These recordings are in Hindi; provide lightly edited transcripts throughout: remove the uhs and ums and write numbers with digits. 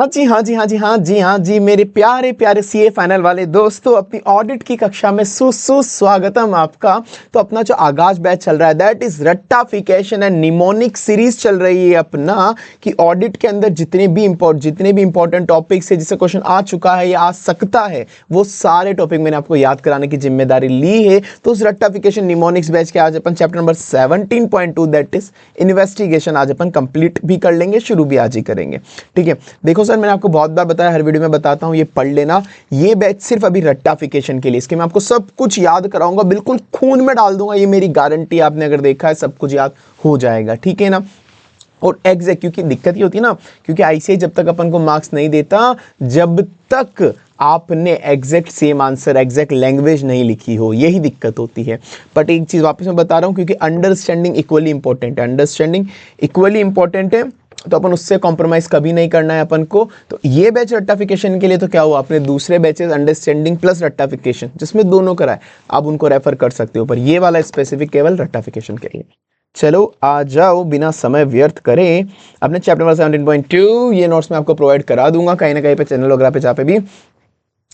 हाँ जी, हाँ जी, हाँ जी, हाँ जी, हाँ जी, मेरे प्यारे प्यारे सीए फाइनल वाले दोस्तों, अपनी ऑडिट की कक्षा में सुस्वागतम आपका। तो अपना जो आगाज बैच चल रहा है दैट इज रट्टाफिकेशन एंड निमोनिक सीरीज चल रही है अपना, कि ऑडिट के अंदर जितने भी इंपॉर्टेंट टॉपिक्स है, जिससे क्वेश्चन आ चुका है या आ सकता है, वो सारे टॉपिक मैंने आपको याद कराने की जिम्मेदारी ली है। तो उस रट्टाफिकेशन निमोनिक्स बैच के आज अपन chapter number 17.2 that is investigation आज अपन कंप्लीट भी कर लेंगे, शुरू भी आज ही करेंगे। ठीक है, देखो सर, मैंने आपको बहुत बार बताया, हर वीडियो में बताता हूं, ये पढ़ लेना। ये बैच सिर्फ अभी रट्टाफिकेशन के लिए, इसके मैं आपको सब कुछ याद कराऊंगा, बिल्कुल खून में डाल दूंगा, ये मेरी गारंटी। आपने अगर देखा है सब कुछ याद हो जाएगा, ठीक है ना। और एग्जैक्ट, क्योंकि दिक्कत ये होती है ना, क्योंकि आईसीआई जब तक अपन को मार्क्स नहीं देता जब तक आपने exact same answer, exact language नहीं लिखी हो, यही दिक्कत होती है। बट एक चीज वापस मैं बता रहा हूं, क्योंकि अंडरस्टैंडिंग इक्वली इंपॉर्टेंट है, अंडरस्टैंडिंग इक्वली इंपॉर्टेंट है, तो अपन उससे कॉम्प्रोमाइज कभी नहीं करना है अपन को। तो ये बैच रट्टाफिकेशन के लिए, तो क्या हुआ, आपने दूसरे बैचेस अंडरस्टैंडिंग प्लस रट्टाफिकेशन जिसमें दोनों कराए, आप उनको रेफर कर सकते हो, पर ये वाला स्पेसिफिक केवल रट्टाफिकेशन के लिए। चलो आ जाओ, बिना समय व्यर्थ करें अपने चैप्टर नंबर 17.2। ये नोट्स मैं आपको प्रोवाइड करा दूंगा कहीं ना कहीं पे, चैनल वगैरह पे, जहाँ पे भी।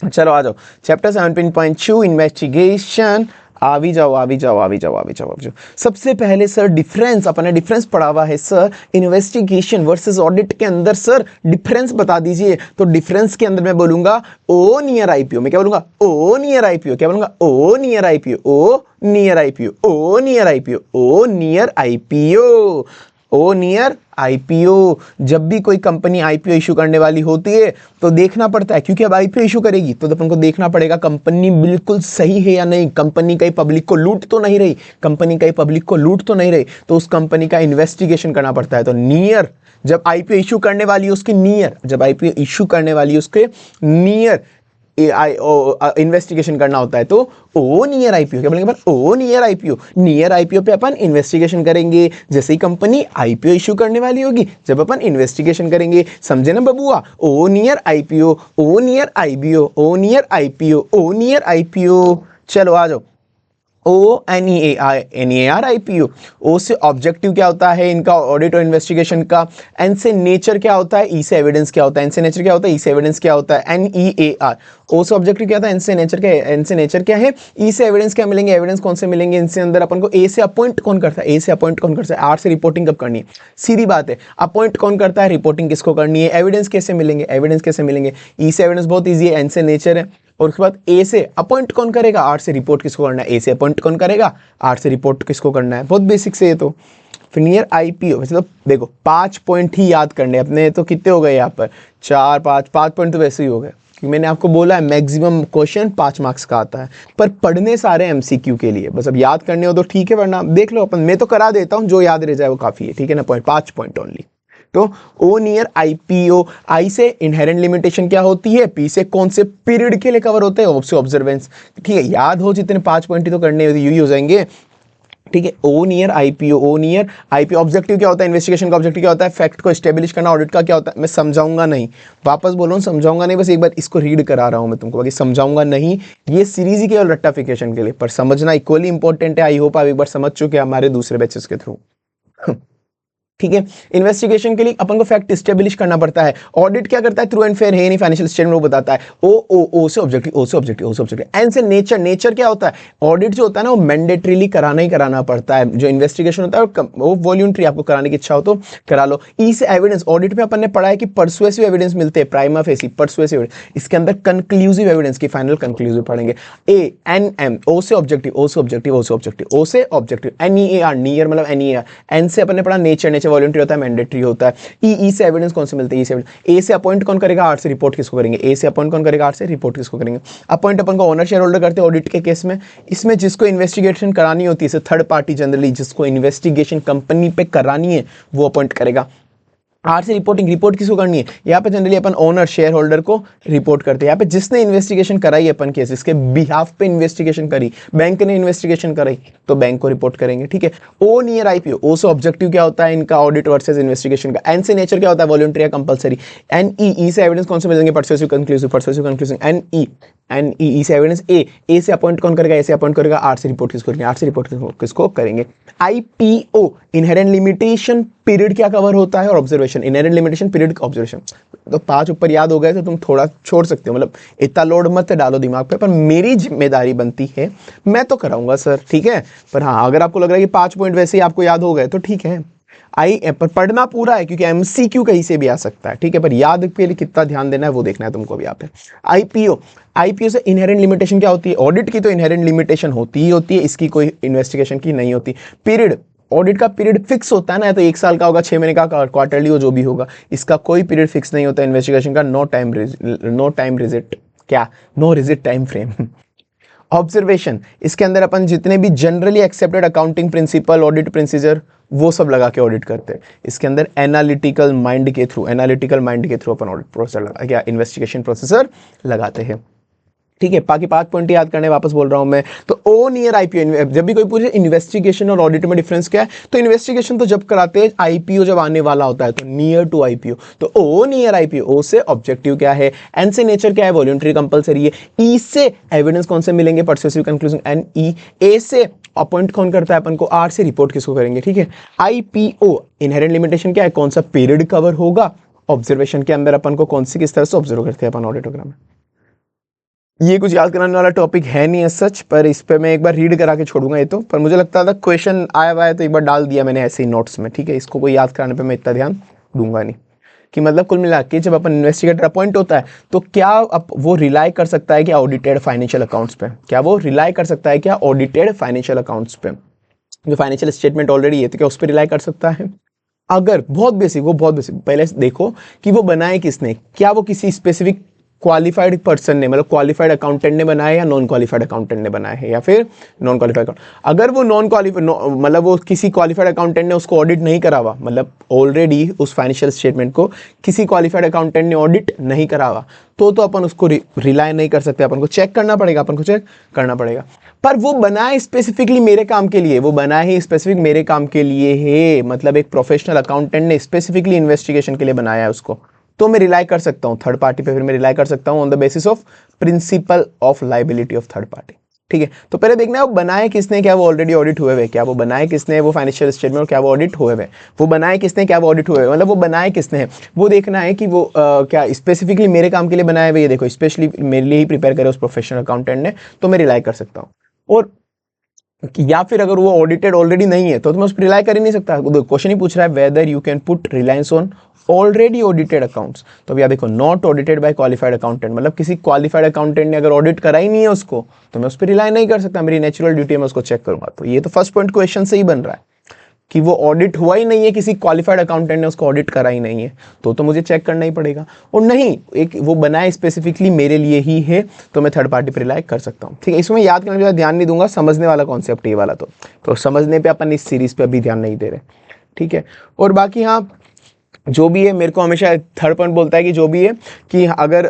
चलो आ जाओ, चैप्टर 17.2 इन्वेस्टिगेशन। आवी जाओ, आवी जाओ, आवी जाओ, आवी जाओ, आवी जाओ। सबसे पहले सर डिफरेंस, अपने डिफरेंस पढ़ा हुआ है सर, इन्वेस्टिगेशन वर्सेस ऑडिट के अंदर। सर डिफरेंस बता दीजिए। तो डिफरेंस के अंदर मैं बोलूंगा ओ नियर आईपीओ, मैं क्या बोलूंगा, ओ नियर आईपीओ, क्या बोलूंगा, ओ near IPO, O near IPO, O near IPO, O near IPO, O near IPO. जब भी कोई कंपनी आईपीओ इशू करने वाली होती है तो देखना पड़ता है, क्योंकि अब आईपीओ इशू करेगी तो अपन को देखना पड़ेगा कंपनी बिल्कुल सही है या नहीं, कंपनी कहीं पब्लिक को लूट तो नहीं रही, कंपनी कहीं पब्लिक को लूट तो नहीं रही, तो उस कंपनी का इन्वेस्टिगेशन करना पड़ता है। तो नियर, जब आईपीओ इशू करने वाली है उसके नियर, जब आईपीओ इशू करने वाली है उसके नियर इन्वेस्टिगेशन करना होता है, तो ओ नियर आईपीओ, क्या बोलेंगे अपन, ओ नियर आईपीओ। नियर आईपीओ पे अपन इन्वेस्टिगेशन करेंगे, जैसे ही कंपनी आईपीओ इशू करने वाली होगी जब अपन इन्वेस्टिगेशन करेंगे, समझे ना बबुआ। O near IPO, O near IPO, O near IPO, O near IPO. चलो आ जाओ, O N E A R I P O. O से ऑब्जेक्टिव क्या होता है इनका, ऑडिट और इन्वेस्टिगेशन का। एन से नेचर क्या होता है, ई से एविडेंस क्या होता है, एन से नेचर क्या होता है, ई से एविडेंस क्या होता है, एन ई ए आर। ओ से ऑब्जेक्टिव क्या था, एन से नेचर क्या है, एन से नेचर क्या है, ई से एविडेंस क्या मिलेंगे, एविडेंस कौन से मिलेंगे, इनसे अंदर अपन को ए से अपॉइंट कौन करता है, ए से अपॉइंट कौन करता है, आर से रिपोर्टिंग कब करनी है, सीधी बात है, अपॉइंट कौन करता है, रिपोर्टिंग किसको करनी है, एविडेंस कैसे मिलेंगे, एविडेंस कैसे मिलेंगे, ई से एविडेंस बहुत ईजी है, एन से नेचर है, और उसके बाद ए से अपॉइंट कौन करेगा, आर से रिपोर्ट किसको करना है, ए से अपॉइंट कौन करेगा, आर से रिपोर्ट किसको करना है, बहुत बेसिक से ये तो। फिर नियर आईपीओ, वैसे तो देखो 5 पॉइंट ही याद करने अपने, तो कितने हो गए यहाँ पर, 4 5 पॉइंट तो वैसे ही हो गए, क्योंकि मैंने आपको बोला है मैक्सिमम क्वेश्चन 5 मार्क्स का आता है, पर पढ़ने सारे एमसीक्यू के लिए, बस अब याद करने हो तो ठीक है, वरना देख लो अपन, मैं तो करा देता हूँ, जो याद रह जाए वो काफ़ी है, ठीक है ना, 5 पॉइंट ओनली। तो ओ नियर आईपीओ, आई से इनहेरेंट लिमिटेशन क्या होती है, पी से कौन से पीरियड के लिए कवर होते हैं, से ऑब्जर्वेंस, ठीक है, याद हो जितने 5 पॉइंट ही तो करने यही हो जाएंगे, ठीक है। ओ near IPO, O near IPO, objective क्या होता है, इन्वेस्टिगेशन का ऑब्जेक्टिव क्या होता है, फैक्ट को एस्टेब्लिश करना, ऑडिट का क्या होता है, मैं समझाऊंगा नहीं, वापस बोल रहा हूं, समझाऊंगा नहीं, बस एक बार इसको रीड करा रहा हूं मैं तुमको, बाकी समझाऊंगा नहीं, ये सीरीज ही केवल रट्टाफिकेशन के लिए, पर समझना इक्वली इंपॉर्टेंट है। आई होप आप एक बार समझ चुके हैं हमारे दूसरे बैचेस के थ्रू, ठीक है। इन्वेस्टिगेशन के लिए अपन को फैक्ट एस्टेब्लिश करना पड़ता है, ऑडिट क्या करता है, ट्रू एंड फेयर है नहीं, फाइनेंशियल स्टेटमेंट वो बताता है। ओ से ऑब्जेक्टिव, ओ से ऑब्जेक्टिव, ओ से ऑब्जेक्टिव। एन से नेचर, नेचर क्या होता है, ऑडिट जो होता है ना वो मैंडेटरीली कराना ही कराना पड़ता है, जो इन्वेस्टिगेशन होता है वो वॉल्यूंटरी, आपको कराने की इच्छा हो तो करा लो। ई से एविडेंस, ऑडिट में अपन ने पढ़ा है कि परसुएसिव एविडेंस मिलते हैं, प्राइमा फेसी परसुएसिव एविडेंस, इसके अंदर कंक्लूसिव एविडेंस की फाइनल कंक्लूसिव पढ़ेंगे। ए एन एम, ओ से ऑब्जेक्टिव, ओ से ऑब्जेक्टिव, ओ से ऑब्जेक्टिव, ओ से objective. N E A R, near मतलब N E A R. N से अपन ने पढ़ा नेचर, नेचर वॉल्यूंटरी होता है, मैंडेटरी होता है। ई से एविडेंस कौन से मिलते हैं, ई से एविडेंस। ए से अपॉइंट कौन करेगा, आर से रिपोर्ट किसको करेंगे, ए से अपॉइंट कौन करेगा, आर से रिपोर्ट किसको करेंगे। अपॉइंट अपन को ओनर शेयर होल्डर करते हैं ऑडिट के केस में, इसमें जिसको इन्वेस्टिगेशन करानी होती है, थर्ड पार्टी जनरली जिसको इन्वेस्टिगेशन कंपनी पे करानी है वो अपॉइंट करेगा। आर से रिपोर्टिंग, रिपोर्ट किसको करनी है, यहाँ पे जनरली अपन ओनर शेयर होल्डर को रिपोर्ट करते हैं, यहाँ पे जिसने इन्वेस्टिगेशन कराई अपन केस, इसके बिहाफ पे इन्वेस्टिगेशन करी, बैंक ने इन्वेस्टिगेशन कराई तो बैंक को रिपोर्ट करेंगे, ठीक है। ओ नियर आईपीओ, ओ से ऑब्जेक्टिव क्या होता है इनका, ऑडिट वर्सेस इन्वेस्टिगेशन का। एन से नेचर क्या होता है, वॉलंटरी या कंपलसरी। एन ई से एविडेंस कौन से मिलेंगे, persuasive conclusive, persuasive conclusive. N E से एविडेंस। ए से अपॉइंट कौन करेगा, ए से अपॉइंट करेगा, आर से रिपोर्ट किसको करेंगे, आर से रिपोर्ट किसको करेंगे। आईपीओ, इनहेरेंट लिमिटेशन पीरियड क्या कवर होता है और observation, inherent limitation, period, observation. तो 5 ऊपर याद हो गए तो तुम थोड़ा छोड़ सकते हो, मतलब इतना लोड मत डालो दिमाग पे, पर मेरी जिम्मेदारी बनती है, मैं तो कराऊंगा सर, ठीक है। पर हाँ, अगर आपको लग रहा है कि 5 पॉइंट वैसे ही आपको याद हो गए तो ठीक है, पर पढ़ना पूरा है, क्योंकि एमसीक्यू कहीं से भी आ सकता है, ठीक है। पर याद के लिए कितना ध्यान देना है वो देखना है तुमको भी यहाँ पे। आईपीओ, आईपीओ से इनहेरेंट लिमिटेशन क्या होती है? ऑडिट की तो इनहेरेंट लिमिटेशन होती ही होती है, इसकी कोई इन्वेस्टिगेशन की नहीं होती। पीरियड, ऑडिट का पीरियड फिक्स होता है ना, तो 1 साल का होगा, 6 महीने का, क्वार्टरली हो, जो भी होगा। इसका कोई पीरियड फिक्स नहीं होता इन्वेस्टिगेशन का। नो टाइम रिजिट, क्या, no rigid time frame. Observation, इसके अंदर अपन जितने भी generally accepted accounting principle, audit procedure, वो सब लगा के ऑडिट करते हैं। इसके अंदर एनालिटिकल माइंड के थ्रू अपन ऑडिट प्रोसेसर लगा, क्या, इन्वेस्टिगेशन प्रोसेसर लगाते हैं, ठीक है। बाकी 5 पॉइंट याद करने वापस बोल रहा हूं मैं। तो ओ नियर आईपीओ, जब भी कोई पूछे इन्वेस्टिगेशन और ऑडिट में डिफरेंस क्या है, तो इन्वेस्टिगेशन तो जब कराते हैं आईपीओ जब आने वाला होता है, तो नियर टू आईपीओ। तो ओ नियर आईपीओ, ओ से ऑब्जेक्टिव क्या है, एन से नेचर क्या है, वॉलंटरी कंपलसरी है, ई से एविडेंस कौन से मिलेंगे, परसुएसिव कंक्लूजन, एंड ई, ए से अपॉइंट कौन करता है अपन को, आर से रिपोर्ट किसको करेंगे, ठीक है। आईपीओ, इनहेरेंट लिमिटेशन क्या है, कौन सा पीरियड कवर होगा, ऑब्जर्वेशन के अंदर अपन को कौन सी किस तरह से ऑब्जर्व करते हैं अपन ऑडिटोग्राम में। ये कुछ याद कराने वाला टॉपिक है नहीं है सच, पर इस पे मैं एक बार रीड करा के छोड़ूंगा ये तो, पर मुझे लगता था क्वेश्चन आया हुआ है तो एक बार डाल दिया मैंने ऐसे ही नोट्स में, ठीक है। इसको कोई याद कराने पे मैं इतना ध्यान दूंगा नहीं। कि मतलब कुल मिला के जब अपन इन्वेस्टिगेटर अपॉइंट होता है तो क्या वो रिलाई कर सकता है क्या ऑडिटेड फाइनेंशियल अकाउंट्स पे, क्या वो रिलाई कर सकता है क्या ऑडिटेड फाइनेंशियल अकाउंट्स पे, जो फाइनेंशियल स्टेटमेंट ऑलरेडी है, तो क्या उस पर रिलाई कर सकता है? अगर बहुत बेसिक, वो बहुत बेसिक, पहले देखो कि वो बनाए किसने, क्या वो किसी स्पेसिफिक क्वालिफाइड पर्सन ने, मतलब क्वालिफाइड अकाउंटेंट ने बनाया या नॉन क्वालिफाइड अकाउंटेंट ने बनाया है, या फिर नॉन क्वालिफाइड। अगर वो नॉन क्वालिफाइड, मतलब वो किसी क्वालिफाइड अकाउंटेंट ने उसको ऑडिट नहीं करा हुआ, मतलब ऑलरेडी उस फाइनेंशियल स्टेटमेंट को किसी क्वालिफाइड अकाउंटेंट ने ऑडिट नहीं करा हुआ, तो अपन उसको रिलाई नहीं कर सकते, अपन को चेक करना पड़ेगा, अपन को चेक करना पड़ेगा। पर वो बनाए स्पेसिफिकली मेरे काम के लिए, वो बनाए ही स्पेसिफिक मेरे काम के लिए है, मतलब एक प्रोफेशनल अकाउंटेंट ने स्पेसिफिकली इन्वेस्टिगेशन के लिए बनाया है उसको, तो मैं रिलाई कर सकता हूं थर्ड पार्टी पे, फिर मैं रिलाई कर सकता हूं on the basis of principle of liability of third party, ठीक है। तो पहले देखना है वो बनाए किसने, क्या वो ऑलरेडी ऑडिट हुए हुए, क्या वो बनाए किसने वो फाइनेंशियल स्टेटमेंट, क्या वो ऑडिट हुए हुए, वो बनाए किसने, क्या वो ऑडिट हुए हुए, मतलब वो बनाए किसने है वो देखना है कि वो क्या स्पेसिफिकली मेरे काम के लिए बनाए हुए, ये देखो स्पेशली मेरे लिए ही प्रिपेयर करे उस प्रोफेशनल अकाउंटेंट ने, तो मैं रिलाई कर सकता हूँ। और या फिर अगर वो ऑडिटेड ऑलरेडी नहीं है तो मैं उस पर रिलाई कर ही नहीं सकता। क्वेश्चन ही पूछ रहा है whether you can put reliance on already audited accounts, तो अब याद देखो not audited bye qualified accountant, मतलब किसी क्वालिफाइड अकाउंटेंट ने अगर ऑडिट करा ही नहीं है उसको, तो मैं उस पर रिलाई नहीं कर सकता, मेरी नेचुरल ड्यूटी है मैं उसको चेक करूंगा। तो ये तो फर्स्ट पॉइंट क्वेश्चन से ही बन रहा है कि वो ऑडिट हुआ ही नहीं है, किसी क्वालिफाइड अकाउंटेंट ने उसको ऑडिट करा ही नहीं है, तो मुझे चेक करना ही पड़ेगा। और नहीं, एक वो बनाए स्पेसिफिकली मेरे लिए ही है, तो मैं थर्ड पार्टी पर रिलाई कर सकता हूँ, ठीक है। इसमें याद करने का ध्यान नहीं दूंगा, समझने वाला कॉन्सेप्ट ये वाला, तो समझने पे अपन इस सीरीज पे अभी ध्यान नहीं दे रहे, ठीक है। और बाकी हाँ जो भी है, मेरे को हमेशा थर्ड पॉइंट बोलता है कि जो भी है कि अगर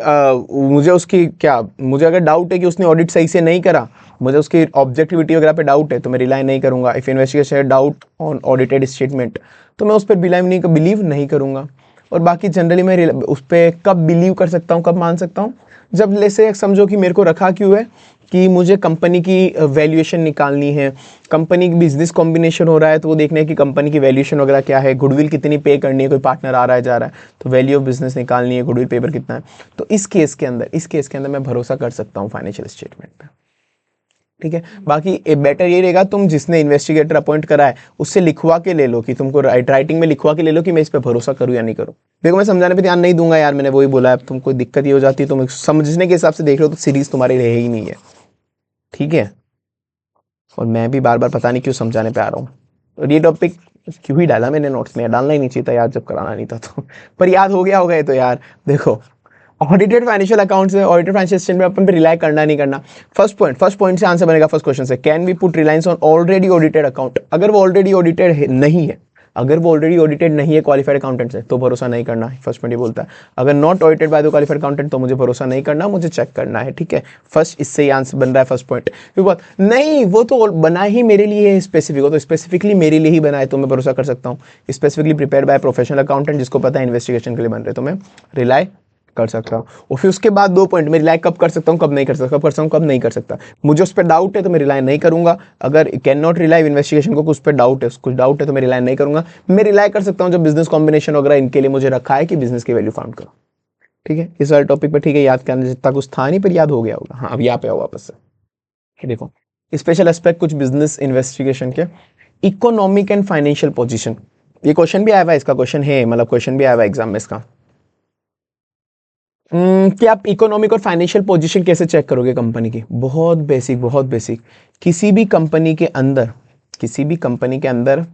मुझे अगर डाउट है कि उसने ऑडिट सही से नहीं करा, मुझे उसकी ऑब्जेक्टिविटी वगैरह पे डाउट है, तो मैं रिलाई नहीं करूंगा। If investigation doubt on audited statement, तो मैं उस पर बिलीव नहीं करूंगा। और बाकी जनरली मैं उस पर कब बिलीव कर सकता हूँ, कब मान सकता हूँ, जब जैसे समझो कि मेरे को रखा क्यों है कि मुझे कंपनी की वैल्यूएशन निकालनी है, कंपनी की बिजनेस कॉम्बिनेशन हो रहा है, तो वो देखना है कि कंपनी की वैल्यूएशन वगैरह क्या है, गुडविल कितनी पे करनी है, कोई पार्टनर आ रहा है जा रहा है, तो वैल्यू ऑफ बिजनेस निकालनी है, गुडविल पेपर कितना है। तो इस केस के अंदर मैं भरोसा कर सकता हूँ फाइनेंशियल स्टेटमेंट पे, ठीक है। बाकी बेटर ये रहेगा तुम जिसने इन्वेस्टिगेटर अपॉइंट करा है उससे लिखवा के ले लो, कि तुमको राइटिंग में लिखवा के ले लो कि मैं इस पे भरोसा करूँ या नहीं करूँ। देखो मैं समझाने पे ध्यान नहीं दूंगा यार, मैंने वही बोला है, तुम कोई दिक्कत ये हो जाती है, तुम समझने के हिसाब से देख लो तो सीरीज तुम्हारी रह ही नहीं है, ठीक है। और मैं भी बार बार पता नहीं क्यों समझाने पे आ रहा हूँ, और ये टॉपिक क्यों ही डाला मैंने नोट्स में, डालना ही नहीं चाहिए था यार जब कराना नहीं था तो, पर याद हो गया होगा तो यार। देखो ऑडिटेड फाइनेंशियल अकाउंट्स है, ऑडिटेड फाइनेंशियल स्टेटमेंट अपन पे रिलाई करना नहीं करना। फर्स्ट पॉइंट से आंसर बनेगा फर्स्ट क्वेश्चन से, can we put reliance on already audited account. अगर वो ऑलरेडी ऑडिटेड नहीं है, अगर वो ऑलरेडी ऑडिटेड नहीं है क्वालिफाइड अकाउंटेंट से, तो भरोसा नहीं करना है, फर्स्ट पॉइंट ये बोलता है। अगर not audited by the qualified accountant, तो मुझे भरोसा नहीं करना, मुझे चेक करना है, ठीक है। फर्स्ट इससे ही आंसर बन रहा है फर्स्ट पॉइंट। नहीं वो तो बना ही मेरे लिए है स्पेसिफिक, हो तो स्पेसिफिकली मेरे लिए ही बना है, तो मैं भरोसा कर सकता हूँ। Specifically prepare by professional accountant जिसको पता है इन्वेस्टिगेशन के लिए बन रहे, तो मैं रिलाई कर सकता हूँ। और फिर उसके बाद 2 पॉइंट, मैं रिलाई कब कर सकता हूँ, कब नहीं कर सकता, कब कर सकता हूँ, कब नहीं कर सकता। मुझे उस पर डाउट है तो मैं रिलाई नहीं करूंगा। अगर कैन नॉट रिलाई इन्वेस्टिगेशन को उस पर डाउट है, कुछ डाउट है तो मैं रिलाई नहीं करूंगा। मैं रिलाई कर सकता हूँ जब बिजनेस कॉम्बिनेशन वगैरह इनके लिए मुझे रखा है कि बिजनेस की वैल्यू फाउंड करो। ठीक है, इस वाले टॉपिक पर ठीक है, याद करने जितना कुछ था नहीं पर याद हो गया होगा। हाँ अब यहाँ पे आओ वापस से। ये देखो स्पेशल एस्पेक्ट कुछ बिजनेस इन्वेस्टिगेशन के, इकोनॉमिक एंड फाइनेंशियल पोजीशन। ये क्वेश्चन भी आया हुआ है, इसका क्वेश्चन है, मतलब क्वेश्चन भी आया हुआ है एग्जाम में इसका। कि आप इकोनॉमिक और फाइनेंशियल पोजीशन कैसे चेक करोगे कंपनी की। बहुत बेसिक, बहुत बेसिक। किसी भी कंपनी के अंदर, किसी भी कंपनी के अंदर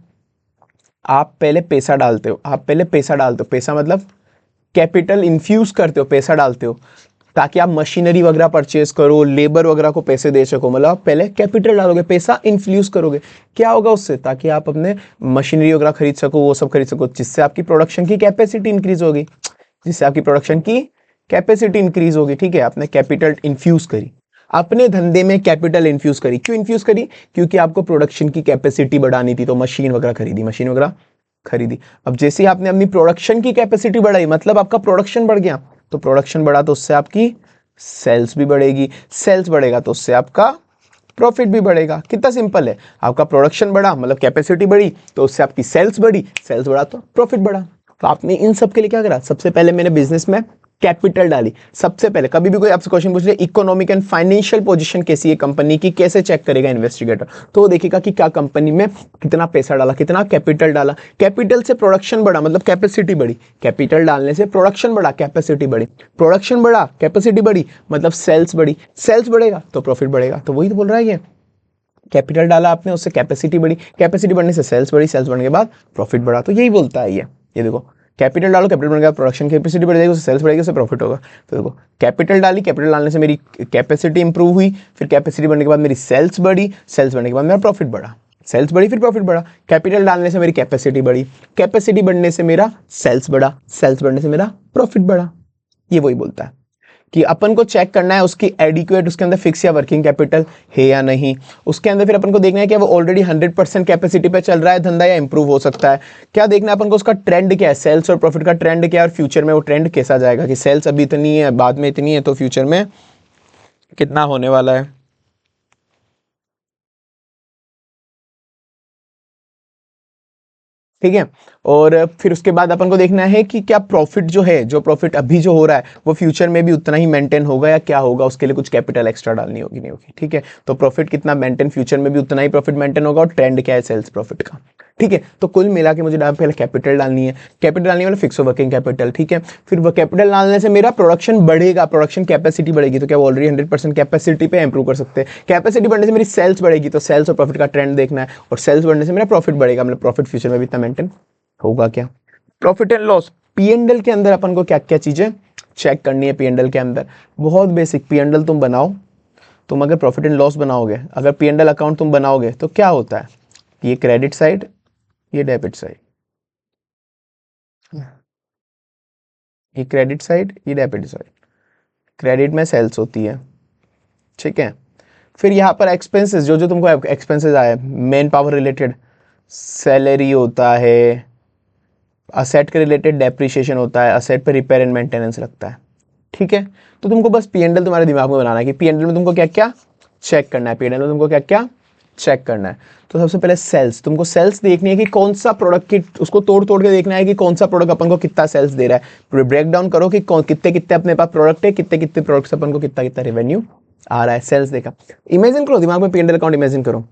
आप पहले पैसा डालते हो, आप पहले पैसा डालते हो, पैसा मतलब कैपिटल इन्फ्यूज करते हो, पैसा डालते हो ताकि आप मशीनरी वगैरह परचेज करो, लेबर वगैरह को पैसे दे सको। मतलब आप पहले कैपिटल डालोगे, पैसा इन्फ्यूज करोगे। क्या होगा उससे, ताकि आप अपने मशीनरी वगैरह खरीद सको, वो सब खरीद सको, जिससे आपकी प्रोडक्शन की कैपेसिटी इंक्रीज होगी, जिससे आपकी प्रोडक्शन की कैपेसिटी इंक्रीज होगी। ठीक है, आपने कैपिटल इन्फ्यूज करी, अपने धंधे में कैपिटल इन्फ्यूज करी। क्यों इन्फ्यूज करी, क्योंकि आपको प्रोडक्शन की कैपेसिटी बढ़ानी थी, तो मशीन वगैरह खरीदी, मशीन वगैरह खरीदी। अब जैसे ही आपने अपनी प्रोडक्शन की कैपेसिटी बढ़ाई, मतलब आपका प्रोडक्शन बढ़ गया, तो प्रोडक्शन बढ़ा तो उससे आपकी सेल्स भी बढ़ेगी, सेल्स बढ़ेगा तो उससे आपका प्रॉफिट भी बढ़ेगा। कितना सिंपल है, आपका प्रोडक्शन बढ़ा मतलब कैपेसिटी बढ़ी, तो उससे आपकी सेल्स बढ़ी, सेल्स बढ़ा तो प्रॉफिट बढ़ा। तो आपने इन सब के लिए क्या करा, सबसे पहले मैंने बिजनेस में कैपिटल डाली। सबसे पहले कभी भी कोई आपसे क्वेश्चन पूछ ले इकोनॉमिक एंड फाइनेंशियल पोजीशन कैसी है कंपनी की, कैसे चेक करेगा इन्वेस्टिगेटर, तो वो देखेगा कि क्या कंपनी में कितना पैसा डाला, कितना कैपिटल डाला। कैपिटल से प्रोडक्शन बढ़ा मतलब कैपेसिटी बढ़ी, कैपिटल डालने से प्रोडक्शन बढ़ा, कैपेसिटी बढ़ी, प्रोडक्शन बढ़ा, कैपेसिटी बढ़ी, मतलब सेल्स बढ़ी, सेल्स बढ़ेगा तो प्रॉफिट बढ़ेगा। तो वही तो बोल रहा है ये, कैपिटल डाला आपने, उससे कैपेसिटी बढ़ी, कैपेसिटी बढ़ने से सेल्स बढ़ी, सेल्स बढ़ने के बाद प्रॉफिट बढ़ा। तो यही बोलता है ये देखो, कैपिटल डालो, कैपिटल बढ़ेगा, प्रोडक्शन कैपेसिटी बढ़ जाएगी, उससे सेल्स बढ़ेगी, उससे प्रॉफिट होगा। तो देखो कैपिटल डाली, कैपिटल डालने से मेरी कैपेसिटी इंप्रूव हुई, फिर कैपेसिटी बढ़ने के बाद मेरी सेल्स बढ़ी, सेल्स बढ़ने के बाद मेरा प्रॉफिट बढ़ा, सेल्स बढ़ी फिर प्रॉफिट बढ़ा। कैपिटल डालने से मेरी कैपेसिटी बढ़ी, कैपेसिटी बढ़ने से मेरा सेल्स बढ़ा, सेल्स बढ़ने से मेरा प्रॉफिट बढ़ा। ये वही बोलता है कि अपन को चेक करना है उसकी एडिक्वेट, उसके अंदर फिक्स या वर्किंग कैपिटल है या नहीं। उसके अंदर फिर अपन को देखना है कि वो ऑलरेडी 100% कैपेसिटी पे चल रहा है धंधा या इंप्रूव हो सकता है। क्या देखना है अपन को, उसका ट्रेंड क्या है, सेल्स और प्रॉफिट का ट्रेंड क्या है, और फ्यूचर में वो ट्रेंड कैसा जाएगा, कि सेल्स अभी इतनी है, बाद में इतनी है, तो फ्यूचर में कितना होने वाला है। ठीक है, और फिर उसके बाद अपन को देखना है कि क्या प्रॉफिट जो है, जो प्रॉफिट अभी जो हो रहा है वो फ्यूचर में भी उतना ही मेंटेन होगा या क्या होगा, उसके लिए कुछ कैपिटल एक्स्ट्रा डालनी होगी नहीं होगी। ठीक है, तो प्रॉफिट कितना मेंटेन, फ्यूचर में भी उतना ही प्रॉफिट मेंटेन होगा, और ट्रेंड क्या है सेल्स प्रॉफिट का। ठीक है, तो कुल मिला के मुझे पहले कैपिटल डालनी है, कैपिटल डालनी है मतलब फिक्स वर्किंग कैपिटल। ठीक है, फिर वो कैपिटल डालने से मेरा प्रोडक्शन बढ़ेगा, प्रोडक्शन कैपेसिटी बढ़ेगी, तो क्या वो ऑलरेडी 100% कैपेसिटी पे इंप्रूव कर सकते हैं। कैपेसिटी बढ़ने से मेरी सेल्स बढ़ेगी, तो सेल्स और प्रॉफिट का ट्रेंड देखना है, और सेल्स बढ़ने से मेरा प्रॉफिट बढ़ेगा, मतलब प्रॉफिट फ्यूचर में भी इतना मेंटेन होगा क्या। प्रॉफिट एंड लॉस, पी&एल के अंदर अपन को क्या क्या चीजें चेक करनी है। पी&एल के अंदर बहुत बेसिक, पी&एल तुम बनाओ, तुम अगर प्रॉफिट एंड लॉस बनाओगे, अगर पी&एल अकाउंट तुम बनाओगे तो क्या होता है, ये क्रेडिट साइड, ये डेबिट साइड, ये क्रेडिट साइड, ये डेबिट साइड। क्रेडिट में सेल्स होती है, ठीक है। फिर यहाँ पर एक्सपेंसेस, जो जो तुमको एक्सपेंसेस आए, मेन पावर रिलेटेड सैलरी होता है, असेट के रिलेटेड डेप्रिसिएशन होता है, असेट पे रिपेयर एंड मेंटेनेंस लगता है। ठीक है, तो तुमको बस पी&एल तुम्हारे दिमाग में बनाना है कि पी&एल में तुमको क्या क्या चेक करना है, पी&एल में तुमको क्या क्या चेक करना है। तो सबसे पहले सेल्स, तुमको सेल्स देखनी है कि कौन सा प्रोडक्ट की, उसको तोड़ तोड़ के देखना है कि कौन सा प्रोडक्ट अपन को कितना सेल्स दे रहा है। पूरे ब्रेक डाउन करो कि कितने कितने अपने पास प्रोडक्ट है, कितने कितने प्रोडक्ट से अपन को कितना कितना रेवेन्यू आ रहा है। सेल्स देखा, इमेजिन करो दिमाग में पी&एल अकाउंट इमेजिन करो,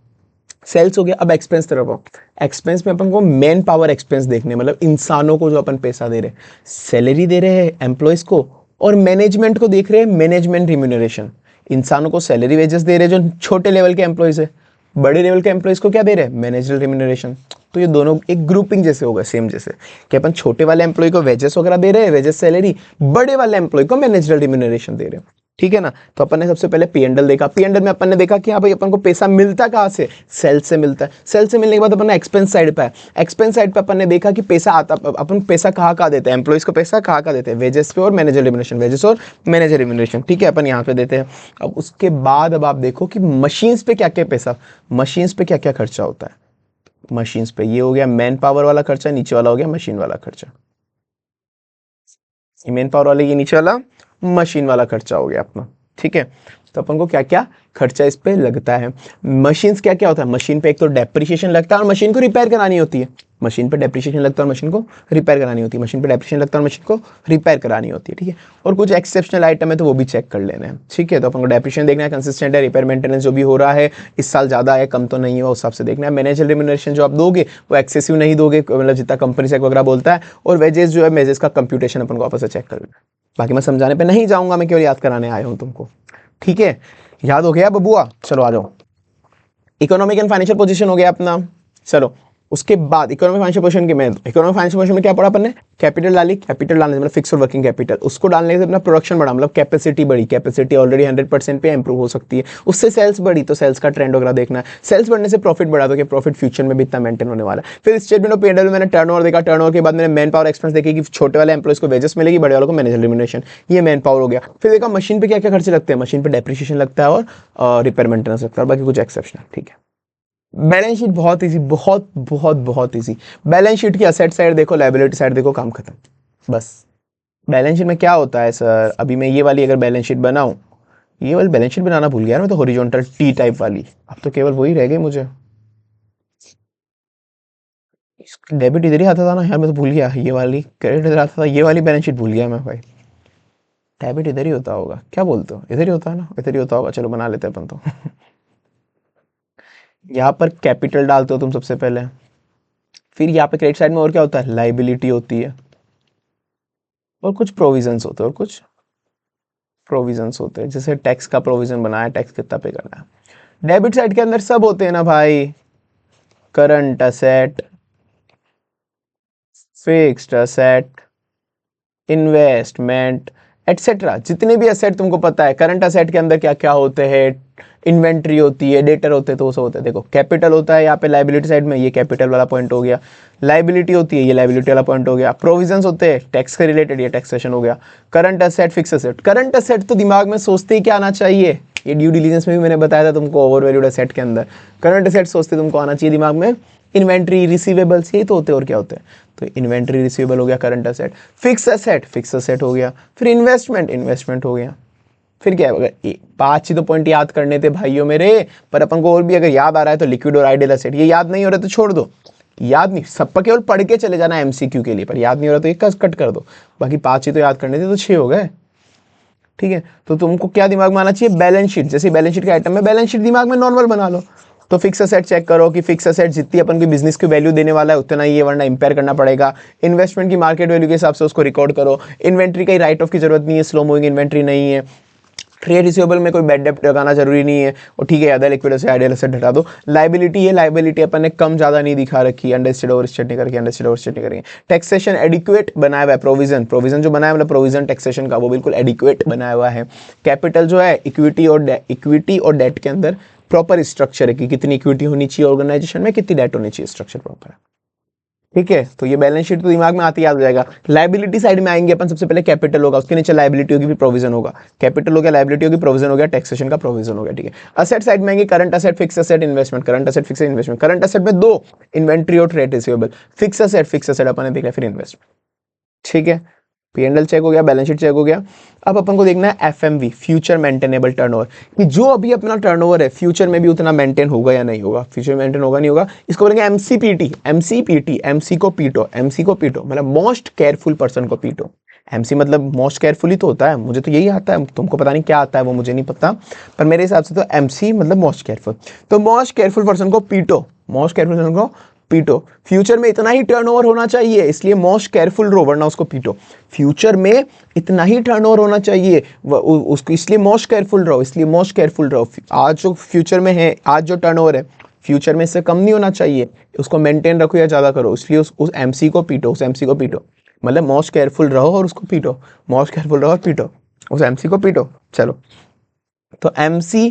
सेल्स हो गया। अब एक्सपेंस तरफ आओ, एक्सपेंस में अपन को मैन पावर एक्सपेंस देखने, मतलब इंसानों को जो अपन पैसा दे रहे हैं, सैलरी दे रहे हैं एम्प्लॉयज को, और मैनेजमेंट को देख रहे हैं मैनेजमेंट रिम्यूनरेशन। इंसानों को सैलरी वेजेस दे रहे हैं जो छोटे लेवल के एम्प्लॉयज है, बड़े लेवल के एम्प्लॉयज को क्या दे रहे हैं, मैनेजरल रिम्यूनरेशन। तो ये दोनों एक ग्रुपिंग जैसे होगा, सेम जैसे कि अपन छोटे वाले एम्प्लॉय को वेजेस वगैरह दे रहे हैं, वेजेस सैलरी, बड़े वाले एम्प्लॉय को मैनेजरल रिम्यूनरेशन दे रहे हैं। ठीक है ना, तो अपन ने सबसे पहले पी&एल देखा, पी&एल में अपन ने देखा कि हाँ भाई अपन को पैसा मिलता कहाँ से, सेल्स से मिलता है। सेल्स से मिलने के बाद अपन ने एक्सपेंस साइड पे है, एक्सपेंस साइड पे अपन ने देखा कि पैसा आता, अपन पैसा कहाँ कहाँ देते हैं, एम्प्लॉइज को पैसा कहाँ कहाँ देते हैं, वेजेस पे और मैनेजर रिम्यूनरेशन, वेजेस और मैनेजर रिम्यूनरेशन। ठीक है, अपन यहाँ पे देते हैं। अब उसके बाद अब आप देखो कि मशीन्स पे क्या क्या पैसा, मशीन्स पे क्या क्या खर्चा होता है। मशीन्स पे ये हो गया मैन पावर वाला खर्चा, नीचे वाला हो गया मशीन वाला खर्चा। ये मेन पावर वाला, ये नीचे वाला मशीन वाला खर्चा हो गया अपना, ठीक है। तो अपन को क्या क्या खर्चा इस पे लगता है। मशीन्स क्या क्या होता है, मशीन पे एक तो डेप्रिसिएशन लगता है और मशीन को रिपेयर करानी होती है। मशीन पे डेप्रिसिएशन लगता है और मशीन को रिपेयर करानी होती है। मशीन पे डेप्रिसिएशन लगता है और मशीन को रिपेयर करानी होती है, ठीक है। और कुछ एक्सेप्शनल आइटम है तो वो भी चेक कर लेना है, ठीक है। तो अपन को डेप्रिसिएशन देखना है, कंसिस्टेंट है, रिपेयर मेंटेनेंस जो भी हो रहा है इस साल ज़्यादा है कम तो नहीं है, उस हिसाब से देखना है। मैनेजर रिम्यूनरेशन जो आप दोगे वो एक्सेसिव नहीं दोगे, मतलब जितना कंपनी से वगैरह बोलता है। और वेजेस जो है, वेजेस का कंप्यूटेशन अपन को वापस से चेक कर लेना है। बाकी मैं समझाने पे नहीं जाऊंगा, मैं केवल याद कराने आया हूँ तुमको, ठीक है। याद हो गया बबुआ, चलो आ जाओ। इकोनॉमिक एंड फाइनेंशियल पोजीशन हो गया अपना। चलो उसके बाद इकोनॉमिक फाइनेंशियल पोजीशन के में, इकोनॉमिक फाइनेंशियल पोजीशन में क्या पढ़ा अपन ने, कैपिटल डाली, कैपिटल डालने से मतलब फिक्स और वर्किंग कैपिटल, उसको डालने से अपना प्रोडक्शन बढ़ा, मतलब कैपेसिटी बढ़ी, कैपेसिटी ऑलरेडी 100% पे इंप्रूव हो सकती है, उससे सेल्स बढ़ी तो सेल्स का ट्रेंड वगैरह देखना है, सेल्स बढ़ने से प्रॉफिट बढ़ा तो कि प्रॉफिट फ्यूचर में भी इतना मेंटेन होने वाला है। फिर स्टेटमेंट ऑफ P&L में मैंने टर्नओवर देखा, टर्नओवर के बाद मैंने मैन पावर एक्सपेंस देखी कि छोटे वाले एम्प्लॉइज को वेजेस मिलेगी, बड़े वालों को मैनेजर रिम्यूनरेशन, ये मैन पावर हो गया। फिर देखा मशीन पे क्या क्या खर्चे लगते हैं, मशीन पे डेप्रिसिएशन लगता है और रिपेयर मेंटेनेंस लगता है, बाकी कुछ एक्सेप्शनल, ठीक है। बैलेंस शीट बहुत इजी, बहुत बहुत बहुत इजी। बैलेंस शीट की असेट साइड देखो, लायबिलिटी साइड देखो, काम खत्म बस। बैलेंस शीट में क्या होता है सर, अभी मैं ये वाली अगर बैलेंस शीट बनाऊं, ये वाली बैलेंस शीट बनाना भूल गया यार मैं तो, हॉरिजॉन्टल टी टाइप वाली, अब तो केवल वही रह गई मुझे। डेबिट इधर ही आता था ना यार, मैं तो भूल गया, ये वाली क्रेडिट इधर आता था, ये वाली बैलेंस शीट भूल गया मैं भाई। डेबिट इधर ही होता होगा, क्या बोलते हो, इधर ही होता है ना, इधर ही होता होगा, चलो बना लेते हैं अपन तो। यहाँ पर कैपिटल डालते हो तुम सबसे पहले, फिर यहाँ पे क्रेडिट साइड में और क्या होता है, लाइबिलिटी होती है और कुछ प्रोविजंस होते हैं, और कुछ प्रोविजंस होते हैं, जैसे टैक्स का प्रोविजन बनाया, टैक्स कितना पे करना है। डेबिट साइड के अंदर सब होते हैं ना भाई, current asset, fixed asset, investment etcetera, जितने भी असेट तुमको पता है। करंट असेट के अंदर क्या क्या होते हैं, इन्वेंट्री होती है, डेटर होते हैं, तो वो सब होता है। देखो कैपिटल होता है यहाँ पे लाइबिलिटी साइड में, ये कैपिटल वाला पॉइंट हो गया। लाइबिलिटी होती है, ये लाइबिलिटी वाला पॉइंट हो गया। प्रोविजंस होते हैं टैक्स के रिलेटेड, ये टैक्सेशन हो गया। Current asset, fix asset, current asset तो दिमाग में सोचते ही क्या आना चाहिए, ये ड्यू डिलीजेंस में भी मैंने बताया था तुमको, ओवर वैल्यूड असेट के अंदर करंट असेट सोचते तुमको आना चाहिए दिमाग में, इन्वेंट्री, रिसीवेबल्स, यही तो होते हैं, और क्या होते हैं। तो इन्वेंट्री, रिसीवेबल हो गया current asset. Fix asset, fix asset हो गया। फिर इन्वेस्टमेंट, इन्वेस्टमेंट हो गया। फिर क्या है, अगर 5 ही तो पॉइंट याद करने थे भाइयों मेरे, पर अपन को और भी अगर याद आ रहा है तो लिक्विड और आइडियल असेट, ये याद नहीं हो रहा तो छोड़ दो, याद नहीं, सब पर केवल पढ़ के चले जाना एमसीक्यू के लिए, पर याद नहीं हो रहा तो ये कट कर दो। बाकी 5 ही तो याद करने थे तो 6 हो गए, ठीक है। तो तुमको क्या दिमाग में आना चाहिए, बैलेंस शीट, जैसे बैलेंस शीट के आइटम में बैलेंस शीट दिमाग में नॉर्मल बना लो। तो फिक्स असेट चेक करो कि फिक्स असेट जितनी अपन की बिजनेस की वैल्यू देने वाला है उतना ही है, वरना इंपेयर करना पड़ेगा। इन्वेस्टमेंट की मार्केट वैल्यू के हिसाब से उसको रिकॉर्ड करो। इन्वेंट्री का राइट ऑफ की जरूरत नहीं है, स्लो मूविंग इन्वेंट्री नहीं है। ट्रेड रिसीवेबल में कोई बैड डेप्ट लगाना जरूरी नहीं है, और ठीक है अदर लिक्विड से आइडियल असेट हटा दो। लाइबिलिटी है, लाइबिलिटी अपन ने कम ज्यादा नहीं दिखा रखी, अंडरस्टैंड ओवरस्टेट नहीं करके, अंडरस्टैंड ओवरस्टेट नहीं करेंगे। टैक्सेशन एडिक्वेट बनाया हुआ है, प्रोविजन, प्रोविजन जो बनाया मतलब प्रोविजन टैक्सेशन का, वो बिल्कुल एडिक्वेट बनाया हुआ है। कैपिटल जो है इक्विटी और डेट के अंदर प्रॉपर स्ट्रक्चर है कि कितनी इक्विटी होनी चाहिए ऑर्गेनाइजेशन में, कितनी डेट होनी चाहिए, स्ट्रक्चर प्रॉपर है, ठीक है। तो ये बैलेंस शीट तो दिमाग में आते ही याद हो जाएगा। लाइबिलिटी साइड में आएंगे अपन, सबसे पहले कैपिटल होगा, उसके नीचे लाइबिलिटी होगी, फिर प्रोविजन होगा। कैपिटल हो गया, लाइबिलिटी होगी, प्रोविजन हो गया, टैक्सेशन का प्रोविजन हो गया, ठीक है। असेट साइड में आएंगे, current asset, fix asset, investment. Current asset, fix investment. Current asset में 2, इन्वेंट्री और ट्रेड रिसीवेबल। फिक्स असेट अपन ने देख लिया, फिर इन्वेस्टमेंट, ठीक है। P&L चेक हो गया, बैलेंस शीट चेक हो गया। अब अपन को देखना है FMV, फ्यूचर मेंटेनेबल टर्नओवर, कि जो अभी अपना टर्नओवर है फ्यूचर में भी उतना मेंटेन होगा या नहीं होगा, फ्यूचर मेंटेन होगा नहीं होगा। इसको बोलेंगे MCPT, MC को पीटो मतलब मोस्ट केयरफुल पर्सन को पीटो। MC मतलब मोस्ट केयरफुल ही तो होता है, मुझे तो यही आता है, तुमको पता नहीं क्या आता है वो मुझे नहीं पता, पर मेरे हिसाब से तो MC मतलब मोस्ट केयरफुल। तो मोस्ट केयरफुल पर्सन को पीटो, मोस्ट केयरफुल पर्सन को पीटो। फ्यूचर में इतना ही टर्नओवर होना चाहिए, इसलिए मोस्ट केयरफुल रहो, वरना उसको पीटो। फ्यूचर में इतना ही टर्नओवर होना चाहिए उसको, इसलिए मोस्ट केयरफुल रहो, इसलिए मोस्ट केयरफुल रहो। आज जो फ्यूचर में है, आज जो टर्नओवर है फ्यूचर में इससे कम नहीं होना चाहिए, उसको मेंटेन रखो या ज्यादा करो, इसलिए उस MC को पीटो, उस MC को पीटो, मतलब मोस्ट केयरफुल रहो और उसको पीटो, मोस्ट केयरफुल रहो और पीटो, उस MC को पीटो। चलो तो MC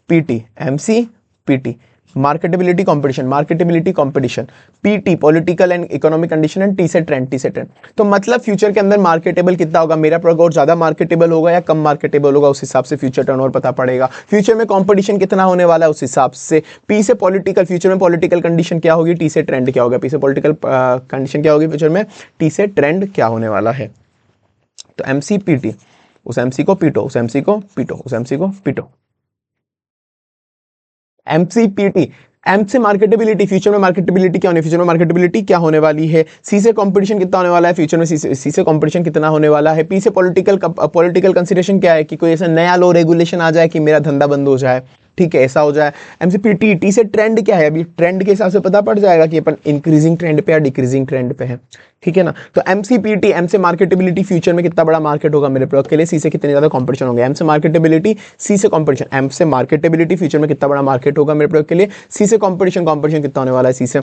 PT marketability competition, PT political and economic condition and T से ट्रेंड। तो मतलब फ्यूचर के अंदर मार्केटेबल कितना होगा, मेरा प्रोडक्ट और ज्यादा मार्केटेबल होगा या कम मार्केटेबल होगा, उस हिसाब से फ्यूचर टर्नओवर पता पड़ेगा। फ्यूचर में कंपटीशन कितना होने वाला है उस हिसाब से। P से पॉलिटिकल, फ्यूचर में पॉलिटिकल कंडीशन क्या होगी, T से ट्रेंड क्या होगा। P से पॉलिटिकल कंडीशन क्या होगी फ्यूचर में, T से ट्रेंड क्या होने वाला है। तो MC PT, उस MC को पीटो, उस MC को पीटो, उस MC को पीटो। MCPT, एम से मार्केटेबिलिटी, फ्यूचर में मार्केटेबिलिटी क्या होने, फ्यूचर में मार्केटेबिलिटी क्या होने वाली है। सी से कंपटीशन कितना होने वाला है, फ्यूचर में सी से कंपटीशन कितना होने वाला है। पी से पॉलिटिकल कंसिडरेशन क्या है कि कोई ऐसा नया लॉ रेगुलेशन आ जाए कि मेरा धंधा बंद हो जाए, ठीक है, ऐसा हो जाए। MCPT, टी से ट्रेंड क्या है, अभी ट्रेंड के हिसाब से पता पड़ जाएगा कि अपन इंक्रीजिंग ट्रेंड पे या डिक्रीजिंग ट्रेंड पे है, ठीक है ना। तो MCPT, एम से मार्केटेबिलिटी, फ्यूचर में कितना बड़ा मार्केट होगा मेरे प्रोडक्ट के लिए, सी से कितने ज्यादा कंपटीशन होंगे। एम से मार्केटेबिलिटी, सी से कंपटीशन, एम से मार्केटेबिलिटी, फ्यूचर में कितना बड़ा मार्केट होगा मेरे प्रोडक्ट के लिए, सी से कंपटीशन, कंपटीशन कितना होने वाला है सी से।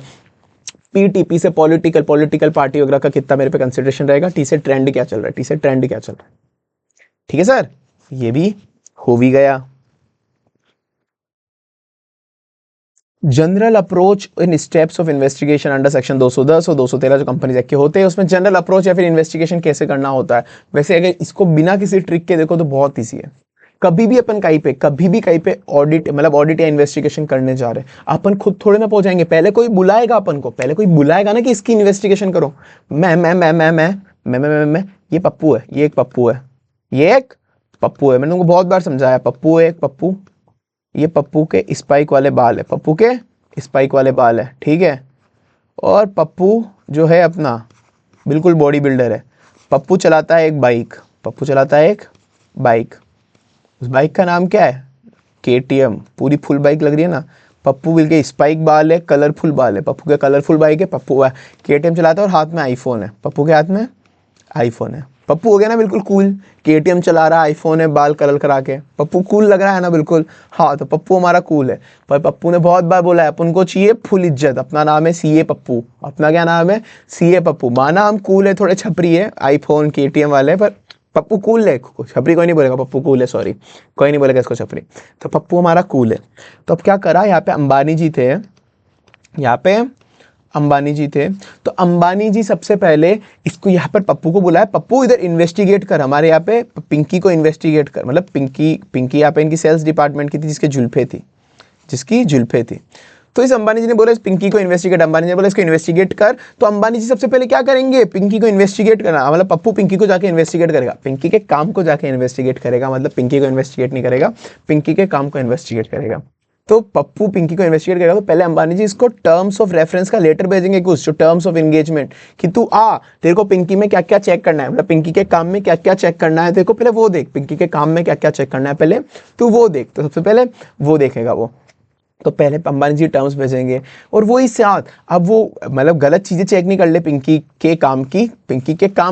पी से पॉलिटिकल पार्टी वगैरह का कितना मेरे पे कंसिडरेशन रहेगा। टी से ट्रेंड क्या चल रहा है, टी से ट्रेंड क्या चल रहा है, ठीक है सर, ये भी हो भी गया। General approach in steps of investigation under section 210 और 213 जो कंपनीज एक्ट के होते हैं, उसमें जनरल अप्रोच या फिर इन्वेस्टिगेशन कैसे करना होता है। वैसे अगर इसको बिना किसी ट्रिक के देखो तो बहुत ईजी है। कभी भी अपन कभी भी कहीं पे ऑडिट मतलब ऑडिट या इन्वेस्टिगेशन करने जा रहे हैं, अपन खुद थोड़े ना पहुंचाएंगे, पहले कोई बुलाएगा अपन को, पहले कोई बुलाएगा ना कि इसकी इन्वेस्टिगेशन करो। मैं ये पप्पू है, ये एक पप्पू है, ये एक पप्पू है, मैंने उनको बहुत बार समझाया, पप्पू है एक पप्पू, ये पप्पू के स्पाइक वाले बाल है, पप्पू के स्पाइक वाले बाल है, ठीक है। और पप्पू जो है अपना बिल्कुल बॉडी बिल्डर है। पप्पू चलाता है एक बाइक, पप्पू चलाता है एक बाइक, उस बाइक का नाम क्या है, KTM, पूरी फुल बाइक लग रही है ना। पप्पू बिल के स्पाइक बाल है, कलरफुल बाल है, पप्पू के कलरफुल बाइक है, पप्पू है KTM चलाता है और हाथ में आईफोन है, पप्पू के हाथ में आईफोन है। पप्पू हो गया ना बिल्कुल कूल, KTM चला रहा है, आईफोन है, बाल कलर करा के, पप्पू कूल लग रहा है ना बिल्कुल। हाँ, तो पप्पू हमारा कूल है। पर पप्पू ने बहुत बार बोला है अपन को चाहिए फुल इज्जत, अपना नाम है CA पप्पू, अपना क्या नाम है CA पप्पू। माना हम कूल है, थोड़े छपरी है, आईफोन KTM वाले, पर पप्पू कूल है, छपरी कोई नहीं बोलेगा, पप्पू कूल है, सॉरी कोई नहीं बोलेगा इसको छपरी। तो पप्पू हमारा कूल है। तो अब क्या करा, यहाँ पे अंबानी जी थे, यहाँ पे अंबानी जी थे, तो अंबानी जी सबसे पहले इसको यहाँ पर पप्पू को बुलाया, पप्पू इधर इन्वेस्टिगेट कर, हमारे यहाँ पे पिंकी को इन्वेस्टिगेट कर, मतलब पिंकी यहाँ पे इनकी सेल्स डिपार्टमेंट की थी, जिसकी जुल्फे थी। तो इस अंबानी जी ने बोला इस पिंकी को इन्वेस्टिगेट, अंबानी जी ने बोला इसको इन्वेस्टिगेट कर। तो अंबानी जी सबसे पहले क्या करेंगे, पिंकी को इन्वेस्टिगेट करना, मतलब पप्पू पिंकी को जाके इन्वेस्टिगेट करेगा, पिंकी के काम को जाके इन्वेस्टिगेट करेगा, मतलब पिंकी को इन्वेस्टिगेट नहीं करेगा, पिंकी के काम को इन्वेस्टिगेट करेगा। तो पप्पू पिंकी को इन्वेस्टिगेट करेगा, तो पहले अंबानी जी इसको टर्म्स ऑफ रेफरेंस का लेटर भेजेंगे, कुछ जो टर्म्स ऑफ एंगेजमेंट, कि तू आ, तेरे को पिंकी में क्या क्या चेक करना है, मतलब पिंकी के काम में क्या क्या चेक करना है, तेरे को पहले वो देख, पिंकी के काम में क्या क्या चेक करना है पहले तू वो देख। तो सबसे पहले वो देखेगा वो, तो पहले अंबानी जी टर्म्स भेजेंगे, और वो ही साथ अब वो मतलब गलत चीज़ें चेक नहीं कर ले पिंकी के काम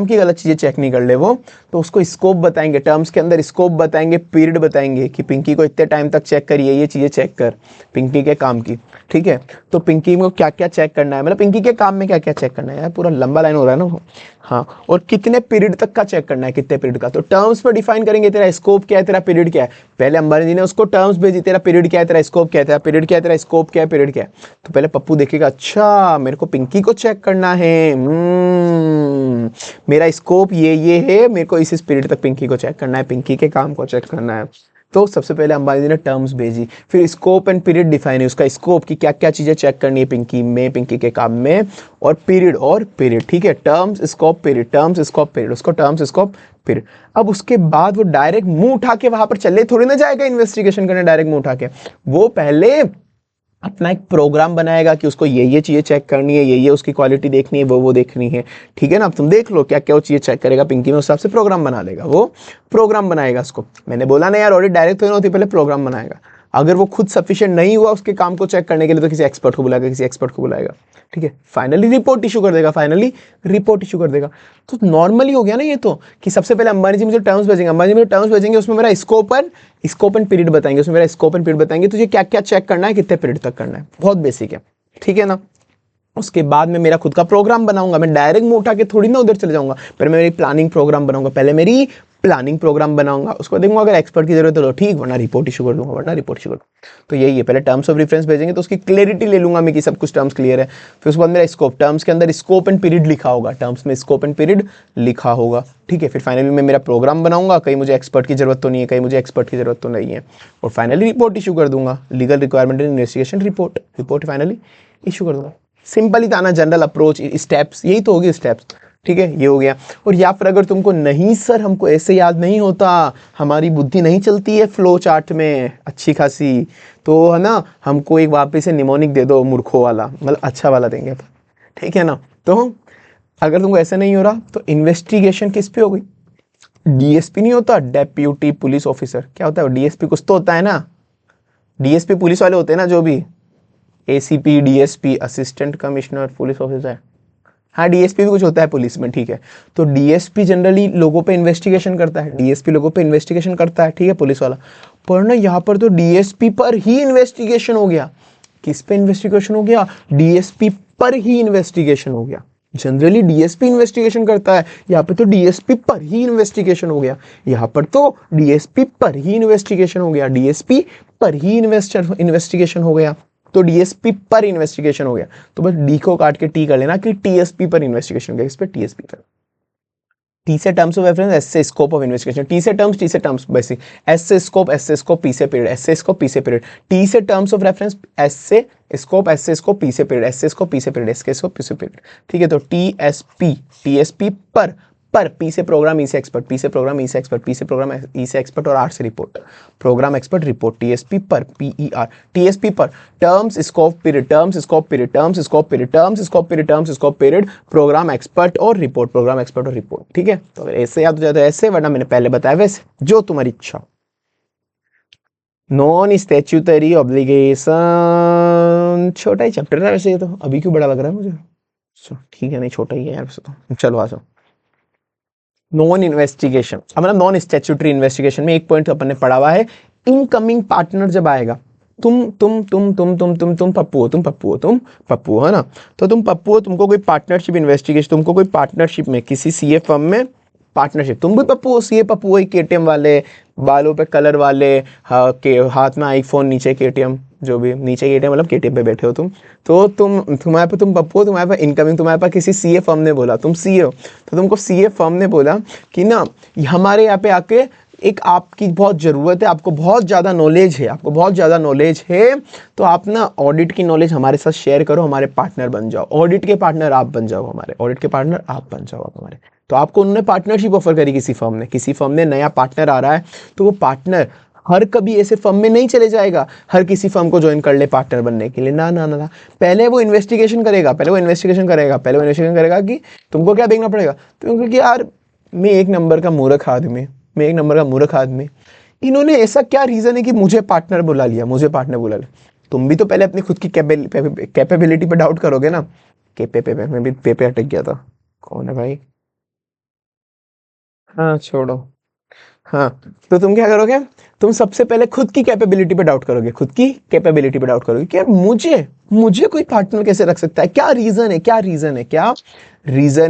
की गलत चीज़ें चेक नहीं कर ले वो, तो उसको स्कोप बताएंगे, टर्म्स के अंदर स्कोप बताएंगे, पीरियड बताएंगे कि पिंकी को इतने टाइम तक चेक करिए, ये चीज़ें चेक कर पिंकी के काम की, ठीक है। तो पिंकी को क्या क्या चेक करना है, मतलब पिंकी के काम में क्या क्या चेक करना है, यार पूरा लंबा लाइन हो रहा है ना। हाँ, और कितने पीरियड तक का चेक करना है, कितने पीरियड का, तो टर्म्स पर डिफाइन करेंगे, तेरा स्कोप क्या है, तेरा पीरियड क्या है। पहले अंबानी जी ने उसको टर्म्स भेजी, तेरा पीरियड क्या है, तेरा स्कोप क्या है, तेरा पीरियड क्या है, तेरा स्कोप क्या है, पीरियड क्या है। तो पहले पप्पू देखेगा, अच्छा मेरे को पिंकी को चेक करना है, मेरा स्कोप ये है, मेरे को इस पीरियड तक पिंकी को चेक करना है, पिंकी के काम को चेक करना है। तो सबसे पहले अंबानी जी ने टर्म्स भेजी, फिर स्कोप एंड पीरियड डिफाइन है, उसका स्कोप की क्या क्या चीजें चेक करनी है पिंकी में, पिंकी के काम में, और पीरियड, ठीक है, terms scope period, terms scope period, उसको टर्म्स स्कोप पीरियड। अब उसके बाद वो डायरेक्ट मुंह उठा के वहां पर चले थोड़ी ना जाएगा इन्वेस्टिगेशन करने, डायरेक्ट मुंह उठा के, वो पहले अपना एक प्रोग्राम बनाएगा कि उसको ये चीज़ें चेक करनी है, ये उसकी क्वालिटी देखनी है, वो देखनी है, ठीक है ना। अब तुम देख लो क्या क्या वो चीज़ें चेक करेगा पिंकी में, उस हिसाब से प्रोग्राम बना लेगा, वो प्रोग्राम बनाएगा। उसको मैंने बोला ना यार, ऑडिट डायरेक्ट तो नहीं होती, पहले प्रोग्राम बनाएगा। अगर वो खुद सफिशिएंट नहीं हुआ उसके काम को चेक करने के लिए, तो किसी एक्सपर्ट को बुलाएगा, ठीक है। फाइनली रिपोर्ट इशू कर देगा, तो नॉर्मली हो गया ना ये, तो कि सबसे पहले अंबानी जी मुझे टर्म्स भेजेंगे, उसमें मेरा स्कोप एंड पीरियड बताएंगे, तुझे क्या क्या चेक करना है, कितने पीरियड तक करना है, बहुत बेसिक है, ठीक है ना। उसके बाद में मेरा खुद का प्रोग्राम बनाऊंगा, मैं डायरेक्ट मुंह उठा के थोड़ी ना उधर चले जाऊंगा, पहले मैं मेरी प्लानिंग प्रोग्राम बनाऊंगा, उसको देखूंगा अगर एक्सपर्ट की जरूरत है तो ठीक, वरना रिपोर्ट इशू कर दूंगा, तो यही है, पहले टर्म्स ऑफ रेफरेंस भेजेंगे तो उसकी क्लैरिटी ले लूंगा मैं कि सब कुछ टर्म्स क्लियर है। फिर उसके बाद मेरा स्कोप, टर्म्स के अंदर स्कोप एंड पीरियड लिखा होगा, टर्म्स में स्कोप एंड पीरियड लिखा होगा, ठीक है। फिर फाइनली मैं मेरा प्रोग्राम बनाऊंगा, कहीं मुझे एक्सपर्ट की जरूरत तो नहीं है, और फाइनली रिपोर्ट इशू कर दूंगा, legal requirement and investigation report finally issue कर दूंगा। सिंपल ही था ना जनरल अप्रोच, स्टेप्स यही तो होगी स्टेप्स। ठीक है, ये हो गया। और या फिर अगर तुमको नहीं सर हमको ऐसे याद नहीं होता, हमारी बुद्धि नहीं चलती है फ्लो चार्ट में अच्छी खासी, तो है ना हमको एक वापस से निमोनिक दे दो मूर्खों वाला, मतलब अच्छा वाला देंगे, ठीक है ना। तो अगर तुमको ऐसा नहीं हो रहा तो इन्वेस्टिगेशन किस पे होगी, डीएसपी नहीं होता, डेप्यूटी पुलिस ऑफिसर, क्या होता है डीएसपी, कुछ तो होता है ना, डीएसपी पुलिस वाले होते हैं ना जो भी, ACP, DSP, assistant commissioner police officer, हाँ डीएसपी भी कुछ होता है पुलिस में, ठीक है। तो डीएसपी जनरली लोगों पे इन्वेस्टिगेशन करता है, डीएसपी लोगों पे इन्वेस्टिगेशन करता है, ठीक है, पुलिस वाला। पर ना यहाँ पर तो डीएसपी पर ही इन्वेस्टिगेशन हो गया, किस पे इन्वेस्टिगेशन हो गया, डीएसपी पर ही इन्वेस्टिगेशन हो गया। जनरली डीएसपी इन्वेस्टिगेशन करता है, यहाँ पे तो डीएसपी पर ही इन्वेस्टिगेशन हो गया, यहाँ पर तो डीएसपी पर ही इन्वेस्टिगेशन हो गया, डीएसपी पर ही इन्वेस्टिगेशन हो गया, तो डीएसपी पर इन्वेस्टिगेशन हो गया। तो बस डी को काट के टी कर लेना कि टीएसपी पर इन्वेस्टिगेशन हो गया, इस पे टीएसपी पर। टी से टर्म्स ऑफ रेफरेंस, एस से स्कोप ऑफ इन्वेस्टिगेशन, टी से टर्म्स बेसिक, एस से स्कोप, पी से पीरियड, एस से स्कोप, पी से पीरियड, टी से टर्म्स ऑफ रेफरेंस, एस से स्कोप, पी से पीरियड, एस से स्कोप, पी से पीरियड, एस के स्कोप, पी से पीरियड, ठीक है। तो टीएसपी पर पी से प्रोग्राम, ई से एक्सपर्ट, पी से प्रोग्राम, ई से एक्सपर्ट, पी से प्रोग्राम, ई से एक्सपर्ट और आर से report, program expert report, TSP per, PER, TSP per terms scope period, terms scope period, terms scope period, terms scope period, terms scope period, program expert और रिपोर्ट, प्रोग्राम एक्सपर्ट और रिपोर्ट, ठीक है। तो अगर ऐसे याद हो जाए तो ऐसे, वरना मैंने पहले बताया वैसे, जो तुम्हारी इच्छा। नॉन स्टैट्यूटरी ऑब्लिगेशन, छोटा ही चैप्टर है वैसे, ये तो अभी क्यों बड़ा लग रहा है मुझे, ठीक है नहीं छोटा ही है यार वैसे तो, चलो आ जाओ। नॉन इन्वेस्टिगेशन, मतलब नॉन स्टैट्यूटरी इन्वेस्टिगेशन में एक पॉइंट अपन ने पढ़ा हुआ है, इनकमिंग पार्टनर जब आएगा, तुम पप्पू हो ना, तो तुम पप्पू हो, तुमको कोई पार्टनरशिप इन्वेस्टिगेशन, तुमको कोई पार्टनरशिप में किसी सीए फर्म में पार्टनरशिप, तुम भी पप्पू हो, सीए पप्पू हो, केटीएम वाले, बालों पे कलर वाले, हाँ के हाथ में आईफोन, नीचे केटीएम, जो भी नीचे केटीएम मतलब केटीएम पे बैठे हो तुम, तो तुम्हारे पे तुम पप्पू हो, तुम्हारे पास इनकमिंग, तुम्हारे पास किसी सीए फर्म ने बोला, तुम सीए हो, तो तुमको सीए फर्म ने बोला कि ना हमारे यहाँ पे आके एक आपकी बहुत ज़रूरत है, आपको बहुत ज़्यादा नॉलेज है, आपको बहुत ज़्यादा नॉलेज है, तो आप ना ऑडिट की नॉलेज हमारे साथ शेयर करो, हमारे पार्टनर बन जाओ, ऑडिट के पार्टनर आप बन जाओ, हमारे ऑडिट के पार्टनर आप बन जाओ आप हमारे। तो आपको उन्होंने पार्टनरशिप ऑफर करी किसी फर्म ने, नया पार्टनर आ रहा है, तो वो पार्टनर हर कभी ऐसे फर्म में नहीं चले जाएगा, हर किसी फर्म को ज्वाइन कर ले पार्टनर बनने के लिए, ना ना ना ना, पहले वो इन्वेस्टिगेशन करेगा, पहले वो इन्वेस्टिगेशन करेगा कि तुमको क्या देखना पड़ेगा, क्योंकि यार मैं एक नंबर का मूर्ख आदमी, इन्होंने ऐसा क्या रीज़न है कि मुझे पार्टनर बुला लिया, तुम भी तो पहले अपनी खुद की कैपेबिलिटी पे डाउट करोगे ना, मैं भी पे अटक गया था, कौन है भाई, हाँ छोड़ो, हाँ, तो तुम क्या करोगे, तुम सबसे पहले खुद की कैपेबिलिटी पे डाउट करोगे, कि यार मुझे कोई पार्टनर कैसे रख सकता है, क्या रीजन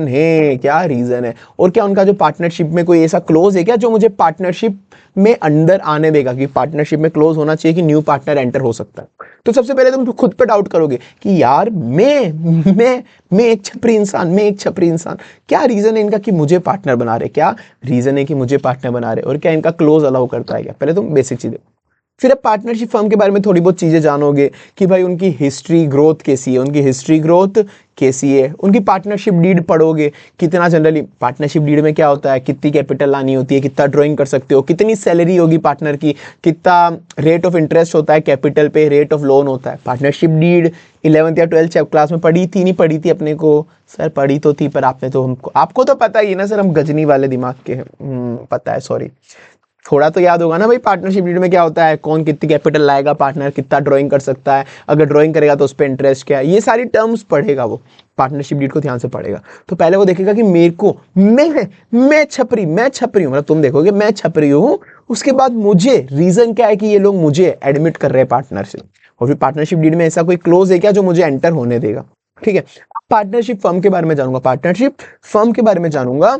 है, और क्या उनका जो पार्टनरशिप में कोई ऐसा क्लोज है क्या जो मुझे पार्टनरशिप में अंदर आने देगा, कि पार्टनरशिप में क्लोज होना चाहिए कि न्यू पार्टनर एंटर हो सकता है। तो सबसे पहले तुम खुद पे डाउट करोगे कि यार मैं एक छपरी इंसान, क्या रीजन है इनका कि मुझे पार्टनर बना रहे, और क्या इनका क्लोज अलाउ करता है क्या, पहले तुम बेसिक चीजें। फिर अब पार्टनरशिप फर्म के बारे में थोड़ी बहुत चीजें जानोगे कि भाई उनकी हिस्ट्री ग्रोथ कैसी है, उनकी पार्टनरशिप डीड पढ़ोगे, कितना जनरली पार्टनरशिप डीड में क्या होता है, कितनी कैपिटल लानी होती है, कितना ड्राइंग कर सकते हो, कितनी सैलरी होगी पार्टनर की, कितना रेट ऑफ इंटरेस्ट होता है कैपिटल पे, रेट ऑफ लोन होता है। पार्टनरशिप डीड 11th या 12th क्लास में पढ़ी थी, नहीं पढ़ी थी अपने को, सर पढ़ी तो थी पर आपको तो पता ही है ना सर, हम गजनी वाले दिमाग के हैं, पता है, सॉरी, थोड़ा तो याद होगा ना भाई, पार्टनरशिप डीड में क्या होता है, कौन कितनी कैपिटल लाएगा, पार्टनर कितना ड्राइंग कर सकता है, अगर ड्राइंग करेगा तो उस पर इंटरेस्ट क्या है, ये सारी टर्म्स पढ़ेगा वो, पार्टनरशिप डीड को ध्यान से पढ़ेगा। तो पहले वो देखेगा कि मेरे को मैं छपरी हूँ, मतलब तुम देखोगे मैं छपरी हूँ, उसके बाद मुझे रीजन क्या है कि ये लोग मुझे एडमिट कर रहे हैं पार्टनरशिप, और फिर पार्टनरशिप डीड में ऐसा कोई क्लोज है क्या जो मुझे एंटर होने देगा, ठीक है। पार्टनरशिप फर्म के बारे में जानूंगा,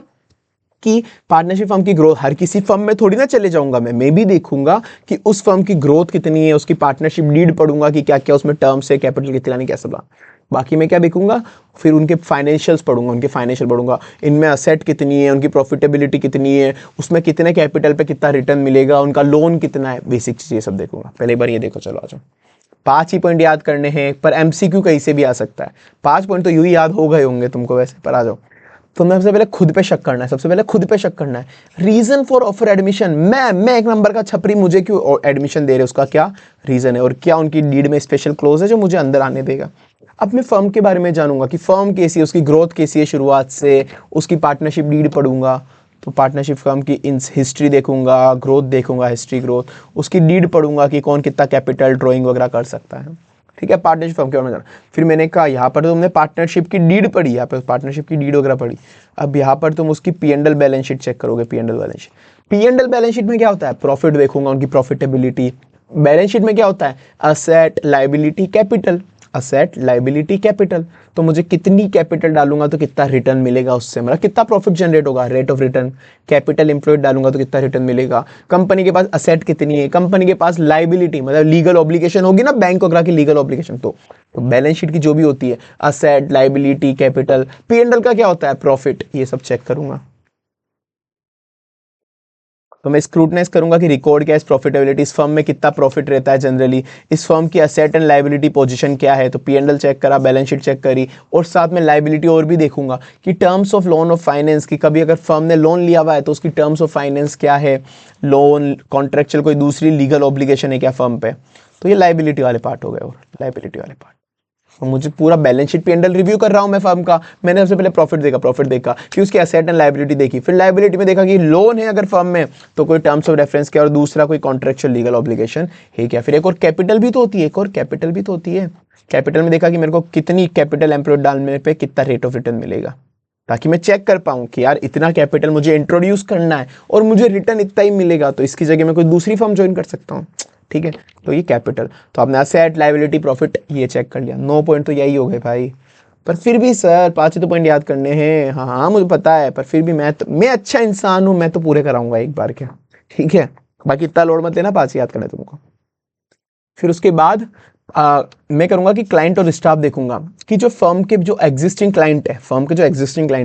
कि पार्टनरशिप फर्म की ग्रोथ, हर किसी फर्म में थोड़ी ना चले जाऊंगा मैं भी देखूंगा कि उस फर्म की ग्रोथ कितनी है, उसकी पार्टनरशिप डीड पढ़ूंगा कि क्या क्या उसमें टर्म्स है, कैपिटल कितना नहीं, कैसा, बाकी मैं क्या देखूंगा, फिर उनके फाइनेंशियल्स पढ़ूंगा, इनमें असेट कितनी है, उनकी प्रॉफिटेबिलिटी कितनी है, उसमें कितने कैपिटल पे कितना रिटर्न मिलेगा, उनका लोन कितना है, बेसिक चीज़ ये सब देखूंगा। पहले बार ये देखो, चलो आ जाओ, 5 ही पॉइंट याद करने हैं, पर एमसीक्यू कहीं से भी आ सकता है, 5 पॉइंट तो यूं ही याद हो गए होंगे तुमको वैसे, पर आ जाओ। तो मैं सबसे पहले खुद पे शक करना है, सबसे पहले खुद पे शक करना है। रीजन फॉर ऑफर एडमिशन, मैं एक नंबर का छपरी, मुझे क्यों एडमिशन दे रहे, उसका क्या रीजन है और क्या उनकी डीड में स्पेशल क्लोज है जो मुझे अंदर आने देगा। अब मैं फर्म के बारे में जानूंगा कि फर्म कैसी है, उसकी ग्रोथ कैसी है शुरुआत से, उसकी पार्टनरशिप डीड पढ़ूंगा, तो पार्टनरशिप फर्म की इन हिस्ट्री देखूंगा, ग्रोथ देखूंगा, हिस्ट्री ग्रोथ, उसकी डीड पढ़ूंगा कि कौन कितना कैपिटल ड्राइंग वगैरह कर सकता है। ठीक है, पार्टनरशिप फर्म के बारे में जाना। फिर मैंने कहा यहाँ पर तुमने पार्टनरशिप की डीड पढ़ी, यहाँ पर पार्टनरशिप की डीड वगैरह पढ़ी। अब यहाँ पर तुम उसकी P&L बैलेंस शीट चेक करोगे। P&L balance sheet, P&L balance sheet में क्या होता है, प्रॉफिट देखूंगा, उनकी प्रॉफिटेबिलिटी। बैलेंस शीट में क्या होता है, asset, liability, capital, asset, liability, capital. तो मुझे कितनी कैपिटल डालूंगा तो कितना रिटर्न मिलेगा उससे, मतलब कितना प्रॉफिट जनरेट होगा, rate of return. Capital employed डालूंगा तो कितना रिटर्न मिलेगा। कंपनी के पास असेट कितनी है, कंपनी के पास लायबिलिटी मतलब लीगल ऑब्लिगेशन होगी ना, बैंक वगैरह की लीगल ऑब्लिगेशन। तो बैलेंस शीट की जो भी होती है, असेट, लायबिलिटी, कैपिटल। P&L का क्या होता है, प्रॉफिट, ये सब चेक करूंगा। तो मैं स्क्रूटनाइज करूंगा कि रिकॉर्ड क्या है, इस प्रॉफिटेबिलिटी, इस फर्म में कितना प्रॉफिट रहता है जनरली, इस फर्म की असेट एंड लायबिलिटी पोजीशन क्या है। तो P&L चेक करा, बैलेंस शीट चेक करी, और साथ में लायबिलिटी और भी देखूंगा कि terms of loan of finance की, कभी अगर फर्म ने लोन लिया हुआ है तो उसकी टर्म्स ऑफ फाइनेंस क्या है, लोन, कॉन्ट्रेक्चुअल कोई दूसरी लीगल ऑब्लिगेशन है क्या फर्म पे। तो ये लायबिलिटी वाले पार्ट हो गए, और लायबिलिटी वाले पार्ट। तो मुझे पूरा बैलेंस शीट P&L रिव्यू कर रहा हूं मैं फर्म का। मैंने सबसे पहले प्रॉफिट देखा कि उसकी एसेट एंड लायबिलिटी देखी, फिर लायबिलिटी में देखा कि लोन है अगर फर्म में तो कोई टर्म्स ऑफ रेफरेंस क्या, और दूसरा कोई कॉन्ट्रेक्चुअल लीगल ऑब्लिगेशन है क्या। फिर एक और कैपिटल भी तो होती है, कैपिटल में देखा कि मेरे को कितनी कैपिटल एम्प्लॉयड डालने पे कितना रेट ऑफ रिटर्न मिलेगा, ताकि मैं चेक कर पाऊं कि यार इतना कैपिटल मुझे इंट्रोड्यूस करना है और मुझे रिटर्न इतना ही मिलेगा, तो इसकी जगह मैं कोई दूसरी फर्म ज्वाइन कर सकता हूं। ठीक है, तो ये कैपिटल। तो आपने असेट, लायबिलिटी, प्रॉफिट ये चेक कर लिया। 9 पॉइंट तो यही हो गए भाई, पर फिर भी सर 5 तो पॉइंट याद करने हैं। हाँ मुझे पता है, पर फिर भी मैं अच्छा इंसान हूं, मैं तो पूरे कराऊंगा एक बार क्या। ठीक है, बाकी इतना लोड मत लेना, 5 याद करना है तुमको। फिर उसके बाद मैं करूंगा कि क्लाइंट और स्टाफ देखूंगा कि जो फर्म के जो एग्जिस्टिंग क्लाइंट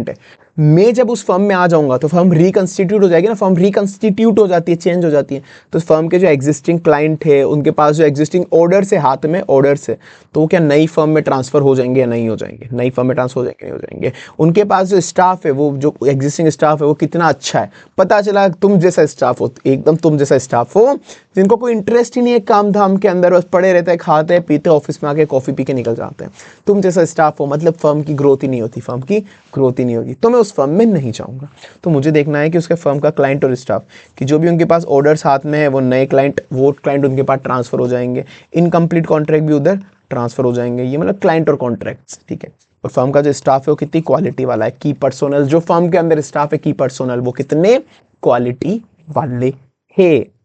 है, मैं जब उस फर्म में आ जाऊंगा तो फर्म रिकंस्टिट्यूट हो जाएगी ना, फर्म रिकंस्टिट्यूट हो जाती है, चेंज हो जाती है। तो फर्म के जो एग्जिस्टिंग क्लाइंट है उनके पास जो एग्जिस्टिंग ऑर्डर्स है, हाथ में ऑर्डर्स है, तो वो क्या नई फर्म में ट्रांसफर हो जाएंगे या नहीं हो जाएंगे, नई फर्म में ट्रांसफर हो जाएंगे नहीं हो जाएंगे। उनके पास जो स्टाफ है, वो जो एग्जिस्टिंग स्टाफ है वो कितना अच्छा है, पता चला तुम जैसा स्टाफ हो, एकदम तुम जैसा स्टाफ हो जिनको कोई इंटरेस्ट ही नहीं है काम धाम के अंदर, बस पड़े रहते हैं, खाते हैं पीते, ऑफिस में आके कॉफी पी के निकल जाते हैं, तुम जैसा स्टाफ हो, मतलब फर्म की ग्रोथ ही नहीं होती, फर्म की ग्रोथ ही नहीं होगी, तो मैं उस फर्म में नहीं जाऊंगा। तो मुझे देखना है कि उसके फर्म का क्लाइंट और स्टाफ कि जो भी उनके पास ऑर्डर्स हाथ में है वो नए क्लाइंट, वो क्लाइंट उनके पास ट्रांसफर हो जाएंगे, इनकम्प्लीट कॉन्ट्रैक्ट भी उधर ट्रांसफर हो जाएंगे, ये मतलब क्लाइंट और कॉन्ट्रैक्ट्स। ठीक है, और फर्म का जो स्टाफ है वो कितनी क्वालिटी वाला है, की पर्सोनल, जो फर्म के अंदर स्टाफ है की पर्सोनल, वो कितने क्वालिटी वाले है।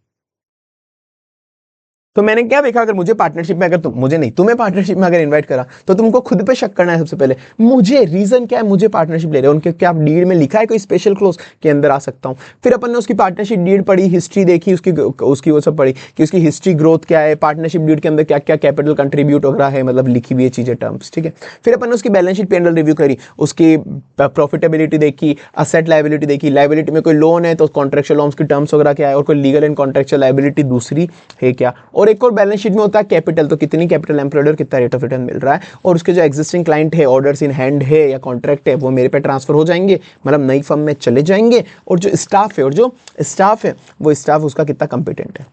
तो मैंने क्या देखा, अगर मुझे पार्टनरशिप में, अगर तुम्हें पार्टनरशिप में अगर इनवाइट करा तो तुमको खुद पे शक करना है सबसे पहले। मुझे रीजन क्या है, मुझे पार्टनरशिप ले रहे हैं, उनके क्या डीड में लिखा है कोई स्पेशल क्लोज के अंदर आ सकता हूं। फिर अपन ने उसकी पार्टनरशिप डीड पढ़ी, हिस्ट्री देखी उसकी वो सब पढ़ी कि उसकी हिस्ट्री, ग्रोथ क्या है, पार्टनरशिप डीड के अंदर क्या क्या कैपिटल कंट्रीब्यूट हो रहा है, मतलब लिखी हुई चीजें, टर्म्स। ठीक है, फिर अपन ने उसकी बैलेंस शीट P&L रिव्यू करी, उसकी प्रॉफिटेबिलिटी देखी, असेट लायबिलिटी देखी, लायबिलिटी में कोई लोन है तो कॉन्ट्रेक्चुअल लोन्स की टर्म्स वगैरह क्या है, और कोई लीगल एंड कॉन्ट्रेक्चुअल लायबिलिटी दूसरी है क्या, और एक और बैलेंस शीट में होता है कैपिटल, तो कितनी कैपिटल एम्प्लॉयड और कितना रेट ऑफ रिटर्न मिल रहा है, और उसके जो एग्जिस्टिंग क्लाइंट है, ऑर्डर्स इन हैंड है या कॉन्ट्रैक्ट है, वो मेरे पे ट्रांसफर हो जाएंगे, मतलब नई फर्म में चले जाएंगे, और जो स्टाफ है वो स्टाफ उसका कितना कंपिटेंट है।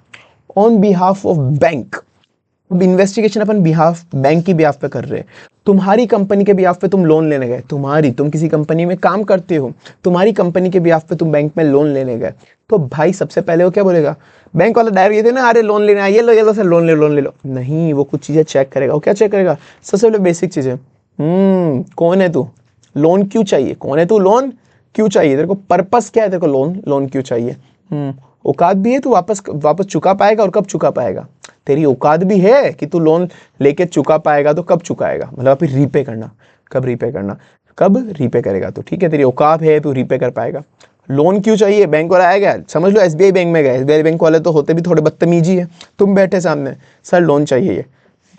On behalf of bank, investigation upon bank की बिहाफ पे कर रहे हैं, तुम्हारी कंपनी के बिहाफ पे तुम लोन लेने गए, तुम किसी कंपनी में काम करते हो, तुम्हारी कंपनी के बिहाफ पे तुम बैंक में लोन लेने गए, तो भाई सबसे पहले वो क्या बोलेगा, बैंक वाला डायरेक्ट ये थे ना, अरे लोन लेना, ये लो सर लोन ले लो, नहीं, वो कुछ चीजें चेक करेगा। वो क्या चेक करेगा, सबसे पहले बेसिक चीजें, कौन है तू, लोन क्यों चाहिए, कौन है तू, लोन क्यों चाहिए, तेरे को पर्पस क्या है, तेरे को लोन क्यों चाहिए, औकात भी है तू वापस चुका पाएगा, और कब चुका पाएगा, तेरी औकात भी है कि तू लोन लेके चुका पाएगा, तो कब चुकाएगा, मतलब फिर रीपे करना, कब रीपे करेगा, तो ठीक है तेरी औकात है, तू रीपे कर पाएगा। लोन क्यों चाहिए, बैंक वाला आएगा, समझ लो SBI बैंक में गए, SBI बैंक वाले तो होते भी थोड़े बदतमीजी है, तुम बैठे सामने, सर लोन चाहिए ये,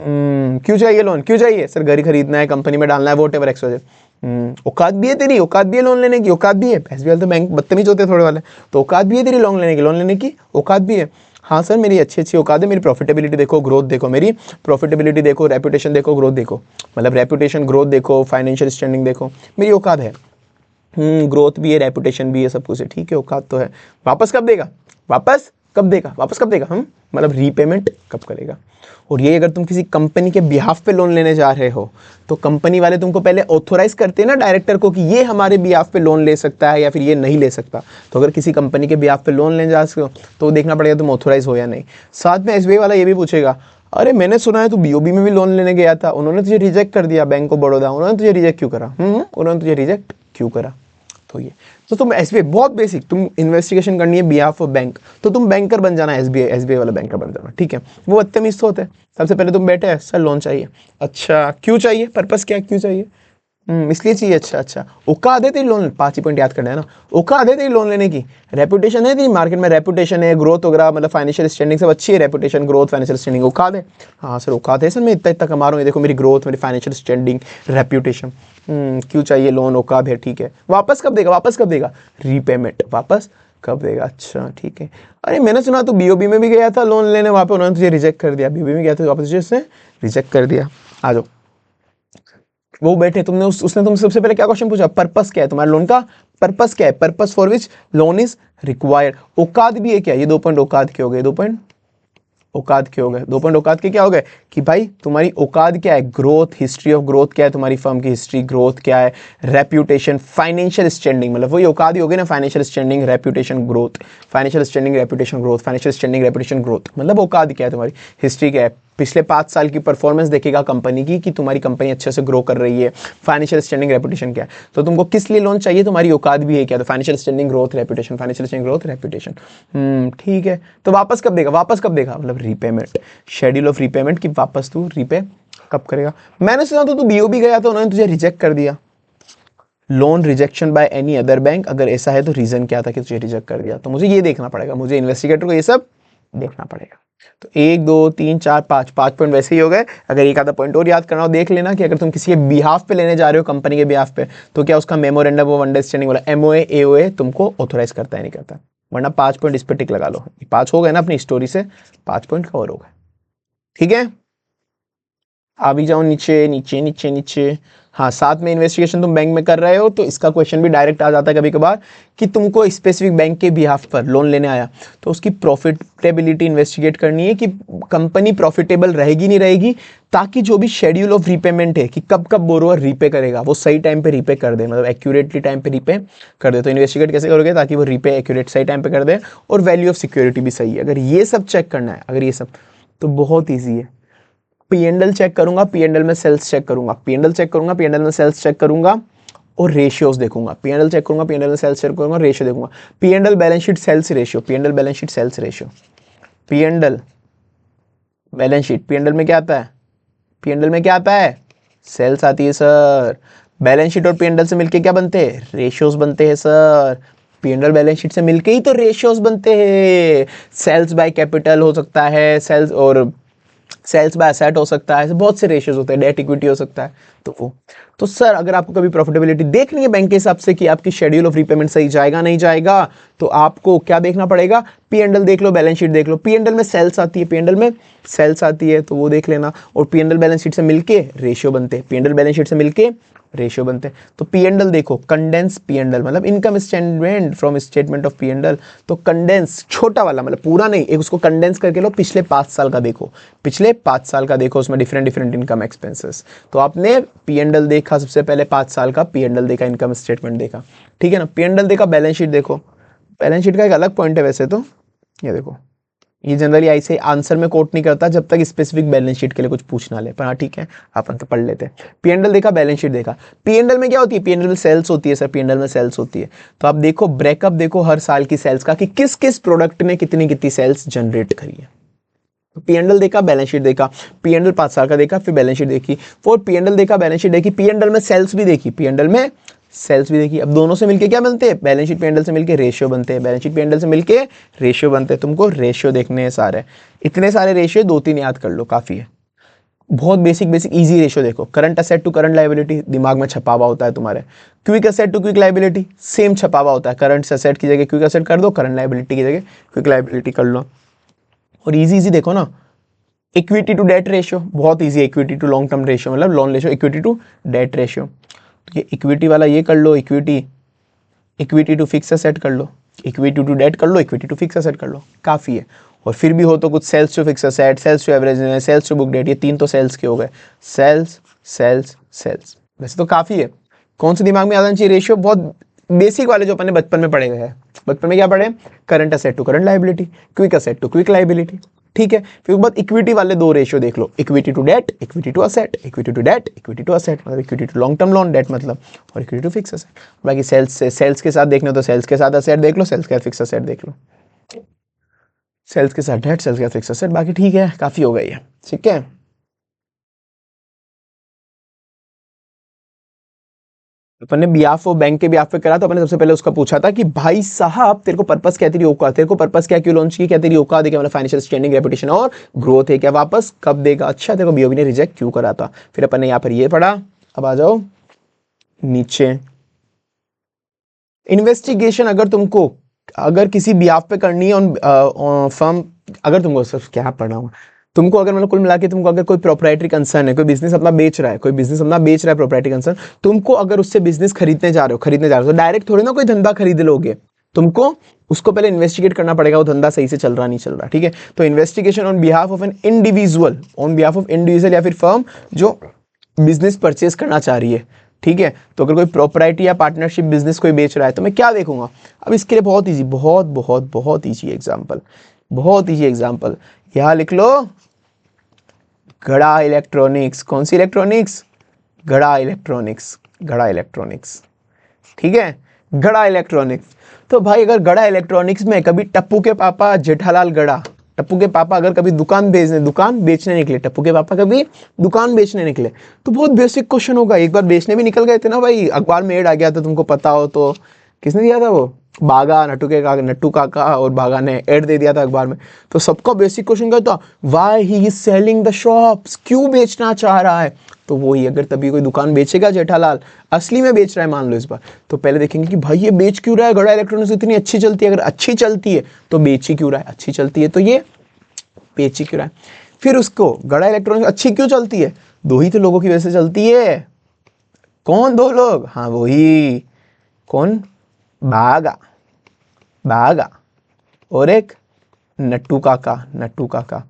क्यों चाहिए लोन, क्यों चाहिए सर, घर खरीदना है, कंपनी में डालना है, वॉटेवर एक्सवाइजेड, औकात भी है तेरी, औकात भी है लोन लेने की, औकात भी है, SBI वाले तो बैंक बदतमीज होते हैं थोड़े वाले, तो औकात भी है तेरी लोन लेने की औकात भी है। हाँ सर मेरी अच्छी औकात है, मेरी प्रॉफिटेबिलिटी देखो, ग्रोथ देखो, मेरी प्रॉफिटेबिलिटी देखो, रेपुटेशन देखो, ग्रोथ देखो, मतलब रेपुटेशन ग्रोथ देखो, फाइनेंशियल स्टैंडिंग देखो, मेरी औकात है। ग्रोथ भी है, रेपुटेशन भी है, सब कुछ है, ठीक है, औकात तो है। वापस कब देगा, वापस कब देगा, वापस कब देगा, हम मतलब रीपेमेंट कब करेगा। और ये अगर तुम किसी कंपनी के बिहाफ पे लोन लेने जा रहे हो तो कंपनी वाले तुमको पहले ऑथोराइज करते हैं ना डायरेक्टर को कि ये हमारे बिहाफ पे लोन ले सकता है या फिर ये नहीं ले सकता। तो अगर किसी कंपनी के बिहाफ पे लोन लेने जा रहे हो तो देखना पड़ेगा तुम ऑथोराइज हो या नहीं। साथ में एसबीआई वाला ये भी पूछेगा, अरे मैंने सुना है तू बीओबी में भी लोन लेने गया था, उन्होंने तुझे रिजेक्ट कर दिया, बैंक ऑफ बड़ौदा, उन्होंने तुझे रिजेक्ट क्यों करा, उन्होंने तुझे रिजेक्ट क्यों करा। तो ये तो तुम एसबीआई बहुत बेसिक, तुम इन्वेस्टिगेशन करनी है बिहाफ ऑफ बैंक तो तुम बैंकर बन जाना, एसबीआई वाला बैंकर बन जाना, ठीक है। वो अत्ते मिस होते हैं। सबसे पहले तुम बैठे हैं, सर लोन चाहिए, अच्छा क्यों चाहिए, पर्पस क्या है, क्यों चाहिए, इसलिए चाहिए, अच्छा औकात है तेरी लोन, 5 ही पॉइंट याद करना है ना, औकात है तेरी लोन लेने की, रेपुटेशन है तेरी मार्केट में, रेपुटेशन है, ग्रोथ वगैरह, मतलब फाइनेंशियल स्टैंडिंग सब अच्छी है, रेपुटेशन ग्रोथ फाइनेंशियल स्टैंडिंग, औकात है, हाँ सर औकात है सर, मैं इतना इतना कमा रहा हूँ, देखो मेरी ग्रोथ, मेरी फाइनेंशियल स्टैंडिंग, रेपुटेशन, क्यों चाहिए लोन, औकात है, ठीक है। वापस कब देगा, वापस कब देगा, रीपेमेंट वापस कब देगा, अच्छा ठीक है। अरे मैंने सुना तू बीओबी में भी गया था लोन लेने, वहाँ पे उन्होंने तुझे रिजेक्ट कर दिया, बीओबी में गया था वापस तुझे रिजेक्ट कर दिया। आ जाओ, वो बैठे, तुमने उसने तुमसे सबसे पहले क्या क्वेश्चन पूछा, पर्पस क्या है तुम्हारे लोन का, पर्पस क्या है, purpose for which loan is required. औकात भी है क्या, ये 2 पॉइंट औकात के हो गए, 2 पॉइंट औकात के हो गए, 2 पॉइंट औकात के क्या हो गए कि भाई तुम्हारी औकात क्या है, ग्रोथ, हिस्ट्री ऑफ ग्रोथ क्या है तुम्हारी फर्म की हिस्ट्री, ग्रोथ क्या है, रेप्यूटेशन, फाइनेंशियल स्टैंडिंग, मतलब वही औकात ही हो गई ना, financial standing, reputation, growth, financial standing, reputation, growth, financial standing, reputation, growth, मतलब औकात क्या है तुम्हारी, हिस्ट्री क्या है, पिछले 5 साल की परफॉर्मेंस देखेगा कंपनी की कि तुम्हारी कंपनी अच्छे से ग्रो कर रही है, फाइनेंशियल स्टैंडिंग, रेपुटेशन क्या है। तो तुमको किस लिए लोन चाहिए, तुम्हारी औकात भी है क्या, तो financial standing, growth, reputation, financial standing, growth, reputation, ठीक है। तो वापस कब देगा, वापस कब देगा, मतलब रीपेमेंट, शेड्यूल ऑफ रीपेमेंट की वापस तू रीपे कब करेगा। मैंने सुना तो तू बीओबी गया तो उन्होंने तुझे रिजेक्ट कर दिया, loan rejection by any other bank, अगर ऐसा है तो रीजन क्या था कि तुझे रिजेक्ट कर दिया, तो मुझे ये देखना पड़ेगा, मुझे इन्वेस्टिगेटर को ये सब देखना पड़ेगा। तो 1 2 3 4 5 पॉइंट वैसे ही हो गए। अगर एक आधा पॉइंट और याद करना हो देख लेना कि अगर तुम किसी के बिहाफ पे लेने जा रहे हो, कंपनी के बिहाफ पे, तो क्या उसका मेमोरेंडम ऑफ अंडरस्टैंडिंग वाला एमओए एओए तुमको ऑथोराइज करता है नहीं करता, वरना 5 पॉइंट इस पे टिक लगा लो, 5 हो गए ना अपनी स्टोरी से, 5 पॉइंट कवर हो गए, ठीक है। आ भी जाओ नीचे नीचे नीचे नीचे। हाँ, साथ में इन्वेस्टिगेशन तुम बैंक में कर रहे हो तो इसका क्वेश्चन भी डायरेक्ट आ जाता है कभी कभार कि तुमको स्पेसिफिक बैंक के बिहाफ पर लोन लेने आया तो उसकी प्रॉफिटेबिलिटी इन्वेस्टिगेट करनी है कि कंपनी प्रॉफिटेबल रहेगी नहीं रहेगी, ताकि जो भी शेड्यूल ऑफ रीपेमेंट है कि कब कब बोरोवर रीपे करेगा वो सही टाइम पे रीपे कर दे, मतलब एक्यूरेटली टाइम पे रीपे कर दे। तो इन्वेस्टिगेट कैसे करोगे ताकि वो रीपे एक्यूरेट सही टाइम पे कर दे और वैल्यू ऑफ सिक्योरिटी भी सही है। अगर ये सब चेक करना है, अगर ये सब, तो बहुत ईजी है। पीएनएल चेक करूंगा, पीएनएल में सेल्स चेक करूंगा, पीएनएल चेक करूंगा, पीएनएल में सेल्स चेक करूंगा और रेशियोज देखूंगा, पीएनएल चेक करूंगा, पीएनएल में सेल्स चेक करूंगा, रेशियो देखूंगा, PNL balance sheath cells ratio, PNL balance sheath cells ratio, PNL balance sheet, PNL में क्या आता है, पीएनएल में क्या आता है, सेल्स आती है सर। बैलेंस शीट और पीएनएल से मिलके क्या बनते हैं, रेशियोज बनते हैं सर। पीएनएल बैलेंस शीट से मिलके ही तो रेशियोज बनते हैं। सेल्स बाय कैपिटल हो सकता है, सेल्स और सेल्स बाय एसेट हो सकता है, बहुत से रेशियोज होते हैं, डेट इक्विटी हो सकता है। तो वो तो सर अगर आपको कभी प्रॉफिटेबिलिटी देखनी है बैंक के हिसाब से कि आपकी शेड्यूल ऑफ रीपेमेंट सही जाएगा नहीं जाएगा, तो आपको क्या देखना पड़ेगा, पीएनएल देख लो, बैलेंस शीट देख लो। पीएनएल में सेल्स आती है, पीएनएल में सेल्स आती है तो वो देख लेना, और पीएनएल बैलेंस शीट से मिलके रेशियो बनते हैं, पीएनएल बैलेंस शीट से मिलके रेशियो बनते हैं। तो पीएनएल देखो, कंडेंस पीएनएल मतलब income statement from statement of PNL, तो कंडेंस छोटा वाला मतलब पूरा नहीं, एक उसको कंडेंस करके लो, पिछले 5 साल का देखो, पिछले 5 साल का देखो, उसमें डिफरेंट डिफरेंट इनकम एक्सपेंसेस। तो आपने पीएनएल देखा, सबसे पहले 5 साल का पीएनएल देखा, इनकम स्टेटमेंट देखा, ठीक है ना। पीएनएल देखा, बैलेंस शीट देखो, बैलेंस शीट का एक अलग पॉइंट है वैसे तो, ये देखो, ये जनरली ऐसे आंसर में कोट नहीं करता जब तक स्पेसिफिक बैलेंस शीट के लिए कुछ पूछ ना ले, पर हाँ ठीक है अपन तो पढ़ लेते हैं। पीएनएल देखा, बैलेंस शीट देखा, पीएनएल में क्या होती है, पीएनएल में सेल्स होती है सर, पीएनएल में सेल्स होती है। तो आप देखो ब्रेकअप देखो हर साल की सेल्स का कि किस किस प्रोडक्ट ने कितनी कितनी सेल्स जनरेट करी है। तो पीएनएल देखा, बैलेंस शीट देखा, पीएनएल 5 साल का देखा, फिर बैलेंस शीट देखी, फिर पीएनएल देखा, बैलेंस शीट देखी, पीएनएल में सेल्स भी देखी, पीएनएल में सेल्स भी देखी। अब दोनों से मिलके क्या बनते हैं, बैलेंस शीट पीएनएल से मिलके रेशियो बनते हैं, बैलेंस शीट पीएनएल से मिलके रेशियो बनते हैं। तुमको रेशियो देखने हैं सारे, इतने सारे रेशियो 2-3 याद कर लो काफी है, बहुत बेसिक बेसिक इजी रेशियो देखो। Current asset to current liability दिमाग में छपा हुआ होता है तुम्हारे, quick asset to quick liability same छपा हुआ होता है, करंट असेट की जगह क्विक असेट कर दो, करंट लायबिलिटी की जगह क्विक लायबिलिटी कर लो। और इजी इजी देखो ना, इक्विटी टू डेट रेशियो बहुत इजी है, equity to long term ratio मतलब loan ratio, equity to debt ratio. तो ये इक्विटी वाला ये कर लो, equity equity to fix asset कर लो, इक्विटी टू डेट कर लो, इक्विटी टू फिक्स एसेट कर लो, काफ़ी है। और फिर भी हो तो कुछ sales to fix asset, sales to average, sales to book debt, ये 3 तो सेल्स के हो गए, सेल्स सेल्स सेल्स, वैसे तो काफ़ी है। कौन से दिमाग में आ जाना चाहिए रेशियो, बहुत बेसिक वाले जो अपन ने बचपन में पढ़े हुए हैं। बचपन में क्या पढ़े, current asset to current liability, quick asset to quick liability, ठीक है। फिर बाद इक्विटी वाले 2 रेशियो देख लो, equity to debt, equity to asset, equity to debt, equity to asset, मतलब equity to long term loan debt मतलब, और इक्विटी टू फिक्स असेट। बाकी सेल्स से, सेल्स के साथ देखने हो तो सेल्स के साथ असेट देख लो, सेल्स के साथ फिक्स असेट देख लो, सेल्स के साथ डेट, सेल्स के साथ फिक्स असेट, बाकी ठीक है, काफ़ी हो गई है, ठीक है। अपन ने बिहाफ ऑफ बैंक के बिहाफ पे करा तो अपन ने सबसे पहले उसका पूछा था कि भाई साहब तेरे को पर्पस क्या, तेरी औकात, तेरे को पर्पस क्या, क्यों लॉन्च की, क्या तेरी औकात है, क्या मतलब फाइनेंशियल स्टैंडिंग, रेपुटेशन और ग्रोथ है क्या, वापस कब देगा, अच्छा तेरे को बीओबी ने रिजेक्ट क्यों करा था। फिर अपन ने यहाँ पर ये पढ़ा। अब आ जाओ नीचे, इन्वेस्टिगेशन अगर तुमको, अगर किसी बिहाफ पे करनी है ऑन फर्म, अगर तुमको सब क्या पढ़ा हूँ, तुमको अगर मतलब कुल मिला के तुमको अगर कोई प्रोप्राइटरी कंसर्न है, कोई बिजनेस अपना बेच रहा है, कोई बिजनेस अपना बेच रहा है प्रोप्राइटरी कंसर्न, तुमको अगर उससे बिजनेस खरीदने जा रहे हो तो डायरेक्ट थोड़ी ना कोई धंधा खरीद लोगे, तुमको उसको पहले इन्वेस्टिगेट करना पड़ेगा, वो धंधा सही से चल रहा नहीं चल रहा, ठीक है। तो investigation on behalf of an individual, on behalf of individual या फिर फर्म जो बिजनेस परचेज करना चाह रही है, ठीक है। तो अगर कोई प्रॉपर्टी या पार्टनरशिप बिजनेस कोई बेच रहा है तो मैं क्या देखूंगा। अब इसके लिए बहुत इजी, बहुत बहुत बहुत इजी एग्जांपल, बहुत इजी एग्जांपल यहां लिख लो, घड़ा इलेक्ट्रॉनिक्स। कौन सी इलेक्ट्रॉनिक्स, घड़ा इलेक्ट्रॉनिक्स, घड़ा इलेक्ट्रॉनिक्स, ठीक है, घड़ा इलेक्ट्रॉनिक्स। तो भाई अगर घड़ा इलेक्ट्रॉनिक्स में कभी टप्पू के पापा जेठालाल गड़ा, टप्पू के पापा अगर कभी दुकान बेचने निकले, टप्पू के पापा कभी दुकान बेचने निकले, तो बहुत बेसिक क्वेश्चन होगा। एक बार बेचने भी निकल गए थे ना भाई, अखबार में एड आ गया था, तुमको पता हो तो, किसने दिया था वो, बागा, नट्टू काका और बागा ने एड दे दिया था अखबार में। तो सबका बेसिक क्वेश्चन क्या था, why he is selling the shops, क्यों बेचना चाह रहा है। तो वही, अगर तभी कोई दुकान बेचेगा जेठालाल, असली में बेच रहा है मान लो इस बार, तो पहले देखेंगे कि भाई ये बेच क्यों रहा है, घड़ा इलेक्ट्रॉनिक्स इतनी अच्छी चलती है, अगर अच्छी चलती है तो बेच ही क्यों रहा है, अच्छी चलती है तो ये बेच ही क्यों रहा है। फिर उसको, घड़ा इलेक्ट्रॉनिक्स अच्छी क्यों चलती है, 2 ही तो लोगों की वजह से चलती है। कौन 2 लोग, हाँ वही, कौन, बागा, बागा और एक नट्टू काका, नट्टू काका,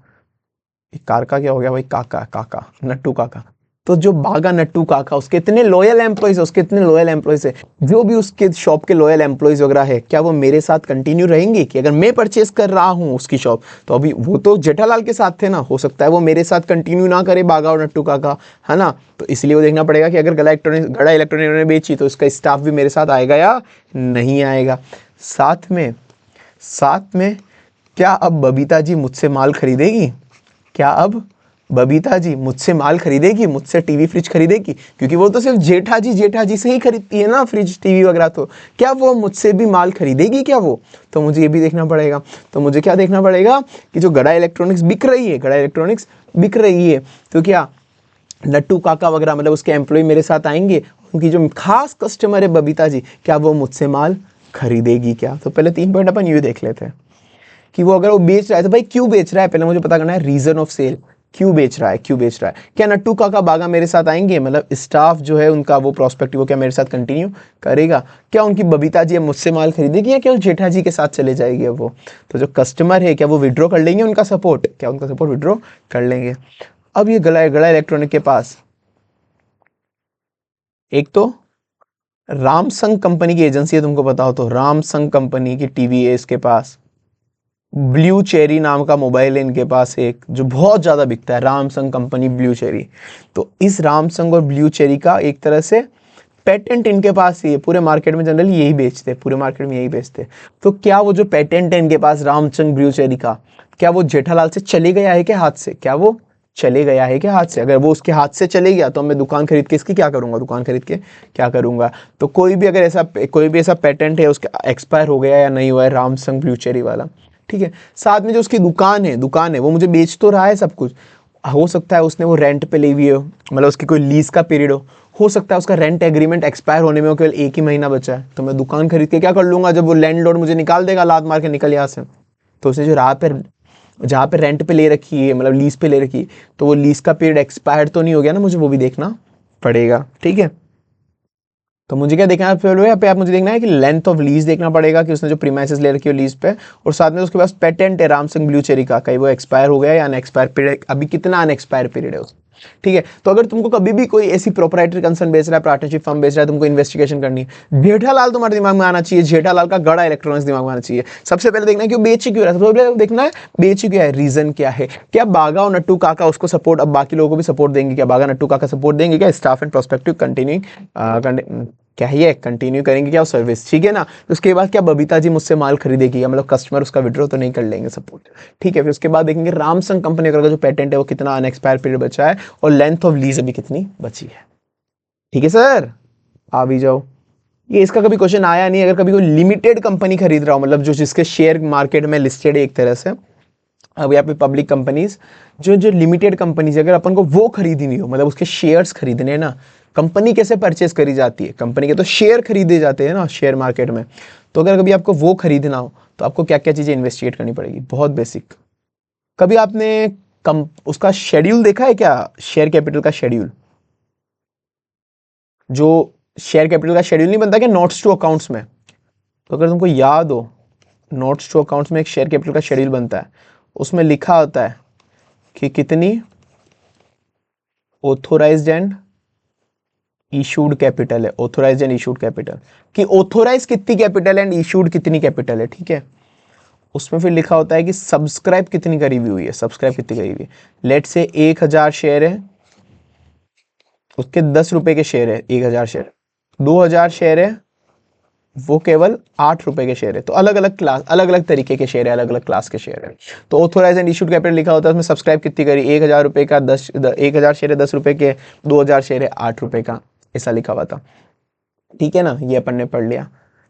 एक कार का क्या हो गया भाई, काका, काका, नट्टू काका। तो जो बागा नट्टू काका, उसके इतने लॉयल एम्प्लॉइज है, उसके इतने लॉयल एम्प्लॉइज है, जो भी उसके शॉप के लॉयल एम्प्लॉइज वगैरह है, क्या वो मेरे साथ कंटिन्यू रहेंगे, कि अगर मैं परचेस कर रहा हूँ उसकी शॉप, तो अभी वो तो जेठालाल के साथ थे ना, हो सकता है वो मेरे साथ कंटिन्यू ना करे बागा और नट्टू काका, है ना। तो इसलिए वो देखना पड़ेगा कि अगर घड़ा इलेक्ट्रॉनिक ने बेची तो उसका स्टाफ भी मेरे साथ आएगा या नहीं आएगा। साथ में क्या अब बबीता जी मुझसे माल खरीदेगी, क्या अब बबीता जी मुझसे माल खरीदेगी, मुझसे टीवी फ्रिज खरीदेगी, क्योंकि वो तो सिर्फ जेठा जी से ही खरीदती है ना फ्रिज टीवी वगैरह, तो क्या वो मुझसे भी माल खरीदेगी क्या वो, तो मुझे ये भी देखना पड़ेगा। तो मुझे क्या देखना पड़ेगा कि जो घड़ा इलेक्ट्रॉनिक्स बिक रही है, घड़ा इलेक्ट्रॉनिक्स बिक रही है, तो क्या नट्टू काका वगैरह मतलब उसके एम्प्लॉय मेरे साथ आएंगे, उनकी जो खास कस्टमर है बबीता जी, क्या वो मुझसे माल खरीदेगी क्या। तो पहले 3 पॉइंट अपन ये देख लेते हैं कि वो अगर वो बेच रहा है तो भाई क्यों बेच रहा है, पहले मुझे पता करना है रीजन ऑफ सेल, क्यों बेच रहा है, क्यों बेच रहा है। क्या नट्टू काका बागा मेरे साथ आएंगे, मतलब स्टाफ जो है उनका वो प्रोस्पेक्टिव वो क्या मेरे साथ कंटिन्यू करेगा, क्या उनकी बबीता जी मुझसे माल खरीदेगी या क्या जेठा जी के साथ चले जाएगी अब वो। तो जो कस्टमर है क्या वो विड्रॉ कर लेंगे उनका सपोर्ट, क्या उनका सपोर्ट विड्रॉ कर लेंगे। अब ये घड़ा इलेक्ट्रॉनिक के पास एक तो रामसंग कंपनी की एजेंसी है, तुमको पता हो तो, रामसंग कंपनी की टीवी है इसके पास, ब्लू चेरी नाम का मोबाइल है इनके पास एक, जो बहुत ज़्यादा बिकता है, रामसंग कंपनी ब्लू चेरी। तो इस रामसंग और ब्लू चेरी का एक तरह से पेटेंट इनके पास ही है, पूरे मार्केट में जनरली यही बेचते हैं, पूरे मार्केट में यही बेचते हैं। तो क्या वो जो पेटेंट है इनके पास रामसंग ब्लू चेरी का, क्या वो जेठालाल से चले गया है क्या हाथ से, क्या वो चले गया है क्या हाथ से। अगर वो उसके हाथ से चले गया तो मैं दुकान खरीद के इसकी क्या करूंगा, दुकान खरीद के क्या करूंगा। तो कोई भी अगर ऐसा पेटेंट है उसका एक्सपायर हो गया या नहीं हुआ है रामसंग ब्लू चेरी वाला, ठीक है। साथ में जो उसकी दुकान है वो मुझे बेच तो रहा है सब कुछ, हो सकता है उसने वो रेंट पे ली हुई हो, मतलब उसकी कोई लीज का पीरियड हो सकता है उसका रेंट एग्रीमेंट एक्सपायर होने में हो, केवल 1 ही महीना बचा है, तो मैं दुकान खरीद के क्या कर लूंगा, जब वो लैंडलॉर्ड मुझे निकाल देगा लात मार के निकल यहाँ से। तो उसने जो राह पर जहाँ पे रेंट पे ले रखी है, मतलब लीज पे ले रखी है, तो वो लीज का पीरियड एक्सपायर तो नहीं हो गया ना, मुझे वो भी देखना पड़ेगा, ठीक है। तो मुझे क्या देखना है फिर यहाँ पे, आप मुझे देखना है कि लेंथ ऑफ लीज देखना पड़ेगा कि उसने जो प्रीमाइसेस ले रखी है लीज पे, और साथ में उसके पास पेटेंट है रामसंग ब्लू चेरी का, कहीं वो एक्सपायर हो गया या अनएक्सपायर पीरियड, अभी कितना अनएक्सपायर पीरियड है उसका। ठीक है, तो अगर तुमको कभी भी कोई ऐसी प्रोप्राइटरी कंसर्न बेच रहा है, पार्टनरशिप फर्म बेच रहा है, तुमको इन्वेस्टिगेशन करनी है, जेठालाल तुम्हारे दिमाग में आना चाहिए, जेठालाल का गड़ा इलेक्ट्रॉनिक्स दिमाग में आना चाहिए। सबसे पहले देखना है कि वो बेच क्यों रहा है, सबसे पहले देखना है बेच क्यों है, रीजन क्या है, क्या बागा और नट्टू काका उसको सपोर्ट, अब बाकी लोगों को भी सपोर्ट देंगे, क्या बागा नट्टू काका सपोर्ट देंगे, क्या स्टाफ एंड प्रोस्पेक्टिव कंटिन्यू क्या है कंटिन्यू करेंगे क्या सर्विस, ठीक है ना। उसके बाद क्या बबीता जी मुझसे माल खरीदेगी, मतलब कस्टमर उसका विड्रॉ तो नहीं कर लेंगे सपोर्ट, ठीक है। फिर उसके बाद देखेंगे रामसंग कंपनी का जो पेटेंट है वो कितना अनएक्सपायर पीरियड बचा है, और लेंथ ऑफ लीज अभी कितनी बची है। ठीक है सर, आ भी जाओ। ये इसका कभी क्वेश्चन आया नहीं, अगर कभी कोई लिमिटेड कंपनी खरीद रहा हो, मतलब जो जिसके शेयर मार्केट में लिस्टेड है एक तरह से, अब यहाँ पे पब्लिक कंपनीज जो जो लिमिटेड कंपनीज, अगर अपन को वो खरीदनी हो, मतलब उसके शेयर्स खरीदने हैं ना, कंपनी कैसे परचेस करी जाती है, कंपनी के तो शेयर खरीदे जाते हैं ना शेयर मार्केट में, तो अगर कभी आपको वो खरीदना हो तो आपको क्या क्या चीज़ें इन्वेस्टिगेट करनी पड़ेगी, बहुत बेसिक। कभी आपने उसका शेड्यूल देखा है क्या, शेयर कैपिटल का शेड्यूल, जो शेयर कैपिटल का शेड्यूल नहीं बनता क्या नोट्स टू अकाउंट्स में, तो अगर तुमको याद हो नोट्स टू अकाउंट्स में एक शेयर कैपिटल का शेड्यूल बनता है, उसमें लिखा होता है कि कितनी ऑथोराइज्ड एंड इशूड कैपिटल है, ऑथोराइज्ड एंड इशूड कैपिटल, कि ऑथोराइज कितनी कैपिटल एंड इशूड कितनी कैपिटल है, ठीक है। उसमें फिर लिखा होता है कि सब्सक्राइब कितनी करी हुई है, सब्सक्राइब कितनी करी हुई है, लेट से 1000 शेयर है, उसके 10 रुपए के शेयर है 1000 शेयर, 2000 शेयर है वो केवल 8 रुपए के शेयर है, तो अलग अलग क्लास, अलग अलग तरीके के शेयर है, अलग अलग क्लास के शेयर है। तो ऑथोराइज एंड इशूड कैपिटल लिखा होता है, उसमें सब्सक्राइब कितनी करी, 1000 रुपए का 1000 शेयर है 10 रुपए के, 2000 शेयर है 8 रुपए का, ऐसा लिखा हुआ था, ठीक है ना। ये अपन ने पढ़ लिया।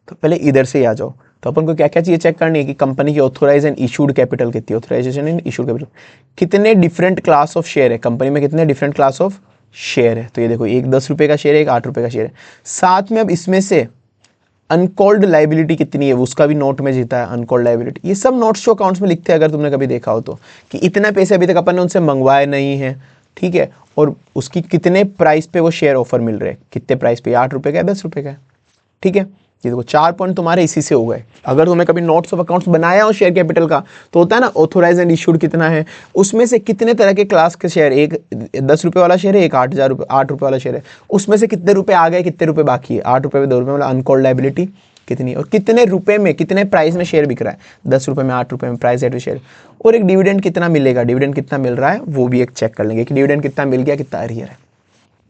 तो पहले इधर से ही आ जाओ, तो अपन को क्या क्या चीज़ें चेक करनी है कि कंपनी की ऑथोराइज एंड इशूड कैपिटल कितनी, ऑथोराइजेशन एंड इशूड कैपिटल, कितने डिफरेंट क्लास ऑफ शेयर है कंपनी में, कितने डिफरेंट क्लास ऑफ शेयर है। तो ये देखो एक 10 रुपए का शेयर है, एक 8 रुपए का शेयर है, साथ में अब इसमें से अनकॉल्ड लाइबिलिटी कितनी है, उसका भी नोट में जीता है अनकॉल्ड लाइबिलिटी। ये सब नोट्स टू अकाउंट्स में लिखते हैं, अगर तुमने कभी देखा हो तो, कि इतने पैसे अभी तक अपन ने उनसे मंगवाए नहीं है, ठीक है, और उसकी कितने प्राइस पे वो शेयर ऑफर मिल रहे हैं, कितने प्राइस पे, 8 रुपए का है 10 रुपए का है, ठीक है। ये देखो 4 पॉइंट तुम्हारे इसी से हो गए। अगर तुमने कभी नोट्स ऑफ अकाउंट्स बनाया हो शेयर कैपिटल का, तो होता है ना ऑथोराइज एंड इशूड कितना है, उसमें से कितने तरह के क्लास के शेयर, एक 10 रुपए वाला शेयर है, एक 8 रुपए वाला शेयर है, उसमें से कितने रुपए आ गए कितने रुपए बाकी है, 8 रुपए में 2 रुपए, मतलब अनकॉल्ड लाइबिलिटी कितनी, और कितने रुपए में कितने प्राइस में शेयर बिक रहा है, 10 रुपए में 8 रुपए में प्राइस एट शेयर, और एक डिविडेंड कितना मिलेगा, डिविडेंड कितना मिल रहा है वो भी एक चेक कर लेंगे कि डिविडेंड कितना मिल गया, कितना अरियर है,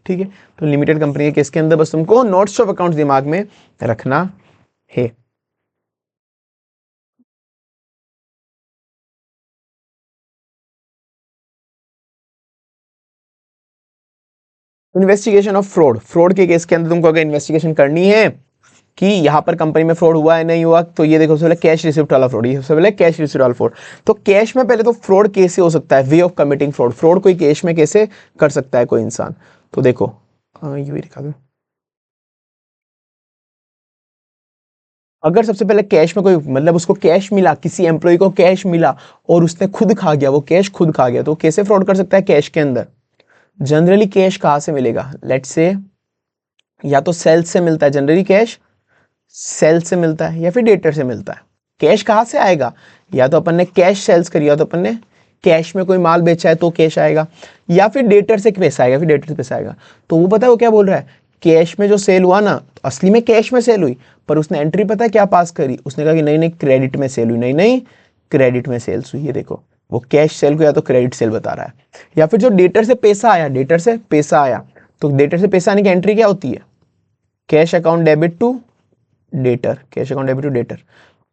ठीक है। तो लिमिटेड कंपनी के केस के अंदर बस तुमको नोट्स ऑफ अकाउंट्स दिमाग में रखना है। इन्वेस्टिगेशन ऑफ फ्रॉड, फ्रॉड के केस के अंदर तुमको अगर इन्वेस्टिगेशन करनी है कि यहाँ पर कंपनी में फ्रॉड हुआ है नहीं हुआ, तो ये देखो सबसे पहले कैश रिसिप्ट वाला फ्रॉड, ये सबसे पहले कैश रिसिप्ट वाला फ्रॉड। तो कैश में पहले तो फ्रॉड कैसे हो सकता है, way of committing fraud, fraud कोई कैश में कैसे कर सकता है कोई इंसान। तो देखो ये भी दिखा दो, अगर सबसे पहले कैश में कोई, मतलब उसको कैश मिला, किसी एम्प्लॉय को कैश मिला और उसने खुद खा गया, वो कैश खुद खा गया, तो कैसे फ्रॉड कर सकता है कैश के अंदर। जनरली कैश कहाँ से मिलेगा, लेट्स से या तो सेल्स से मिलता है, जनरली कैश सेल्स से मिलता है या फिर डेटर से मिलता है। कैश कहाँ से आएगा, या तो अपन ने कैश सेल्स करी, या तो अपन ने कैश में कोई माल बेचा है तो कैश आएगा, या फिर डेटर से पैसा आएगा, फिर डेटर से पैसा आएगा। तो वो पता है वो क्या बोल रहा है, कैश में जो सेल हुआ ना, तो असली में कैश में सेल हुई, पर उसने एंट्री पता है क्या पास करी, उसने कहा कि नहीं नहीं क्रेडिट में सेल हुई, नहीं नहीं क्रेडिट में सेल्स हुई। ये देखो वो कैश सेल को या तो क्रेडिट सेल बता रहा है, या फिर जो डेटर से पैसा आया, डेटर से पैसा आया, तो डेटर से पैसा आने की एंट्री क्या होती है, cash account debit to debtor, cash account debit to debtor.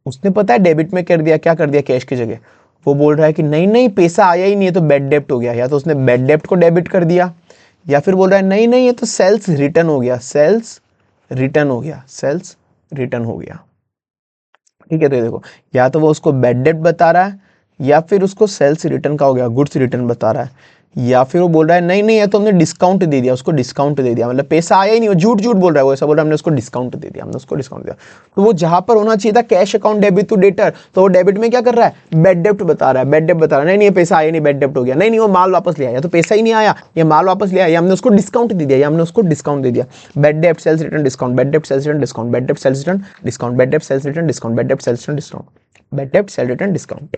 उसने पता है डेबिट में कर दिया, क्या कर दिया कैश की जगह, वो बोल रहा है कि नहीं नहीं पैसा आया ही नहीं है तो बैड डेब्ट हो गया, या तो उसने बैड डेब्ट को डेबिट कर दिया, या फिर बोल रहा है नहीं नहीं ये तो सेल्स रिटर्न हो गया, सेल्स रिटर्न हो गया, सेल्स रिटर्न हो गया, ठीक है। तो ये देखो या तो वो उसको बैड डेब्ट बता रहा है, या फिर उसको सेल्स रिटर्न का हो गया, गुड्स रिटर्न बता रहा है, या फिर वो बोल रहा है नहीं नहीं, है तो हमने डिस्काउंट दे दिया, उसको डिस्काउंट दे दिया, मतलब पैसा आया ही नहीं, वो झूठ झूठ बोल रहा है, वो ऐसा बोल रहा है हमने उसको डिस्काउंट दे दिया, हमने उसको डिस्काउंट दिया। तो वो जहां पर होना चाहिए था cash account debit to debtor, तो वो डेबिट में क्या कर रहा है, बैड डेब्ट बता रहा है, बैड डेब्ट बता रहा है, नहीं नहीं पैसा आया नहीं, बैड डेब्ट हो गया, नहीं नहीं वो माल वापस ले आया, तो पैसा ही नहीं आया, ये माल वापस ले आया, हमने उसको डिस्काउंट दे दिया, या हमने उसको डिस्काउंट दे दिया। बैड डेब्ट सेल्स रिटर्न डिस्काउंट, बैड डेब्ट सेल्स रिटर्न डिस्काउंट, बैड डेब्ट सेल्स रिटर्न डिस्काउंट, बैड डेब्ट सेल्स रिटर्न डिस्काउंट, बैड डेब्ट सेल्स रिटर्न डिस्काउंट, बैड डेब्ट सेल रिटर्न डिस्काउंट,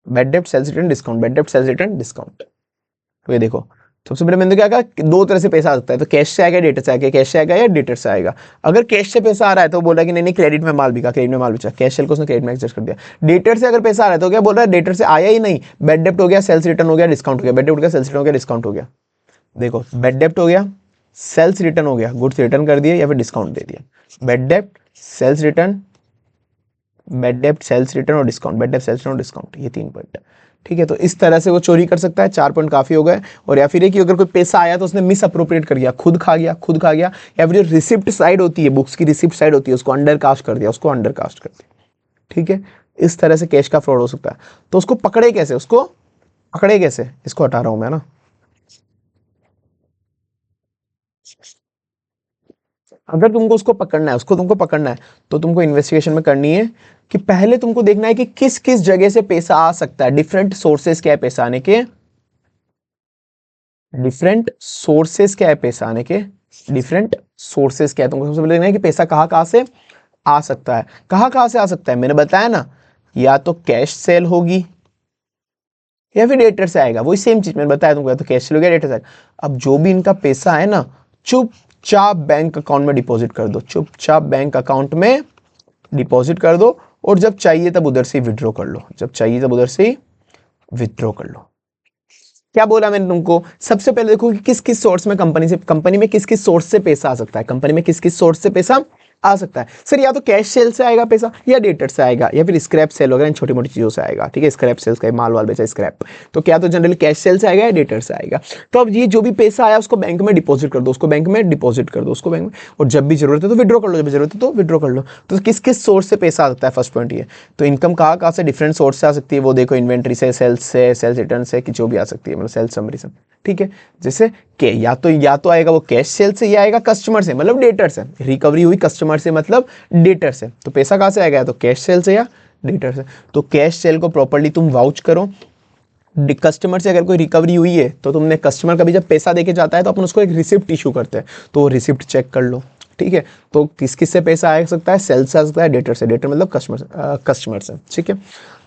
बैड डेब्ट सेल्स रिटर्न डिस्काउंट, बैड डेब्ट सेल्स रिटर्न डिस्काउंट। तो ये देखो सबसे पहले मैंने क्या कहा कि दो तरह से पैसा आ सकता है, तो कैश से आएगा, डेटर से आएगा, कैश से आएगा या डेटर से आएगा। अगर कैश से पैसा आ रहा है तो बोल रहा है कि नहीं नहीं क्रेडिट में माल बिका, क्रेडिट में माल बेचा, कैश सेल को उसने क्रेडिट में एडजस्ट कर दिया। डेटर से अगर पैसा आ रहा है तो क्या बोल रहा है, डेटर से आया ही नहीं, बैड डेब्ट हो गया, सेल्स रिटर्न हो गया, डिस्काउंट हो गया, बैड डेब्ट हो गया, सेल्स रिटर्न हो गया, डिस्काउंट हो गया। देखो बैड डेब्ट हो गया, सेल्स रिटर्न हो गया, गुड्स रिटर्न कर दिए या फिर डिस्काउंट दे दिया। बैड डेब्ट, सेल्स रिटर्न, बैड डेब्ट, सेल्स रिटर्न और डिस्काउंट, बैड डेब्ट, सेल्स रिटर्न और डिस्काउंट, ये 3 पॉइंट है। ठीक है, तो इस तरह से वो चोरी कर सकता है, 4 पॉइंट काफी हो गए। और या फिर कि अगर कोई पैसा आया तो उसने मिस अप्रोप्रिएट कर दिया, खुद खा गया, खुद खा गया, या फिर जो रिसिप्ट साइड होती है, बुक्स की रिसिप्ट साइड होती है, उसको अंडर कास्ट कर दिया, उसको अंडर कास्ट कर दिया। ठीक है, इस तरह से कैश का फ्रॉड हो सकता है। तो उसको पकड़े कैसे, उसको पकड़े कैसे, इसको हटा रहा हूं मैं ना। अगर तुमको उसको पकड़ना है, उसको तुमको पकड़ना है, तो तुमको इन्वेस्टिगेशन में करनी है कि पहले तुमको देखना है कि किस किस जगह से पैसा आ सकता है, डिफरेंट सोर्सेस क्या है पैसा आने के, डिफरेंट सोर्सेस क्या है पैसा आने के, डिफरेंट सोर्सेस क्या है। तुमको सबसे पहले देखना है कि पैसा कहां कहां से आ सकता है, कहां कहां से आ सकता है। मैंने बताया ना, या तो कैश सेल होगी या फिर डेटर से आएगा, वही सेम चीज मैंने बताया तुमको, या तो कैश सेल हो गया, डेटर से आएगा। अब जो भी इनका पैसा है ना, चुपचाप बैंक अकाउंट में डिपॉजिट कर दो, चुपचाप बैंक अकाउंट में डिपॉजिट कर दो, और जब चाहिए तब उधर से विड्रॉ कर लो, जब चाहिए तब उधर से विड्रॉ कर लो। क्या बोला मैंने तुमको, सबसे पहले देखो कि किस किस सोर्स में कंपनी में किस किस सोर्स से पैसा आ सकता है, कंपनी में किस किस सोर्स से पैसा आ सकता है। सर या तो कैश सेल से आएगा पैसा, या डेटर से आएगा, या फिर स्क्रैप सेल वगैरह इन छोटी मोटी चीजों से आएगा। ठीक है, स्क्रैप सेल्स का माल वाल बेचा स्क्रैप, तो क्या तो जनरली कैश सेल से आएगा या डेटर से आएगा। तो अब ये जो भी पैसा आया उसको बैंक में डिपॉजिट कर दो, उसको बैंक में डिपॉजिट कर दो, उसको बैंक में, और जब भी जरूरत है तो विड्रॉ कर लो, जब भी जरूरत है तो विड्रॉ कर लो। तो किस किस सोर्स से पैसा आ सकता है, फर्स्ट पॉइंट ये। तो इनकम कहाँ कहाँ से, डिफरेंट सोर्स से आ सकती है, वो देखो इन्वेंट्री से, सेल्स से, सेल्स रिटर्न से, कि जो भी आ सकती है, मतलब सेल्स समरी से। ठीक है, जैसे के या तो आएगा वो कैश सेल से, या आएगा कस्टमर से, मतलब डेटर से, रिकवरी हुई कस्टमर से मतलब डेटर से। तो पैसा कहां से आएगा, या तो कैश सेल से या डेटर से। तो कैश सेल को प्रॉपर्ली तुम वाउच करो। कस्टमर से अगर कोई रिकवरी हुई है तो तुमने कस्टमर का भी जब पैसा देके जाता है तो अपन उसको एक रिसिप्ट इशू करते हैं, तो वो रिसिप्ट चेक कर लो। ठीक है, तो किस किस से पैसा आ सकता है, सेल से आ सकता है, डेटर से, डेटर मतलब कस्टमर से। ठीक है,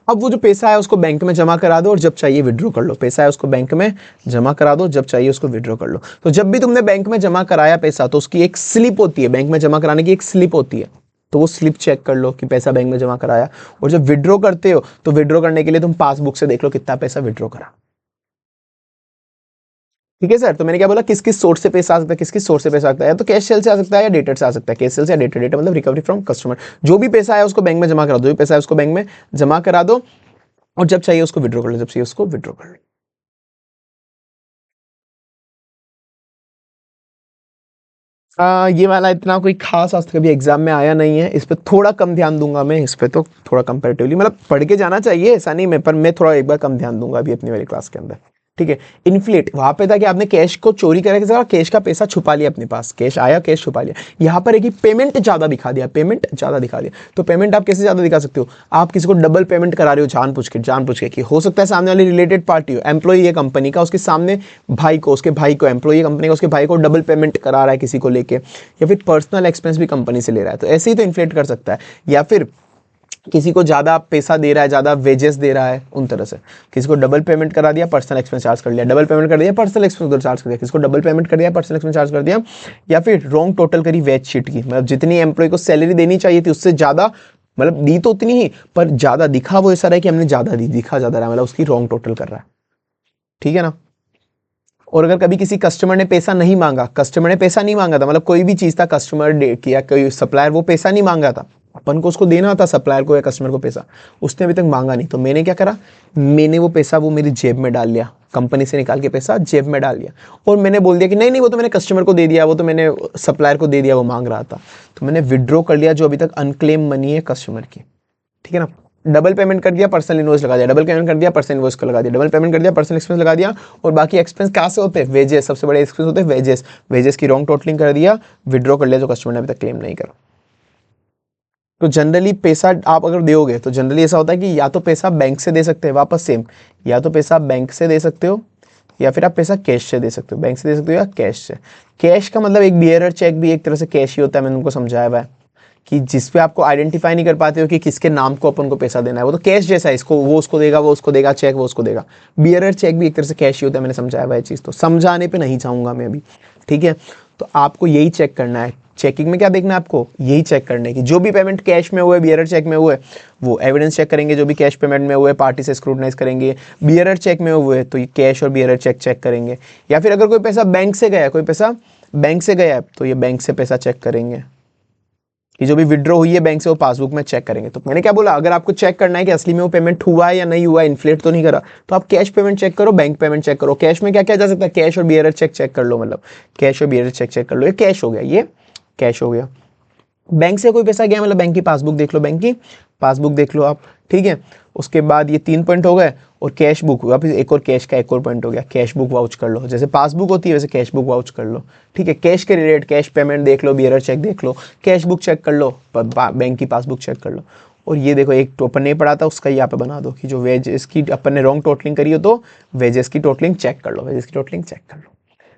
अब वो जो पैसा है उसको बैंक में जमा करा दो और जब चाहिए विड्रॉ कर लो। पैसा है उसको बैंक में जमा करा दो, जब चाहिए उसको विड्रॉ कर लो। तो जब भी तुमने बैंक में जमा कराया पैसा तो उसकी एक स्लिप होती है, बैंक में जमा कराने की एक स्लिप होती है, तो वो स्लिप चेक कर लो कि पैसा बैंक में जमा कराया। और जब विड्रॉ करते हो तो विड्रॉ करने के लिए तुम पासबुक से देख लो कितना पैसा विड्रॉ करा। ठीक है सर, तो मैंने क्या बोला, किस किस सोर्स से पैसा आ सकता है, किस किस सोर्स से पैसा आ सकता है, या तो कैश सेल से आ सकता है या डेटर से आ सकता है। कैश सेल से या डेटर, डेटर मतलब रिकवरी फ्रॉम कस्टमर। जो भी पैसा है उसको बैंक में जमा करा दो, जो भी पैसा है उसको बैंक में जमा करा दो, और जब चाहिए उसको विड्रॉ कर लो, जब चाहिए उसको विड्रॉ कर लो। ये वाला इतना कोई खास आज तक अभी एग्जाम में आया नहीं है, इस पे थोड़ा कम ध्यान दूंगा मैं, इस पे तो थोड़ा कंपैरेटिवली, मतलब पढ़ के जाना चाहिए ऐसा नहीं मैं, पर मैं थोड़ा एक बार कम ध्यान दूंगा अभी अपनी वाली क्लास के अंदर। ठीक है, इन्फ्लेट वहां पे था कि आपने कैश को चोरी करके कैश का पैसा छुपा लिया अपने पास, कैश आया कैश छुपा लिया। यहाँ पर है कि पेमेंट ज्यादा दिखा दिया, पेमेंट ज्यादा दिखा दिया। तो पेमेंट आप कैसे ज्यादा दिखा सकते हो, आप किसी को डबल पेमेंट करा रहे हो जानबूझ के कि हो सकता है सामने वाली रिलेटेड पार्टी हो, एम्प्लॉई है कंपनी का, उसके सामने भाई को, उसके भाई को, एम्प्लॉई कंपनी का उसके भाई को डबल पेमेंट करा रहा है किसी को लेके, या फिर पर्सनल एक्सपेंस भी कंपनी से ले रहा है, तो ऐसे ही तो इन्फ्लेट कर सकता है। या फिर किसी को ज़्यादा पैसा दे रहा है, ज़्यादा वेजेस दे रहा है, उन तरह से किसी को डबल पेमेंट करा दिया, पर्सनल एक्सपेंस चार्ज कर लिया, डबल पेमेंट कर दिया, पर्सनल एक्सपेंस उधर चार्ज कर दिया, किसी को डबल पेमेंट कर दिया, पर्सनल एक्सपेंस चार्ज कर दिया। या फिर रॉन्ग टोटल करी वेज शीट की, मतलब जितनी एम्प्लॉय को सैलरी देनी चाहिए थी उससे ज़्यादा, मतलब दी तो उतनी ही पर ज़्यादा दिखा वो ऐसा रहा है कि हमने ज़्यादा दी, दिखा ज़्यादा रहा है, मतलब उसकी रॉन्ग टोटल कर रहा है। ठीक है ना। और अगर कभी किसी कस्टमर ने पैसा नहीं मांगा, कस्टमर ने पैसा नहीं मांगा था, मतलब कोई भी चीज़ था कस्टमर डे किया, कोई सप्लायर वो पैसा नहीं मांगा था, अपन को उसको देना था सप्लायर को या कस्टमर को पैसा, उसने अभी तक मांगा नहीं, तो मैंने क्या करा, मैंने वो पैसा वो मेरी जेब में डाल लिया, कंपनी से निकाल के पैसा जेब में डाल लिया, और मैंने बोल दिया कि नहीं नहीं वो तो मैंने कस्टमर को दे दिया, वो तो मैंने सप्लायर को दे दिया, वो मांग रहा था, तो मैंने विड्रॉ कर लिया जो अभी तक अनक्लेम मनी है कस्टमर की। ठीक है ना। डबल पेमेंट कर दिया, पर्सनल इनवॉइस लगा दिया, डबल पेमेंट कर दिया, पर्सनल इनवॉइस को लगा दिया, डबल पेमेंट कर दिया, पर्सनल एक्सपेंस लगा दिया, और बाकी एक्सपेंस कहाँ से होते हैं, वेजेस, सबसे बड़े एक्सपेंस होते हैं वेजेस, वेजेस की रॉन्ग टोटलिंग कर दिया, विड्रॉ कर लिया जो कस्टमर ने अभी तक क्लेम नहीं करा। तो जनरली पैसा आप अगर दोगे तो जनरली ऐसा होता है कि या तो पैसा बैंक से दे सकते हैं वापस सेम, या तो पैसा बैंक से दे सकते हो, या फिर आप पैसा कैश से दे सकते हो, बैंक से दे सकते हो या कैश से। कैश का मतलब एक बियरर चेक भी एक तरह से कैश ही होता है, मैंने उनको समझाया हुआ है कि जिस पे आपको आइडेंटिफाई नहीं कर पाते हो कि किसके नाम को अपन को पैसा देना है, वो तो कैश जैसा है, इसको वो उसको देगा, वो उसको देगा, चेक वो उसको देगा। बियरर चेक भी एक तरह से कैश ही होता है, मैंने समझाया हुआ है चीज़, तो समझाने पे नहीं चाहूँगा मैं अभी, ठीक है। तो आपको यही चेक करना है, चेकिंग में क्या देखना है आपको, यही चेक करना है कि जो भी पेमेंट कैश में हुए, बियरर चेक में हुए, वो एविडेंस चेक करेंगे, जो भी कैश पेमेंट में हुए पार्टी से स्क्रूटनाइज करेंगे, बियरर चेक में हुए तो ये कैश और बियरर चेक करेंगे, या फिर अगर कोई पैसा बैंक से गया, कोई पैसा बैंक से गया है तो ये बैंक से पैसा चेक करेंगे कि जो भी विड्रॉ हुई है बैंक से वो पासबुक में चेक करेंगे। तो मैंने क्या बोला, अगर आपको चेक करना है कि असली में वो पेमेंट हुआ है या नहीं हुआ, इन्फ्लेट तो नहीं करा, तो आप कैश पेमेंट चेक करो, बैंक पेमेंट चेक करो। कैश में क्या क्या जा सकता है, कैश और बियरर चेक कर लो, मतलब कैश और बियरर चेक कर लो, ये कैश हो गया, ये कैश हो गया। बैंक से कोई पैसा गया मतलब बैंक की पासबुक देख लो, बैंक की पासबुक देख लो आप, ठीक है। उसके बाद ये 3 पॉइंट हो गए, और कैश बुक वापस एक और कैश का एक और पॉइंट हो गया, कैश बुक वाउच कर लो, जैसे पासबुक होती है वैसे कैश बुक वाउच कर लो, ठीक है। कैश के रिलेटेड कैश पेमेंट देख लो, बियरर चेक देख लो, कैश बुक चेक कर लो, बैंक की पासबुक चेक कर लो। और ये देखो एक अपन नहीं पढ़ा था उसका यहाँ पे बना दो कि जो वेजेस की अपन ने रॉन्ग टोटलिंग करी हो तो वेजेस की टोटलिंग चेक कर लो, वेजेस की टोटलिंग चेक कर लो।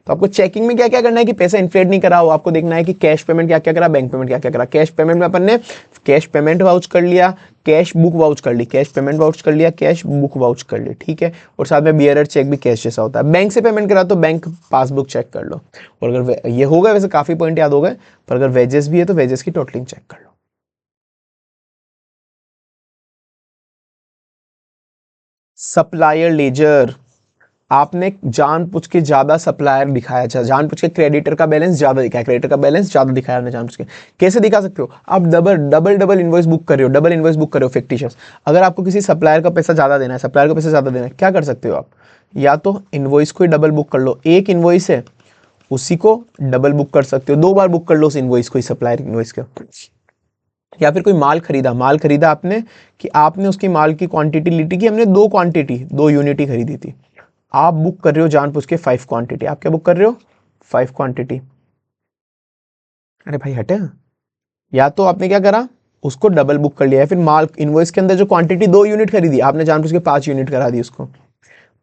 तो आपको चेकिंग में क्या क्या करना है कि पैसा इन्फ्लेट नहीं करा हो, आपको देखना है कि कैश पेमेंट क्या क्या करा, बैंक पेमेंट क्या क्या करा। कैश पेमेंट में अपन ने कैश पेमेंट वाउच कर लिया, कैश बुक वाउच कर ली, कैश पेमेंट वाउच कर लिया, कैश बुक वाउच कर ली, ठीक है। और साथ में बियरर चेक भी कैश जैसा होता है। बैंक से पेमेंट करा तो बैंक पासबुक चेक कर लो। और अगर ये हो गए, वैसे काफी पॉइंट याद हो गए, पर अगर वेजेस भी है तो वेजेस की टोटलिंग चेक कर लो। सप्लायर लेजर, आपने जानबूझ के ज्यादा सप्लायर दिखाया, जानबूझ के क्रेडिटर का बैलेंस ज्यादा दिखाया, क्रेडिटर का बैलेंस ज्यादा दिखाया आपने जानबूझ के। कैसे दिखा सकते हो आप, डबल इनवॉइस बुक कर रहे हो, डबल इनवॉइस बुक कर रहे हो फिक्टिशियस। अगर आपको किसी सप्लायर का पैसा ज्यादा देना है, सप्लायर को पैसा ज्यादा देना है, क्या कर सकते हो आप, या तो इनवॉइस को ही डबल बुक कर लो, एक इनवॉइस है उसी को डबल बुक कर सकते हो, 2 बार बुक कर लो उस इनवॉइस को ही, सप्लायर इनवॉइस का। या फिर कोई माल खरीदा आपने, कि आपने उसकी माल की क्वांटिटी ली थी कि हमने 2 यूनिट ही खरीदी थी, आप बुक कर रहे हो जानबूझ के 5 क्वांटिटी। आप क्या बुक कर रहे हो, 5 क्वांटिटी। अरे भाई हटे, या तो आपने क्या करा, उसको डबल बुक कर लिया है, फिर माल इनवॉइस के अंदर जो क्वांटिटी 2 यूनिट खरीदी आपने जानबूझ के 5 यूनिट करा दी उसको।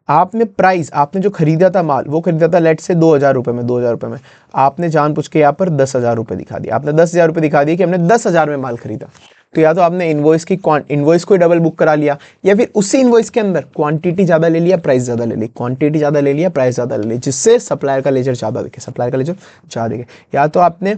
आपने प्राइस, आपने जो खरीदा था माल, वो खरीदा था लेट से 2,000 रुपए में, 2,000 रुपए में आपने जानबूझ के यहाँ पर 10,000 रुपए दिखा दिया, आपने 10,000 रुपए दिखा दिया कि हमने 10,000 में माल खरीदा। तो या तो आपने इनवॉइस को डबल बुक करा लिया, या फिर उसी इनवॉइस के अंदर क्वांटिटी ज्यादा ले लिया, प्राइस ज्यादा ले ली, क्वांटिटी ज्यादा ले लिया, प्राइस ज्यादा ले ली, जिससे सप्लायर का लेजर ज्यादा दिखे, सप्लायर का लेजर ज्यादा दिखे। या तो आपने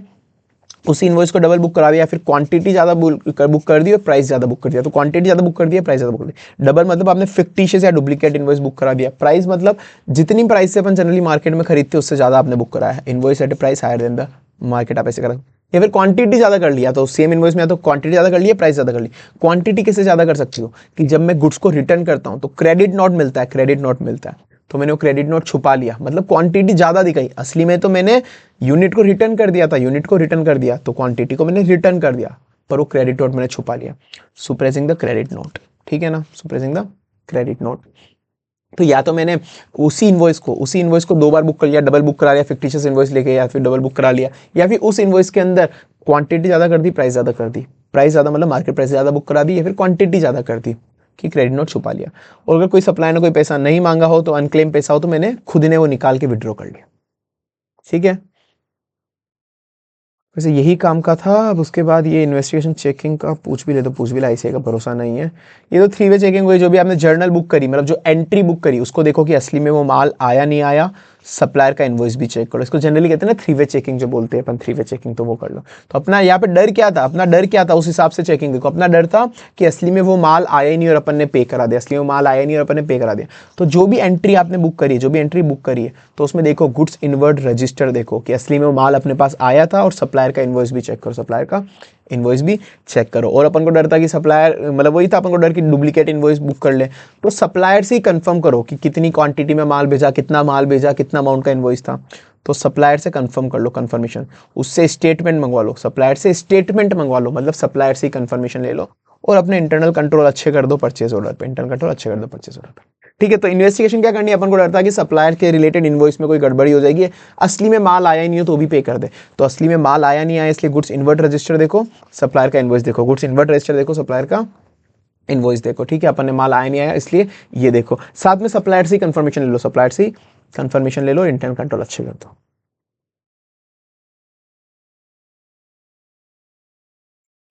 उसी इनवॉइस को डबल बुक करा दिया, फिर क्वांटिटी ज्यादा बुक कर दी और प्राइस ज्यादा बुक कर दिया। तो क्वांटिटी ज्यादा बुक कर दिया, प्राइस ज्यादा बुक कर दिया। डबल मतलब आपने फिक्टिशियस या डुप्लीकेट इनवॉइस बुक करा दिया। प्राइस मतलब जितनी प्राइस से अपन जनरली मार्केट में खरीदते हैं उससे ज्यादा आपने बुक कराया है, invoice at a price higher than the market, आप ऐसे करा। या फिर क्वांटिटी ज्यादा कर लिया, तो सेम इनवॉइस में या तो क्वांटिटी ज्यादा कर लिया, प्राइस ज्यादा कर ली। क्वांटिटी कैसे ज्यादा कर सकती हो, कि जब मैं गुड्स को रिटर्न करता हूं तो क्रेडिट नोट मिलता है, क्रेडिट नोट मिलता है, तो मैंने वो क्रेडिट नोट छुपा लिया, मतलब क्वांटिटी ज्यादा दिखाई, असली में तो मैंने यूनिट को रिटर्न कर दिया था, यूनिट को रिटर्न कर दिया तो क्वांटिटी को मैंने रिटर्न कर दिया, पर वो क्रेडिट नोट मैंने छुपा लिया। सुप्रेसिंग द क्रेडिट नोट, ठीक है ना, सुप्रेसिंग द क्रेडिट नोट। तो या तो मैंने उसी इनवॉइस को 2 बार बुक कर लिया, डबल बुक करा लिया फिक्टिशियस इनवॉइस लेके, या फिर डबल बुक करा लिया, या फिर उस इनवॉइस के अंदर क्वांटिटी ज्यादा कर दी, प्राइस ज्यादा कर दी, प्राइस ज्यादा मतलब मार्केट प्राइस ज्यादा बुक करा दी, या फिर क्वांटिटी ज्यादा कर दी कि क्रेडिट नोट छुपा लिया। और अगर कोई सप्लायर ने कोई पैसा नहीं मांगा हो, तो अनक्लेम पैसा हो, तो मैंने खुद ने वो निकाल के विड्रॉ कर लिया, ठीक है। वैसे यही काम का था। अब उसके बाद ये इन्वेस्टिगेशन चेकिंग का पूछ भी ले तो पूछ भी ला, ICAI का भरोसा नहीं है। ये तो 3 वे चेकिंग हुई, जो भी आपने जर्नल बुक करी, मतलब जो एंट्री बुक करी, उसको देखो कि असली में वो माल आया नहीं आया, सप्लायर का इनवॉइस भी चेक करो। इसको जनरली कहते हैं ना 3 वे चेकिंग, जो बोलते हैं अपन 3 वे चेकिंग, तो वो कर लो। तो अपना यहाँ पे डर क्या था, अपना डर क्या था, उस हिसाब से चेकिंग देखो। अपना डर था कि असली में वो माल आया ही नहीं और अपन ने पे करा दिया, असली में माल आया नहीं और अपन ने पे करा दिया। तो जो भी एंट्री आपने बुक करी है, जो भी एंट्री बुक करी है, तो उसमें देखो गुड्स इनवर्ड रजिस्टर देखो कि असली में वो माल अपने पास आया था, और सप्लायर का इनवॉइस भी चेक करो, सप्लायर का इनवॉइस भी चेक करो। और अपन को डर था कि सप्लायर, मतलब वही था अपन को डर कि डुप्लीकेट इनवॉइस बुक कर ले, तो सप्लायर से ही कंफर्म करो कि कितनी क्वांटिटी में माल भेजा, कितना माल भेजा, कितना अमाउंट का इनवॉइस था। तो सप्लायर से कंफर्म कर लो, कंफर्मेशन, उससे स्टेटमेंट मंगवा लो, सप्लायर से स्टेटमेंट मंगवा लो, मतलब सप्लायर से ही कंफर्मेशन ले लो, और अपने इंटरनल कंट्रोल अच्छे कर दो परचेज ऑर्डर पे, इंटरनल कंट्रोल अच्छे कर दो परचेज ऑर्डर पे। ठीक है, तो इन्वेस्टिगेशन क्या करनी है, अपन को डर था कि सप्लायर के रिलेटेड इनवॉइस में कोई गड़बड़ी हो जाएगी, असली में माल आया ही नहीं हो तो भी पे कर दे। तो असली में माल आया नहीं आया, इसलिए गुड्स इन्वर्ट रजिस्टर देखो, सप्लायर का इनवॉइस देखो, गुड्स इन्वर्ट रजिस्टर देखो, सप्लायर का इनवॉइस देखो। ठीक है, अपन ने माल आया नहीं आया इसलिए ये देखो, साथ में सप्लायर से कंफर्मेशन ले लो, सप्लायर से कंफर्मेशन ले लो, इंटरनल कंट्रोल अच्छे कर दो।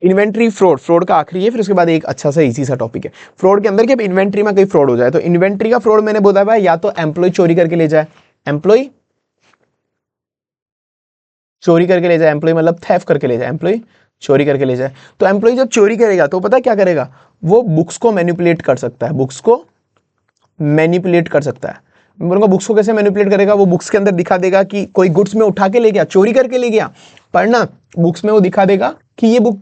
इन्वेंट्री फ्रॉड, फ्रॉड का आखिरी है, फिर उसके बाद एक अच्छा सा इजी सा टॉपिक है फ्रॉड के अंदर कि इन्वेंट्री में कोई फ्रॉड हो जाए। तो इन्वेंट्री का फ्रॉड मैंने बोला भाई, या तो एम्प्लॉय चोरी करके ले जाए, एम्प्लॉय चोरी करके ले जाए, एम्प्लॉय मतलब थेफ करके ले जाए, एम्प्लॉय चोरी करके ले जाए। तो एम्प्लॉय जब चोरी करेगा तो पता है क्या करेगा, वो बुक्स को मैनिपुलेट कर सकता है, बुक्स को मैनिपुलेट कर सकता है। मैं बोलूंगा बुक्स को कैसे मैनिपुलेट करेगा, वो बुक्स के अंदर दिखा देगा कि कोई गुड्स में उठा के ले गया, चोरी करके ले गया, पर ना बुक्स में वो दिखा देगा कि ये बुक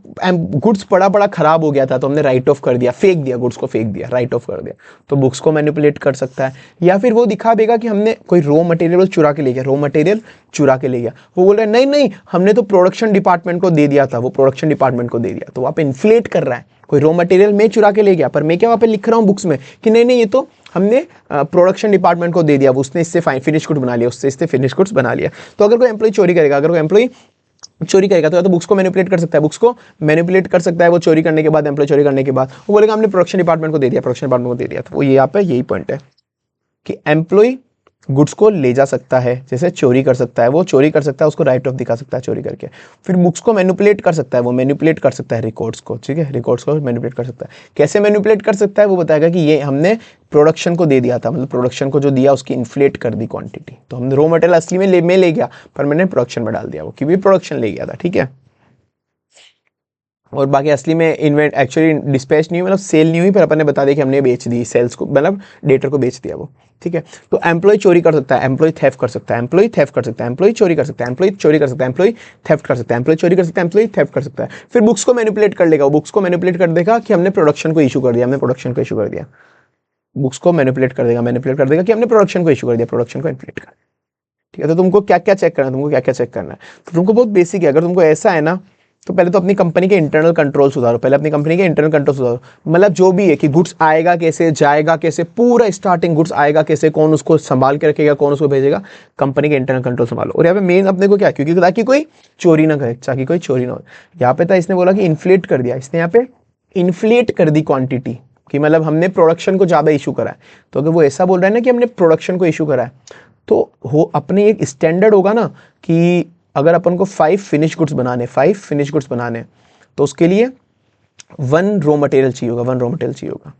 गुड्स पड़ा पड़ा खराब हो गया था तो हमने राइट ऑफ कर दिया, फेंक दिया, गुड्स को फेंक दिया, राइट ऑफ कर दिया। तो बुक्स को मैनिपुलेट कर सकता है। या फिर वो दिखा देगा कि हमने कोई रॉ मटेरियल चुरा के ले गया, रॉ मटेरियल चुरा के ले गया, वो बोल रहा है नहीं नहीं हमने तो प्रोडक्शन डिपार्टमेंट को दे दिया था, वो प्रोडक्शन डिपार्टमेंट को दे दिया। तो वहाँ पे इन्फ्लेट कर रहा है, कोई रॉ मटेरियल मैं चुरा के ले गया, पर मैं क्या वहाँ पे लिख रहा हूँ बुक्स में कि नहीं नहीं ये तो हमने प्रोडक्शन डिपार्टमेंट को दे दिया, उसने इससे फिनिश गुड्स बना लिया, उससे इससे फिनिश गुड्स बना लिया। तो अगर कोई एम्प्लॉय चोरी करेगा, अगर कोई एम्प्लॉय चोरी करेगा तो या तो बुक्स को मैनिपुलेट कर सकता है, बुक्स को मैनिपुलेट कर सकता है वो चोरी करने के बाद, एम्प्लॉय चोरी करने के बाद वो बोलेगा हमने प्रोडक्शन डिपार्टमेंट को दे दिया, प्रोडक्शन डिपार्टमेंट को दे दिया। तो वो ये यहाँ पे यही पॉइंट है कि एम्प्लॉय गुड्स को ले जा सकता है, जैसे चोरी कर सकता है, वो चोरी कर सकता है, उसको राइट ऑफ दिखा सकता है चोरी करके। फिर बुक्स को मैनिपुलेट कर सकता है, वो मैनिपुलेट कर सकता है रिकॉर्ड्स को, ठीक है, रिकॉर्ड्स को मैनिपुलेट कर सकता है। कैसे मैनिपुलेट कर सकता है वो बताएगा कि ये हमने प्रोडक्शन को दे दिया था, मतलब प्रोडक्शन को जो दिया उसकी इन्फ्लेट कर दी क्वांटिटी, तो हमने रॉ मटेरियल असली में ले गया पर मैंने प्रोडक्शन में डाल दिया, वो कि भी प्रोडक्शन ले गया था। ठीक है, और बाकी असली में इन्वेंट एक्चुअली डिस्पैच नहीं हुई, मतलब सेल नहीं हुई, पर अपन ने बता दिया कि हमने बेच दी, सेल्स को मतलब डेटर को बेच दिया वो। ठीक है, तो एम्प्लॉय चोरी कर सकता है, एम्प्लॉय थेफ्ट कर सकता है, एम्प्लॉय थेफ्ट कर सकता है, एम्प्लॉय चोरी कर सकता है, एम्प्लॉय चोरी कर सकता है, एम्प्लॉय थेफ्ट कर सकता है, एम्प्लॉय चोरी कर सकता है, एम्प्लॉय थेफ्ट कर सकता है। फिर बुक्स को मैनिपुलेट कर लेगा, वो बुक्स को मैनिपुलेट कर देगा कि हमने प्रोडक्शन को इशू कर दिया, हमने प्रोडक्शन को इशू कर दिया, बुक्स को मैनिपुलेट कर देगा, मैनिपुलेट कर देगा कि हमने प्रोडक्शन को इशू कर दिया, प्रोडक्शन को इन्फ्लेट कर। ठीक है, तो तुमको क्या क्या चेक करना है, तुमको क्या क्या चेक करना है, तो तुमको बहुत बेसिक है। अगर तुमको ऐसा है ना तो पहले तो अपनी कंपनी के इंटरनल कंट्रोल सुधारो, पहले अपनी कंपनी के इंटरनल कंट्रोल सुधारो, मतलब जो भी है कि गुड्स आएगा कैसे, जाएगा कैसे, पूरा स्टार्टिंग गुड्स आएगा कैसे, कौन उसको संभाल के रखेगा, कौन उसको भेजेगा, कंपनी के इंटरनल कंट्रोल संभालो। और यहाँ पे मेन अपने को क्या, क्योंकि ताकि कोई चोरी ना करे, ताकि कोई चोरी ना हो। यहाँ पे था इसने बोला कि इन्फ्लेट कर दिया, इसने यहाँ पे इन्फ्लेट कर दी क्वांटिटी, कि मतलब हमने प्रोडक्शन को ज़्यादा इशू करा है। तो अगर वो ऐसा बोल रहा है ना कि हमने प्रोडक्शन को इशू करा है, तो हो अपने एक स्टैंडर्ड होगा ना कि अगर अपन को 5 फिनिश गुड्स बनाने, 5 फिनिश गुड्स बनाने, तो उसके लिए 1 रॉ मटेरियल चाहिए होगा, 1 रॉ मटेरियल चाहिए होगा।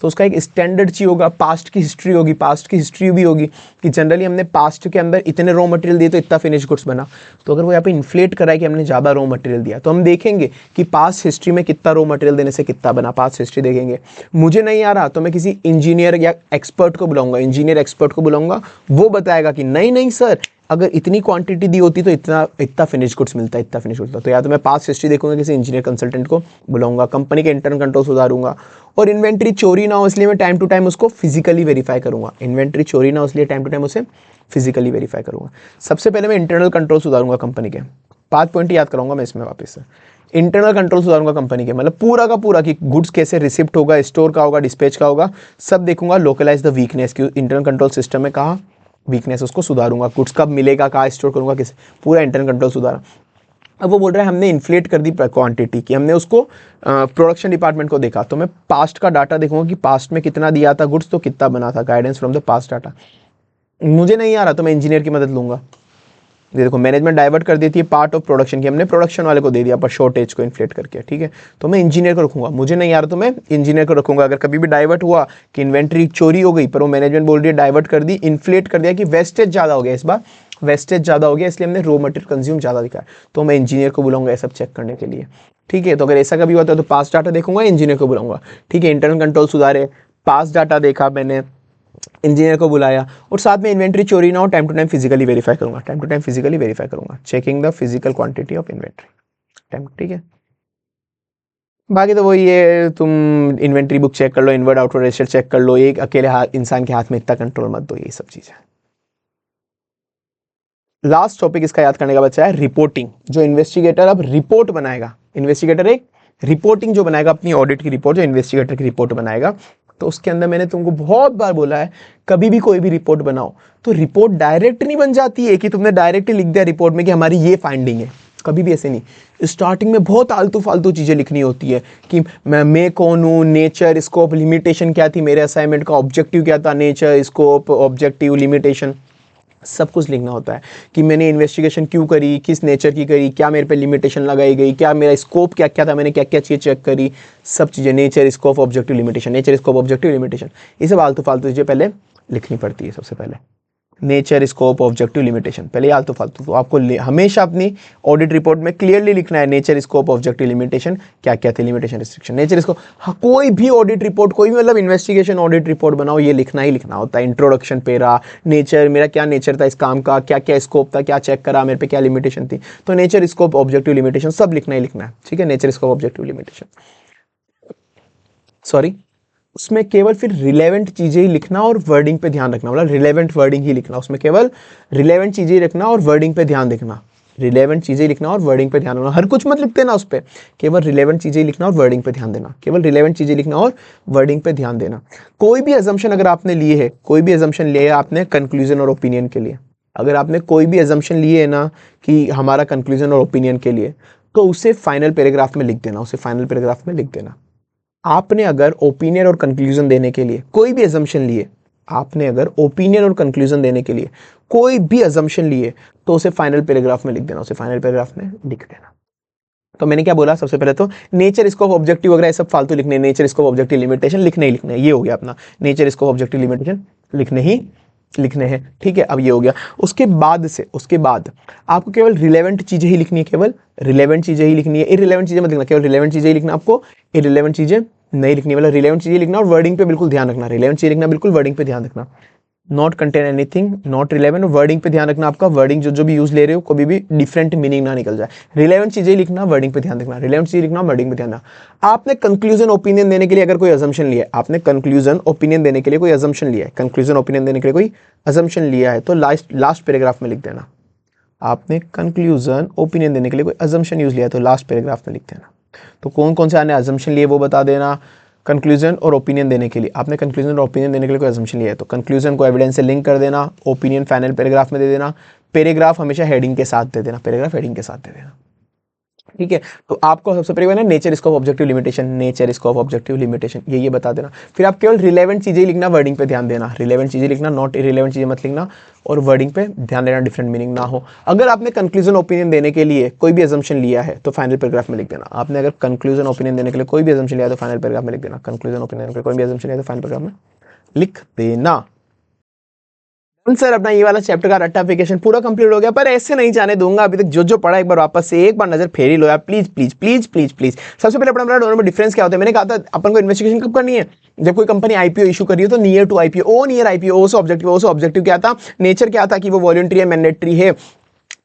तो उसका एक स्टैंडर्ड चाहिए होगा, पास्ट की हिस्ट्री होगी, पास्ट की हिस्ट्री भी होगी कि जनरली हमने पास्ट के अंदर इतने रॉ मटेरियल दिए तो इतना फिनिश गुड्स बना। तो अगर वो यहाँ पे इन्फ्लेट करा है कि हमने ज़्यादा रॉ मटेरियल दिया, तो हम देखेंगे कि पास्ट हिस्ट्री में कितना रॉ मटेरियल देने से कितना बना, पास्ट हिस्ट्री देखेंगे। मुझे नहीं आ रहा तो मैं किसी इंजीनियर या एक्सपर्ट को बुलाऊंगा, इंजीनियर एक्सपर्ट को बुलाऊंगा, वो बताएगा कि नहीं नहीं सर अगर इतनी क्वांटिटी दी होती तो इतना इतना फिनिश गुड्स मिलता, इतना फिनिश गुड्स। तो या तो मैं पास्ट हिस्ट्री देखूंगा, किसी इंजीनियर कंसल्टेंट को बुलाऊंगा, कंपनी के इंटरनल कंट्रोल सुधारूंगा, और इन्वेंट्री चोरी ना हो इसलिए मैं टाइम टू टाइम उसको फिजिकली वेरीफाई करूंगा, इन्वेंट्री चोरी ना हो इसलिए टाइम टू टाइम उसे फिजिकली वेरीफाई करूंगा। सबसे पहले मैं इंटरनल कंट्रोल सुधारूंगा कंपनी के, 5 पॉइंट याद कराऊंगा मैं इसमें वापस से। इंटरनल कंट्रोल सुधारूंगा कंपनी के, मतलब पूरा का पूरा कि गुड्स कैसे रिसिप्ट होगा, स्टोर का होगा, डिस्पैच का होगा, सब देखूंगा। लोकलाइज द वीकनेस की इंटरनल कंट्रोल सिस्टम में कहाँ वीकनेस, उसको सुधारूंगा। गुड्स कब मिलेगा, कहाँ स्टोर करूंगा, किस, पूरा इंटरनल कंट्रोल सुधारा। अब वो बोल रहा है हमने इन्फ्लेट कर दी क्वांटिटी की, हमने उसको प्रोडक्शन डिपार्टमेंट को देखा, तो मैं पास्ट का डाटा देखूंगा कि पास्ट में कितना दिया था गुड्स, तो कितना बना था, guidance from the past data. मुझे नहीं आ रहा तो मैं इंजीनियर की मदद लूंगा। ये देखो मैनेजमेंट डाइवर्ट कर देती है पार्ट ऑफ प्रोडक्शन की, हमने प्रोडक्शन वाले को दे दिया पर शॉर्टेज को इन्फ्लेट करके। ठीक है, तो मैं इंजीनियर को रखूंगा, मुझे नहीं आ रहा तो मैं इंजीनियर को रखूंगा। अगर कभी भी डाइवर्ट हुआ कि इन्वेंट्री चोरी हो गई पर वो मैनेजमेंट बोल रही है डाइवर्ट कर दी, इन्फ्लेट कर दिया कि वेस्टेज ज़्यादा हो गया, इस बार वेस्टेज ज़्यादा हो गया इसलिए हमने रॉ मटेरियल कंज्यूम ज़्यादा दिखा है, तो मैं इंजीनियर को बुलाऊंगा ये सब चेक करने के लिए। ठीक है, तो अगर ऐसा कभी होता है तो पास्ट डाटा देखूंगा, इंजीनियर को बुलाऊंगा। ठीक है, इंटरनल कंट्रोल सुधारे, पास्ट डाटा देखा मैंने, इंजीनियर को बुलाया, और साथ में इन्वेंट्री चोरी ना हो time to time physically verify करूंगा, time to time physically verify करूंगा, checking the physical quantity of inventory time. ठीक है, बाकी तो वही है, तुम इन्वेंट्री बुक चेक कर लो, इनवर्ड आउटवर्ड रजिस्टर चेक कर लो, एक अकेले इंसान के हाथ में इतना कंट्रोल मत दो, यही सब चीज़ें। लास्ट टॉपिक इसका याद करने का बचा है रिपोर्टिंग। जो इन्वेस्टिगेटर अब रिपोर्ट बनाएगा, इन्वेस्टिगेटर एक रिपोर्टिंग जो बनाएगा अपनी ऑडिट की रिपोर्ट, जो इन्वेस्टिगेटर की रिपोर्ट बनाएगा, तो उसके अंदर मैंने तुमको बहुत बार बोला है, कभी भी कोई भी रिपोर्ट बनाओ तो रिपोर्ट डायरेक्ट नहीं बन जाती है कि तुमने डायरेक्ट लिख दिया रिपोर्ट में कि हमारी ये फाइंडिंग है, कभी भी ऐसे नहीं। स्टार्टिंग में बहुत आलतू फालतू चीज़ें लिखनी होती है कि मैं कौन हूँ, नेचर, स्कोप, लिमिटेशन क्या थी, मेरे असाइनमेंट का ऑब्जेक्टिव क्या था, नेचर, स्कोप, ऑब्जेक्टिव, लिमिटेशन, सब कुछ लिखना होता है कि मैंने इन्वेस्टिगेशन क्यों करी, किस नेचर की करी, क्या मेरे पे लिमिटेशन लगाई गई, क्या मेरा स्कोप क्या क्या था, मैंने क्या क्या चीज़ चेक करी, सब चीज़ें, nature, scope, objective, limitation, nature, scope, objective, limitation, ये सब आलतू फालतू चीज़ें पहले लिखनी पड़ती है। सबसे पहले नेचर, स्कोप, ऑब्जेक्टिव, लिमिटेशन, पहले आलतू फालतू, तो आपको हमेशा अपनी ऑडिट रिपोर्ट में क्लियरली लिखना है नेचर, स्कोप, ऑब्जेक्टिव, लिमिटेशन क्या क्या थे, लिमिटेशन, रिस्ट्रिक्शन, नेचर, स्कोप। हाँ, कोई भी ऑडिट रिपोर्ट, कोई भी मतलब इन्वेस्टिगेशन ऑडिट रिपोर्ट बनाओ, ये लिखना ही लिखना होता है। इंट्रोडक्शन पे रहा नेचर, मेरा क्या नेचर था इस काम का, क्या क्या स्कोप था, क्या चेक करा, मेरे पे क्या लिमिटेशन थी, तो नेचर, स्कोप, ऑब्जेक्टिव, लिमिटेशन सब लिखना ही लिखना है, ठीक है। Nature, scope, objective, limitation, sorry, उसमें केवल फिर रिलेवेंट चीज़ें ही लिखना और वर्डिंग पे ध्यान रखना, मतलब रिलेवेंट वर्डिंग ही लिखना, उसमें केवल रिलेवेंट चीज़ें ही रखना और वर्डिंग पे ध्यान रखना, रिलेवेंट चीज़ें लिखना और वर्डिंग पे ध्यान देना, हर कुछ मत लिखते ना उस पर, केवल रिलेवेंट चीज़ें लिखना और वर्डिंग पे ध्यान देना, केवल रिलेवेंट चीज़ें लिखना और वर्डिंग पे ध्यान देना। कोई भी अजम्पशन अगर आपने लिए है, कोई भी अजम्पशन लिए है आपने कंक्लूजन और ओपिनियन के लिए, अगर आपने कोई भी अजम्पशन लिए है ना कि हमारा कंक्लूजन और ओपिनियन के लिए, तो उसे फाइनल पैराग्राफ में लिख देना, उसे फाइनल पैराग्राफ में लिख देना। आपने अगर ओपिनियन और कंक्लूजन देने के लिए कोई भी अजम्पशन लिए, आपने अगर ओपिनियन और कंक्लूजन देने के लिए कोई भी अजम्पशन लिए, तो उसे फाइनल पैराग्राफ में लिख देना, उसे फाइनल पैराग्राफ में लिख देना। तो मैंने क्या बोला, सबसे पहले तो नेचर, स्कोप, ऑब्जेक्टिव वगैरह सब फालतू लिखने, नेचर, स्कोप, ऑब्जेक्टिव, लिमिटेशन लिखने ही लिखने हैं, ये हो गया अपना नेचर, स्कोप, ऑब्जेक्टिव, लिमिटेशन लिखने ही लिखने हैं, ठीक है। अब ये हो गया, उसके बाद आपको केवल रिलेवेंट चीजें ही लिखनी है, केवल रिलेवेंट चीजें ही लिखनी है, इररिलेवेंट चीजें मत लिखना, केवल रिलेवेंट चीजें ही लिखना, आपको इररिलेवेंट चीजें नहीं लिखनी, मतलब रिलेवेंट चीजें लिखना और वर्डिंग पे बिल्कुल ध्यान रखना, रिलेवेंट चीजें लिखना, बिल्कुल वर्डिंग पे ध्यान रखना, not contain anything not relevant, wording पे ध्यान रखना, आपका वर्डिंग जो भी यूज ले रहे हो कभी भी डिफरेंट मीनिंग ना निकल जाए, रिलेवेंट चीजें लिखना, वर्डिंग पे ध्यान रखना, रिलेवेंट चीजें लिखना, वर्डिंग पे ध्यान रखना। आपने कंक्लूजन ओपिनियन देने के लिए अगर कोई अजम्पशन लिया है, आपने कंक्लूजन ओपिनियन देने के लिए कोई अजम्पशन लिया है, कंक्लूजन ओपिनियन देने के लिए कोई अजम्पशन लिया है, तो लास्ट पैराग्राफ में लिख देना। आपने कंक्लूजन ओपिनियन देने के लिए कोई अजम्पशन यूज लिया है तो लास्ट पैराग्राफ में लिख देना। तो कौन कौन से आने अजम्पशन लिए वो बता देना। कंक्लूजन और ओपिनियन देने के लिए, आपने कंक्लूजन और ओपिनियन देने के लिए कोई अजम्पशन लिया है तो कंक्लूजन को एविडेंस से लिंक कर देना, ओपिनियन फाइनल पैराग्राफ में दे देना, पैराग्राफ हमेशा हेडिंग के साथ दे देना, पैराग्राफ हेडिंग के साथ दे देना, ठीक है। तो आपको सबसे पहले ना nature, scope, objective, limitation, nature, scope, objective, limitation ये बता देना। फिर आप केवल रिलेवेंट चीजें लिखना, वर्डिंग पे ध्यान देना, रिलेवेंट चीजें लिखना, नॉट इररिलेवेंट चीजें मत लिखना, और वर्डिंग पे ध्यान देना, डिफरेंट मीनिंग ना हो। अगर आपने कंक्लूजन ओपिनियन देने के लिए कोई भी अजम्पशन लिया है तो फाइनल पैराग्राफ में लिख देना। आपने अगर कंक्लूजन ओपिनियन देने के लिए कोई भी अजम्पशन लिया तो फाइनल पैराग्राफ में लिख देना, कंक्लूजन ओपिनियन के कोई भी अजम्पशन लिया तो फाइनल पैराग्राफ में लिख देना। सर अपना ये वाला चैप्टर का रट्टाफिकेशन पूरा कंप्लीट हो गया, पर ऐसे नहीं जाने दूंगा। अभी तक जो जो पढ़ा एक बार वापस से एक बार नजर फेर ही लो यार, please please please please please. सबसे पहले अपना दोनों में डिफरेंस क्या होता है, मैंने कहा था अपन को इन्वेस्टिगेशन कब करनी है, जब कोई कंपनी आईपीओ इशू कर रही हो तो near to IPO, O near IPO, O से ऑब्जेक्टिव क्या था, नेचर क्या था कि वो वॉलंटरी है, मैंडेटरी है,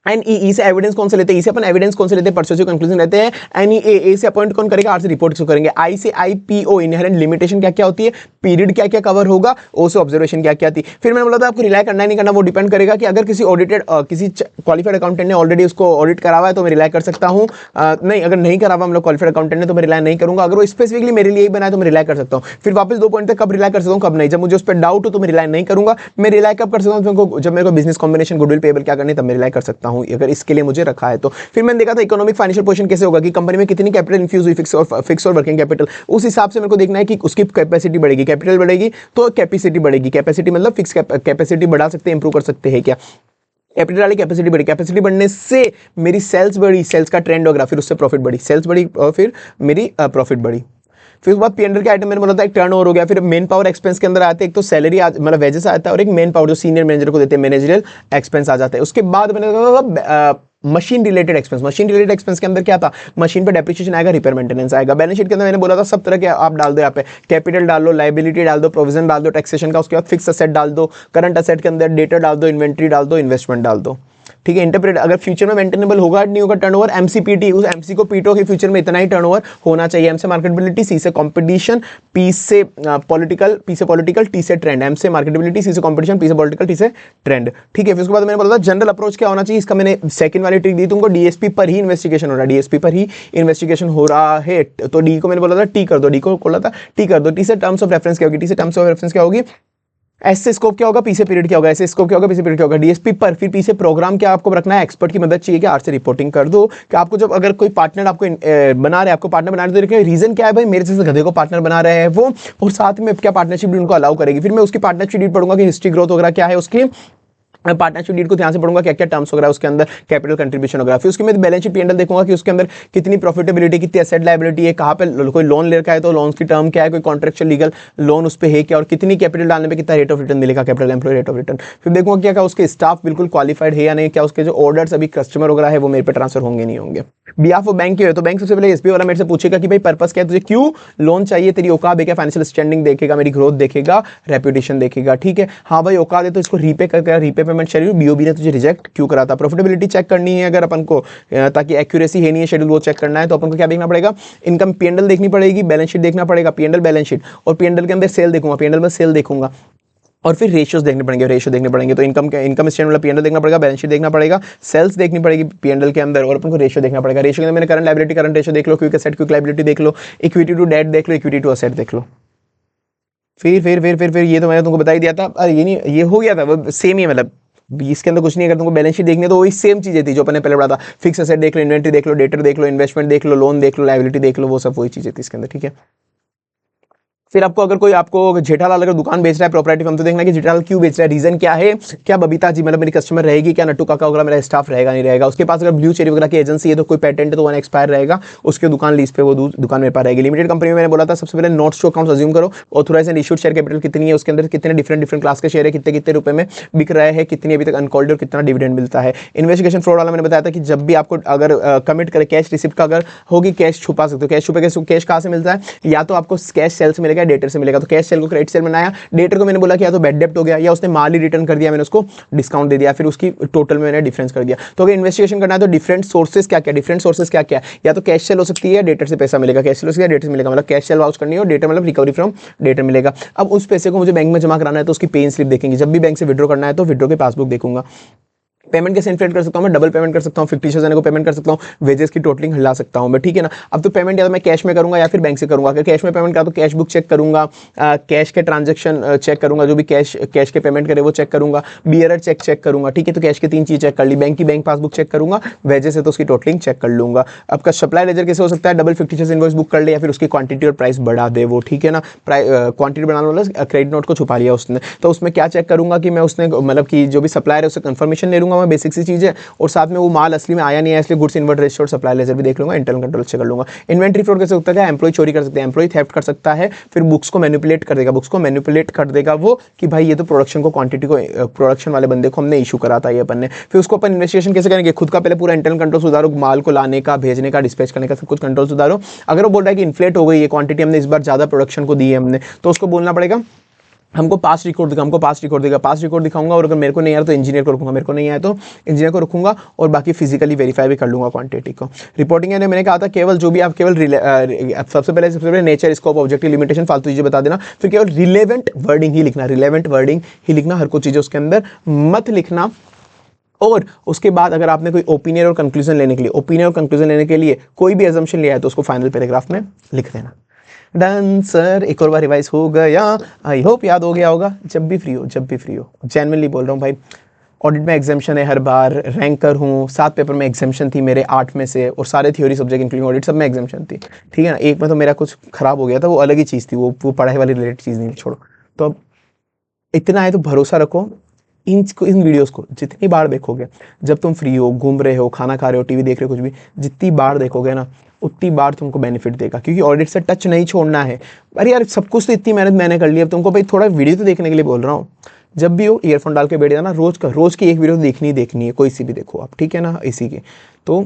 एंड ई से एविडेंस कौन से लेते हैं, ई से अपन एविडेंस कौन से लेते हैं, परसुएसिव कंक्लूजन लेते हैं, एन ए से अपॉइंट कौन करेगा, आर से रिपोर्ट क्यों करेंगे, आई से आईपीओ इनहेरेंट लिमिटेशन क्या क्या होती है, पीरियड क्या क्या कवर होगा, ओ से ऑब्जर्वेशन क्या क्या थी। फिर मैंने बोला था आपको रिलाई करना नहीं करना वो डिपेंड करेगा कि अगर किसी ऑडिटेड किसी क्वालिफाइड अकाउंटेंट ने ऑलरेडी उसको ऑडिट करा हुआ है तो मैं रिलाई कर सकता हूँ, नहीं अगर नहीं करा हुआ हम लोग क्वालिफाइड अकाउंटेंट ने तो मैं रिलाई नहीं करूंगा, अगर वो स्पेसिफिकली मेरे लिए ही बनाए तो मैं रिलाई कर सकता हूँ। फिर वापस 2 पॉइंट तक कब रिलाई कर सकता हूँ कब नहीं, जब मुझे उस पर डाउट हो तो मैं रिलाई नहीं करूंगा। मैं रिलाई कब कर सकता हूँ, जब मेरे को बिजनेस कॉम्बिनेशन गुडविल पेबल क्या करनी तब मैं रिलाई कर सकता हूँ, अगर इसके लिए मुझे रखा है तो। फिर मैंने देखा था इकोनॉमिक फाइनेंशियल पोजीशन कैसे होगा कि कंपनी में कितनी कैपिटल इन्फ्यूज हुई, फिक्स और वर्किंग कैपिटल, उस हिसाब से मेरे को देखना है कि उसकी कैपेसिटी बढ़ेगी, कैपिटल बढ़ेगी तो कैपेसिटी बढ़ेगी, कैपेसिटी मतलब फिक्स कैपेसिटी बढ़ा सकते हैं, इंप्रूव कर सकते हैं क्या, कैपिटल वाली कैपेसिटी बढ़ी, कैपेसिटी बढ़ने से मेरी सेल्स बढ़ी, सेल्स का ट्रेंड होगा, फिर उससे प्रॉफिट बढ़ी, सेल्स बढ़ी और फिर मेरी प्रॉफिट बढ़ी। फिर उसके बाद पी&एल के आइटम मैंने बोला था एक टर्नओवर हो गया, फिर मेन पावर एक्सपेंस के अंदर आते हैं, एक तो सैलरी मतलब वेजेस आता है और एक मेन पावर जो सीनियर मैनेजर को देते हैं मैनेजरियल एक्सपेंस आ जाता है। उसके बाद मैंने कहा machine related expense, machine related expense के अंदर क्या था, मशीन पे डेप्रिसिएशन आएगा, रिपेयर मेंटेनेंस आएगा। बैलेंस शीट के अंदर मैंने बोला था सब तरह के आप डाल दो, यहाँ पे कैपिटल डाल दो, लायबिलिटी डाल दो, प्रोविजन डाल दो टैक्सेशन का, उसके बाद फिक्स असेट डाल दो, करंट असेट के अंदर डेटा डाल दो, इन्वेंट्री डाल दो, इन्वेस्टमेंट डाल दो। ठीक है। इंटरप्रेट अगर फ्यूचर में मेंटेनेबल होगा नहीं होगा टर्नओवर, एमसीपीटी, उस एमसी को पीटो कि फ्यूचर में इतना ही टर्नओवर होना चाहिए। एम से मार्केटेबिलिटी, सी से कंपटीशन, पी से पॉलिटिकल, टी से ट्रेंड। एम से मार्केटेबिलिटी, सी से कंपटीशन, पी से पॉलिटिकल, टी से ट्रेंड। ठीक है। फिर उसके बाद मैंने बोला था जनरल अप्रोच क्या होना चाहिए, इसका मैंने सेकंड वाली ट्रिक दी तुमको, डीएसपी पर ही इन्वेस्टिगेशन हो रहा है, डीएसपी पर ही इन्वेस्टिगेशन हो रहा है। तो डी को मैंने बोला था टी कर दो, डी को बोला था टी कर दो। टी से टर्म्स ऑफ रेफरेंस क्या होगी, टी से टर्म्स ऑफ रेफरेंस क्या होगी, एस से स्कोप क्या होगा, पी से पीरियड क्या होगा, एस से स्कोप क्या होगा, पी से पीरियड क्या होगा, डीएसपी पर। फिर पी से प्रोग्राम क्या आपको रखना है, एक्सपर्ट की मदद चाहिए कि आर से रिपोर्टिंग कर दो कि आपको जब अगर कोई पार्टनर आपको बना रहे हैं, आपको पार्टनर बना रहे तो रीजन क्या है भाई, मेरे जैसे गधे को पार्टनर बना रहे हैं वो, और साथ में क्या पार्टनरशिप उनको अलाउ करेगी। फिर मैं उसकी पार्टनरशिप डीड पढ़ूंगा कि हिस्ट्री ग्रोथ वगैरह क्या है उसकी, पार्टनरशिप डीड को ध्यान से पढ़ूंगा क्या क्या टर्म्स वगैरह उसके अंदर, कैपिटल कंट्रीब्यूशन वगैरह। फिर उसके मैं बैलेंस शीट पी&एल देखूंगा कि उसके अंदर कितनी प्रॉफिटेबिलिटी, कितनी एसेट लायबिलिटी है, कहाँ पे कोई लोन ले रखा है तो लोन की टर्म क्या है, कोई कॉन्ट्रेक्चुअल लीगल लोन उस पर है क्या, और कितनी कैपिटल डालने पे कितना रेट ऑफ रिटर्न मिलेगा, capital employ rate of return. फिर देखूंगा क्या क्या उसके स्टाफ बिल्कुल क्वालिफाइड है या नहीं, क्या उसके जो ऑर्डर्स अभी कस्टमर वगैरह है वो मेरे पे ट्रांसफर होंगे नहीं होंगे। बिहाफ ऑफ बैंक है तो बैंक सबसे पहले एसबीआई वाला मेरे से पूछेगा कि भाई पर्पस क्या है, तुझे क्यों लोन चाहिए, तेरी औकात है क्या, फाइनेंशियल स्टैंडिंग देखेगा, मेरी ग्रोथ देखेगा, रेपुटेशन देखेगा। ठीक है, हाँ भाई औकात है तो इसको रीपे करके, रीपे पेमेंट शेड्यूल बीओबी ने तुझे रिजेक्ट क्यों करा था। प्रॉफिटेबिलिटी चेक करनी है अगर अपन को, ताकि एक्यूरेसी है नहीं है शेड्यूल वो चेक करना है, तो अपन को क्या देखना पड़ेगा, इनकम पी&एल देखनी पड़ेगी, बैलेंस शीट देखना पड़ेगा, पी&एल बैलेंस शीट, और पी&एल के अंदर सेल देखूंगा, पी&एल में सेल देखूंगा, और फिर रेशियोज देखने पड़ेंगे, रेशियो देखने पड़ेंगे। तो इनकम स्टेटमेंट वाला पी&एल देखना पड़ेगा, बैलेंस शीट देखना पड़ेगा, सेल्स देखनी पड़ेगी पी&एल के अंदर, और अपन को रेशियो देखना पड़ेगा। रेशियो के अंदर मैंने करंट लायबिलिटी करंट रेशियो देख लो, क्विक एसेट क्विक लायबिलिटी देख लो, इक्विटी टू डेट देख लो, इक्विटी टू एसेट देख लो। फिर ये तो मैंने तुमको बता ही दिया था। अरे ये नहीं, ये हो गया था वो सेम ही, मतलब इसके अंदर कुछ नहीं। अगर तुमको बैलेंस शीट देखनी है तो वही सेम चीजें थी जो अपन ने पहले पढ़ा था। फिक्स एसेट देख लो, इन्वेंटरी देख लो, डेटर देख लो, इन्वेस्टमेंट देख लो, लोन देख लो, लायबिलिटी देख लो, वो सब वही चीजें थी इसके अंदर। ठीक है। फिर आपको अगर कोई आपको जेठालाल अगर दुकान बेच रहा है प्रॉपर्टी फर्म, तो देखना कि जेठालाल क्यों बेच रहा है, रीजन क्या है, क्या बबीता जी मतलब मेरी कस्टमर रहेगी, क्या नट्टू काका वगैरह मेरा स्टाफ रहेगा नहीं रहेगा। उसके पास अगर ब्लू चेरी वगैरह की एजेंसी है तो कोई पेटेंट है तो वन एक्सपायर रहेगा, उसके दुकान लीज पे वो दुकान मेरे पास रहेगी। लिमिटेड कंपनी में मैंने बोला था सबसे पहले नोट्स टू अकाउंट अज्यूम करो, authorise and issued share capital कितनी है, उसके अंदर कितने डिफरेंट क्लास के शेयर है, कितने कितने रुपए में बिक रहे हैं, कितनी अभी तक अनकॉल्ड और कितना डिविडेंड मिलता है। इन्वेस्टिगेशन फ्रॉड वाला मैंने बताया था कि जब भी आपको अगर कमिट करे कैश रिसिप्ट का अगर होगी, कैश छुपा सकते हो, कैश छुपे कैश कहाँ से मिलता है, या तो आपको कैश सेल से मिलेगा, डेटर से मिलेगा। तो कैश सेल को क्रेडिट सेल बनाया, डेटर को मैंने बोला कि या तो बैड डेप्ट हो गया या उसने माल ही रिटर्न कर दिया, मैंने उसको डिस्काउंट दे दिया, फिर उसकी टोटल में मैंने डिफरेंस कर दिया। तो अगर इन्वेस्टिगेशन करना है तो डिफरेंट सोर्सेस क्या क्या, डिफरेंट सोर्सेस क्या क्या, या तो कैश सेल हो सकती है, डेटर से पैसा मिलेगा, कैश सेल हो सकती है, डेटर से मिलेगा, मतलब कैश सेल वाउच करनी है और डेटर मतलब रिकवरी फ्रॉम डेटर मिलेगा। अब उस पैसे को मुझे बैंक में जमा कराना है तो उसकी पेन स्लिप देखेंगे, जब भी बैंक से विड्रॉ करना है तो विड्रॉ की पासबुक देखूंगा। पेमेंट कैसे इन्फ्लेट कर सकता हूं मैं, डबल पेमेंट कर सकता हूं, 50,000 को पेमेंट कर सकता हूं, वेजेस की टोटलिंग हिला सकता हूं मैं। ठीक है ना। अब तो पेमेंट या तो मैं कैश में करूंगा या फिर बैंक से करूंगा। अगर कैश में पेमेंट करा तो कैश बुक चेक करूंगा, कैश के ट्रांजेक्शन चेक करूंगा, जो भी कैश के पेमेंट करे वो चेक करूंगा, बियरर चेक करूंगा। ठीक है, तो कैश की 3 चीज चेक कर ली, बैंक की बैंक पासबुक चेक करूंगा, वेजेस है तो उसकी टोटलिंग चेक कर लूंगा। आपका सप्लाई लेजर कैसे हो सकता है, डबल 50 इनवॉइस बुक कर ले या फिर उसकी क्वांटिटी और प्राइस बढ़ा दे वो। ठीक है ना, क्वांटिटी बढ़ाने वाला क्रेडिट नोट को छुपा लिया उसने, तो उसमें क्या चेक करूंगा कि मैं उसने मतलब कि जो भी सप्लायर है उससे कंफर्मेशन ले लूंगा मैं, बेसिक सी चीज है, और साथ में वो माल असली में आया नहीं है इसलिए गुड्स इनवर्ट रेशियो और सप्लाई लेजर भी देख लूंगा, इंटरनल कंट्रोल चेक कर लूंगा। इन्वेंटरी फ्रॉड कैसे होता है, एम्प्लॉय चोरी कर सकते हैं, एम्प्लॉय थेफ्ट कर सकता है, फिर बुक्स को मैनिपुलेट कर देगा, बुक्स को मैनिपुलेट कर देगा वो कि भाई ये तो प्रोडक्शन को क्वांटिटी को प्रोडक्शन वाले बंदे को हमने इशू करा था ये अपन ने। फिर उसको अपन इन्वेस्टिगेशन कैसे करेंगे, खुद का पहले पूरा इंटरनल कंट्रोल सुधारो, माल को लाने का, भेजने का, डिस्पैच करने का सब कुछ कंट्रोल सुधारो। अगर वो बोल रहा है कि इन्फ्लेट हो गई ये क्वांटिटी, हमने इस बार ज्यादा प्रोडक्शन को दी है हमने, तो उसको बोलना पड़ेगा हमको पास्ट रिकॉर्ड दिखा, हमको पास्ट रिकॉर्ड देगा, पास्ट रिकॉर्ड दिखाऊंगा, और अगर मेरे को नहीं आया तो इंजीनियर को रखूंगा, मेरे को नहीं आया तो इंजीनियर को रखूंगा, और बाकी फिजिकली वेरीफाई भी कर लूंगा क्वांटिटी को। रिपोर्टिंग है मैंने कहा था केवल जो भी आप केवल सबसे पहले नेचर स्कोप ऑब्जेक्टिव लिमिटेशन फालतू चीजें बता देना, फिर केवल रिलेवेंट वर्डिंग ही लिखना, रिलेवेंट वर्डिंग ही लिखना, हर कोई चीजें उसके अंदर मत लिखना। और उसके बाद अगर आपने कोई ओपिनियन और कंक्लूजन लेने के लिए, ओपिनियन और कंक्लूजन लेने के लिए कोई भी एजम्पशन लिया है तो उसको फाइनल पैराग्राफ में लिख देना। डन सर, एक और बार रिवाइज हो गया, आई होप याद हो गया होगा। जब भी फ्री हो, जब भी फ्री हो, जेन्युइनली बोल रहा हूँ भाई, ऑडिट में एग्जाम्शन है हर बार, रैंकर हूँ, 7 पेपर में एग्जाम्शन थी मेरे 8 में से, और सारे थ्योरी सब्जेक्ट इंक्लूडिंग ऑडिट सब में एग्जाम्शन थी। ठीक है ना, एक में तो मेरा कुछ खराब हो गया था, वो अलग ही चीज़ थी, वो पढ़ाई वाली रिलेटेड चीज़ नहीं, छोड़ो। तो अब इतना है तो भरोसा रखो, इन वीडियोस को जितनी बार देखोगे, जब तुम फ्री हो, घूम रहे हो, खाना खा रहे हो, टीवी देख रहे हो, कुछ भी, जितनी बार देखोगे ना उतनी बार तुमको बेनिफिट देगा, क्योंकि ऑडिट से टच नहीं छोड़ना है। अरे यार सब कुछ तो इतनी मेहनत मैंने कर ली, अब तुमको भाई थोड़ा वीडियो तो देखने के लिए बोल रहा हूँ। जब भी हो ईयरफोन डाल के बैठ जाना, रोज की एक वीडियो देखनी है, कोई सी भी देखो आप, ठीक है ना, इसी की। तो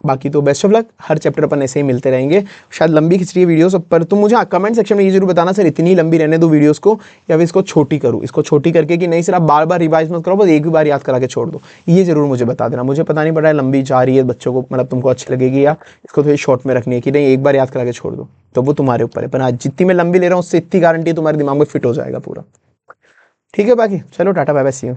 बाकी तो बेस्ट ऑफ लक, हर चैप्टर अपन ऐसे ही मिलते रहेंगे। शायद लंबी खिंच रही है वीडियोस, पर तुम मुझे कमेंट सेक्शन में ये जरूर बताना सर इतनी लंबी रहने दो वीडियोस को या फिर इसको छोटी करूँ, इसको छोटी करके कि नहीं सर आप बार बार रिवाइज मत करो, बस एक ही बार याद करा के छोड़ दो। ये जरूर मुझे बता देना, मुझे पता नहीं पड़ रहा है लंबी जा रही है बच्चों को, मतलब तुमको अच्छी लगेगी या इसको थोड़ी शॉर्ट में रखनी है कि नहीं एक बार याद करा के छोड़ दो, तो वो तुम्हारे ऊपर है। पर आज जितनी मैं लंबी ले रहा हूँ उससे इतनी गारंटी तुम्हारे दिमाग में फिट हो जाएगा पूरा। ठीक है बाकी चलो टाटा बाय बाय सी यू।